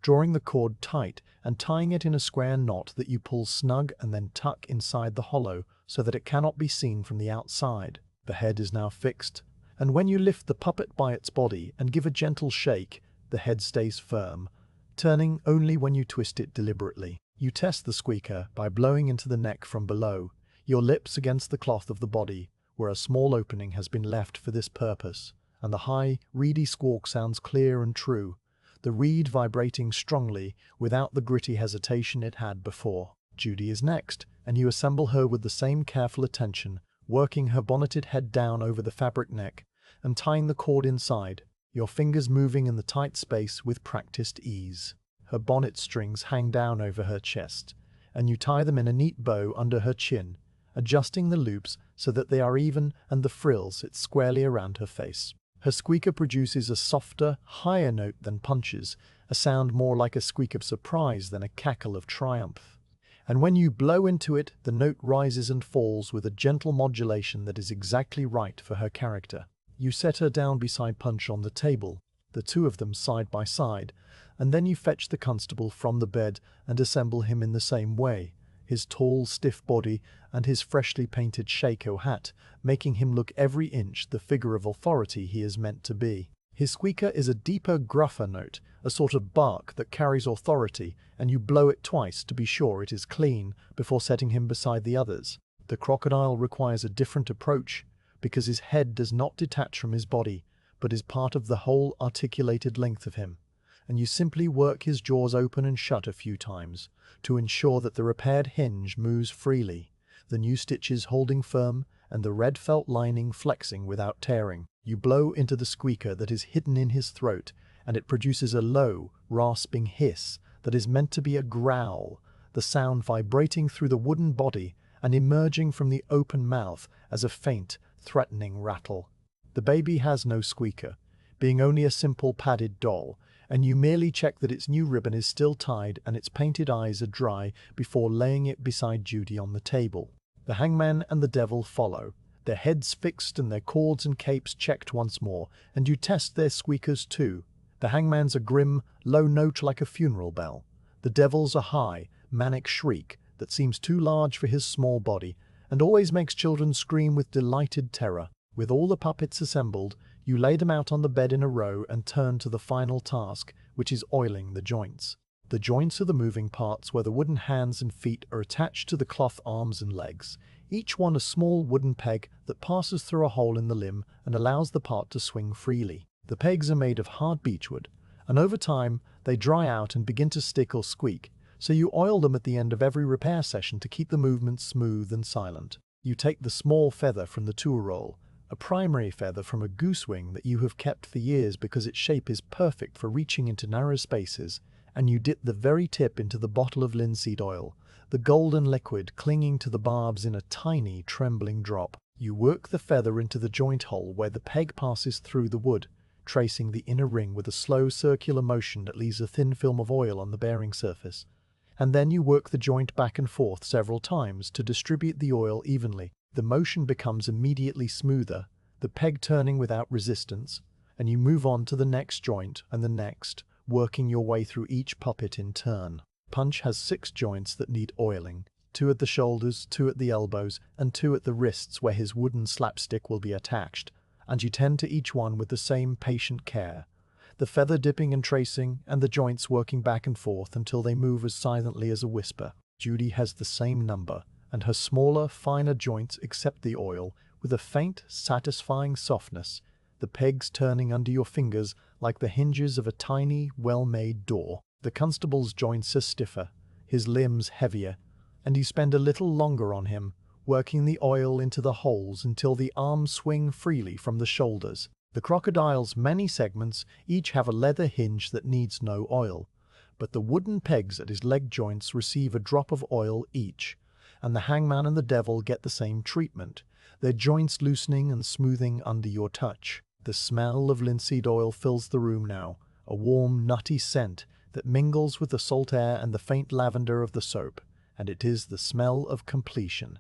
drawing the cord tight and tying it in a square knot that you pull snug and then tuck inside the hollow so that it cannot be seen from the outside. The head is now fixed, and when you lift the puppet by its body and give a gentle shake, the head stays firm, turning only when you twist it deliberately. You test the squeaker by blowing into the neck from below, your lips against the cloth of the body, where a small opening has been left for this purpose, and the high, reedy squawk sounds clear and true, the reed vibrating strongly without the gritty hesitation it had before. Judy is next, and you assemble her with the same careful attention, working her bonneted head down over the fabric neck and tying the cord inside, your fingers moving in the tight space with practiced ease. Her bonnet strings hang down over her chest, and you tie them in a neat bow under her chin, adjusting the loops so that they are even and the frills sit squarely around her face. Her squeaker produces a softer, higher note than Punch's, a sound more like a squeak of surprise than a cackle of triumph. And when you blow into it, the note rises and falls with a gentle modulation that is exactly right for her character. You set her down beside Punch on the table, the 2 of them side by side, and then you fetch the constable from the bed and assemble him in the same way, his tall, stiff body and his freshly painted shako hat making him look every inch the figure of authority he is meant to be. His squeaker is a deeper, gruffer note, a sort of bark that carries authority, and you blow it twice to be sure it is clean before setting him beside the others. The crocodile requires a different approach because his head does not detach from his body, but is part of the whole articulated length of him, and you simply work his jaws open and shut a few times to ensure that the repaired hinge moves freely, the new stitches holding firm and the red felt lining flexing without tearing. You blow into the squeaker that is hidden in his throat, and it produces a low, rasping hiss that is meant to be a growl, the sound vibrating through the wooden body and emerging from the open mouth as a faint, threatening rattle. The baby has no squeaker, being only a simple padded doll, and you merely check that its new ribbon is still tied and its painted eyes are dry before laying it beside Judy on the table. The hangman and the devil follow, their heads fixed and their cords and capes checked once more, and you test their squeakers too. The hangman's a grim, low note like a funeral bell. The devil's a high, manic shriek that seems too large for his small body and always makes children scream with delighted terror. With all the puppets assembled, you lay them out on the bed in a row and turn to the final task, which is oiling the joints. The joints are the moving parts where the wooden hands and feet are attached to the cloth arms and legs, each one a small wooden peg that passes through a hole in the limb and allows the part to swing freely. The pegs are made of hard beechwood, and over time they dry out and begin to stick or squeak, so you oil them at the end of every repair session to keep the movement smooth and silent. You take the small feather from the tool roll, a primary feather from a goose wing that you have kept for years because its shape is perfect for reaching into narrow spaces, and you dip the very tip into the bottle of linseed oil, the golden liquid clinging to the barbs in a tiny, trembling drop. You work the feather into the joint hole where the peg passes through the wood, tracing the inner ring with a slow circular motion that leaves a thin film of oil on the bearing surface. And then you work the joint back and forth several times to distribute the oil evenly. The motion becomes immediately smoother, the peg turning without resistance, and you move on to the next joint and the next, working your way through each puppet in turn. Punch has 6 joints that need oiling, 2 at the shoulders, 2 at the elbows, and 2 at the wrists where his wooden slapstick will be attached, and you tend to each one with the same patient care, the feather dipping and tracing, and the joints working back and forth until they move as silently as a whisper. Judy has the same number, and her smaller, finer joints accept the oil with a faint, satisfying softness, the pegs turning under your fingers like the hinges of a tiny, well-made door. The constable's joints are stiffer, his limbs heavier, and you spend a little longer on him, working the oil into the holes until the arms swing freely from the shoulders. The crocodile's many segments each have a leather hinge that needs no oil, but the wooden pegs at his leg joints receive a drop of oil each, and the hangman and the devil get the same treatment, their joints loosening and smoothing under your touch. The smell of linseed oil fills the room now, a warm, nutty scent that mingles with the salt air and the faint lavender of the soap, and it is the smell of completion,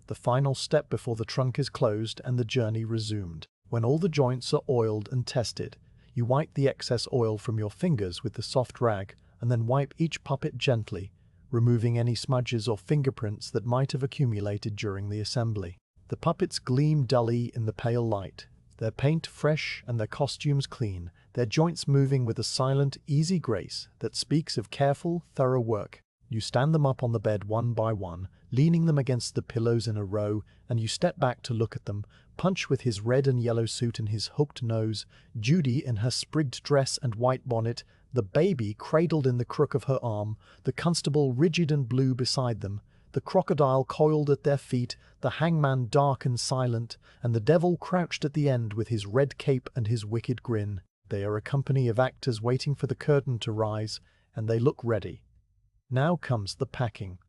the final step before the trunk is closed and the journey resumed. When all the joints are oiled and tested, you wipe the excess oil from your fingers with the soft rag and then wipe each puppet gently, removing any smudges or fingerprints that might have accumulated during the assembly. The puppets gleam dully in the pale light, their paint fresh and their costumes clean, their joints moving with a silent, easy grace that speaks of careful, thorough work. You stand them up on the bed one by one, leaning them against the pillows in a row, and you step back to look at them, Punch with his red and yellow suit and his hooked nose, Judy in her sprigged dress and white bonnet, the baby cradled in the crook of her arm, the constable rigid and blue beside them, the crocodile coiled at their feet, the hangman dark and silent, and the devil crouched at the end with his red cape and his wicked grin. They are a company of actors waiting for the curtain to rise, and they look ready. Now comes the packing.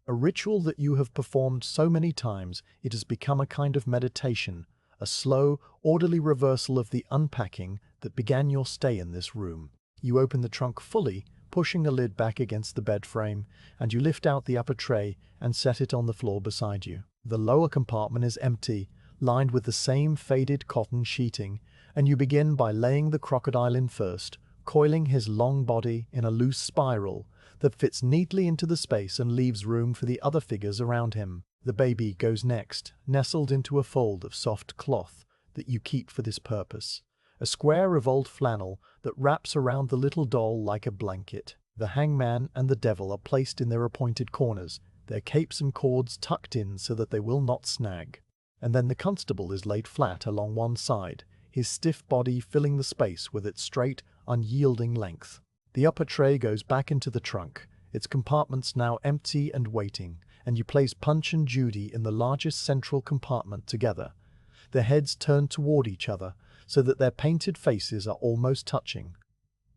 A ritual that you have performed so many times it has become a kind of meditation, a slow, orderly reversal of the unpacking that began your stay in this room. You open the trunk fully, pushing a lid back against the bed frame, and you lift out the upper tray and set it on the floor beside you. The lower compartment is empty, lined with the same faded cotton sheeting, and you begin by laying the crocodile in first, coiling his long body in a loose spiral that fits neatly into the space and leaves room for the other figures around him. The baby goes next, nestled into a fold of soft cloth that you keep for this purpose, a square of old flannel that wraps around the little doll like a blanket. The hangman and the devil are placed in their appointed corners, their capes and cords tucked in so that they will not snag. And then the constable is laid flat along one side, his stiff body filling the space with its straight, unyielding length. The upper tray goes back into the trunk, its compartments now empty and waiting, and you place Punch and Judy in the largest central compartment together, their heads turned toward each other so that their painted faces are almost touching.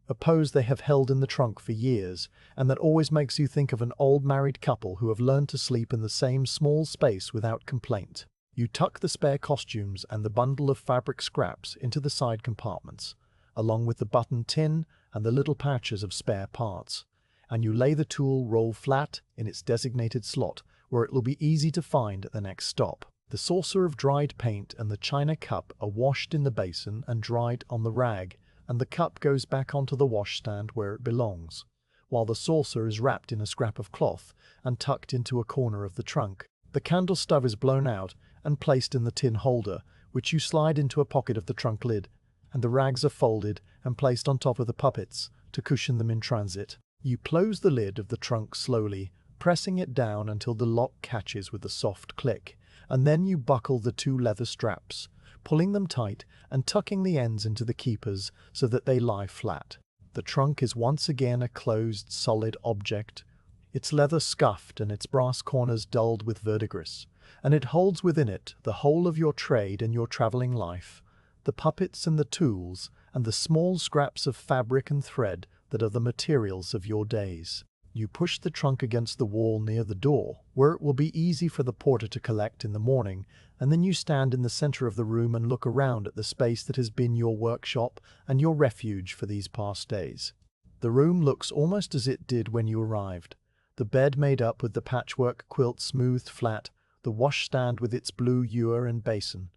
A pose they have held in the trunk for years, and that always makes you think of an old married couple who have learned to sleep in the same small space without complaint. You tuck the spare costumes and the bundle of fabric scraps into the side compartments, along with the button tin and the little pouches of spare parts, and you lay the tool roll flat in its designated slot where it will be easy to find at the next stop. The saucer of dried paint and the china cup are washed in the basin and dried on the rag, and the cup goes back onto the washstand where it belongs, while the saucer is wrapped in a scrap of cloth and tucked into a corner of the trunk. The candle stub is blown out and placed in the tin holder, which you slide into a pocket of the trunk lid, and the rags are folded and placed on top of the puppets to cushion them in transit. You close the lid of the trunk slowly, pressing it down until the lock catches with a soft click, and then you buckle the two leather straps, pulling them tight and tucking the ends into the keepers so that they lie flat. The trunk is once again a closed, solid object, its leather scuffed and its brass corners dulled with verdigris, and it holds within it the whole of your trade and your travelling life, the puppets and the tools, and the small scraps of fabric and thread that are the materials of your days. You push the trunk against the wall near the door, where it will be easy for the porter to collect in the morning, and then you stand in the center of the room and look around at the space that has been your workshop and your refuge for these past days. The room looks almost as it did when you arrived. The bed made up with the patchwork quilt smoothed flat, the washstand with its blue ewer and basin,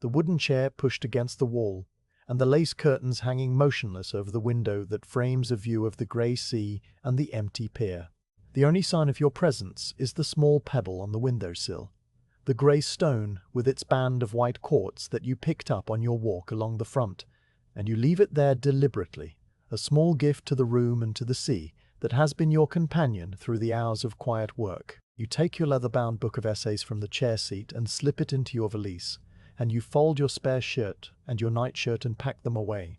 the wooden chair pushed against the wall, and the lace curtains hanging motionless over the window that frames a view of the grey sea and the empty pier. The only sign of your presence is the small pebble on the windowsill, the grey stone with its band of white quartz that you picked up on your walk along the front, and you leave it there deliberately, a small gift to the room and to the sea that has been your companion through the hours of quiet work. You take your leather-bound book of essays from the chair seat and slip it into your valise, and you fold your spare shirt and your nightshirt and pack them away,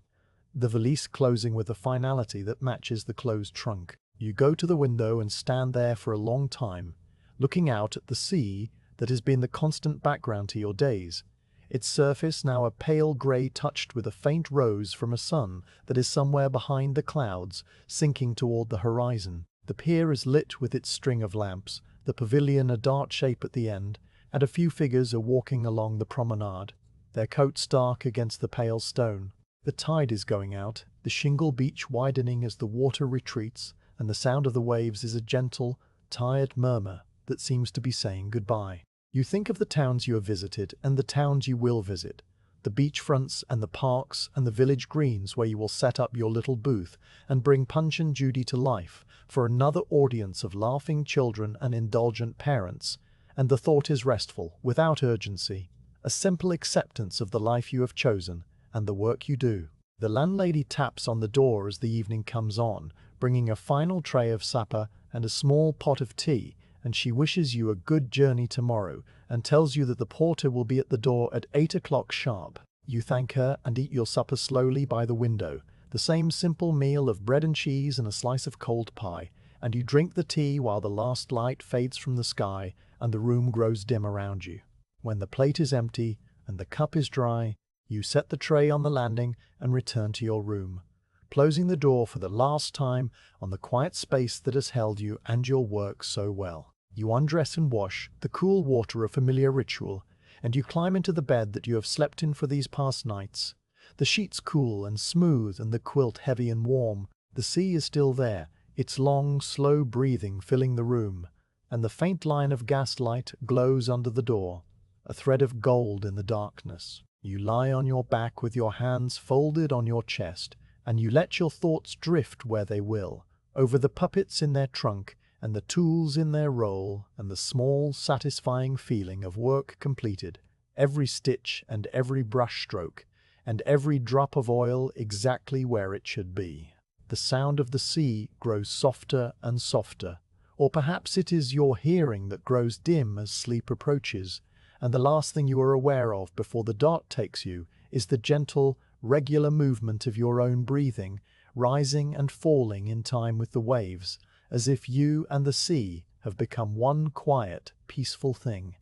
the valise closing with a finality that matches the closed trunk. You go to the window and stand there for a long time, looking out at the sea that has been the constant background to your days, its surface now a pale grey touched with a faint rose from a sun that is somewhere behind the clouds, sinking toward the horizon. The pier is lit with its string of lamps, the pavilion a dart shape at the end, and a few figures are walking along the promenade, their coats dark against the pale stone. The tide is going out, the shingle beach widening as the water retreats, and the sound of the waves is a gentle, tired murmur that seems to be saying goodbye. You think of the towns you have visited and the towns you will visit, the beachfronts and the parks and the village greens where you will set up your little booth and bring Punch and Judy to life for another audience of laughing children and indulgent parents, and the thought is restful, without urgency, a simple acceptance of the life you have chosen and the work you do. The landlady taps on the door as the evening comes on, bringing a final tray of supper and a small pot of tea, and she wishes you a good journey tomorrow and tells you that the porter will be at the door at 8 o'clock sharp. You thank her and eat your supper slowly by the window, the same simple meal of bread and cheese and a slice of cold pie, and you drink the tea while the last light fades from the sky and the room grows dim around you. When the plate is empty and the cup is dry, you set the tray on the landing and return to your room, closing the door for the last time on the quiet space that has held you and your work so well. You undress and wash, the cool water a familiar ritual, and you climb into the bed that you have slept in for these past nights. The sheets cool and smooth and the quilt heavy and warm. The sea is still there, its long, slow breathing filling the room, and the faint line of gaslight glows under the door, a thread of gold in the darkness. You lie on your back with your hands folded on your chest, and you let your thoughts drift where they will, over the puppets in their trunk, and the tools in their roll, and the small, satisfying feeling of work completed, every stitch and every brush stroke, and every drop of oil exactly where it should be. The sound of the sea grows softer and softer, or perhaps it is your hearing that grows dim as sleep approaches, and the last thing you are aware of before the dark takes you is the gentle, regular movement of your own breathing, rising and falling in time with the waves, as if you and the sea have become one quiet, peaceful thing.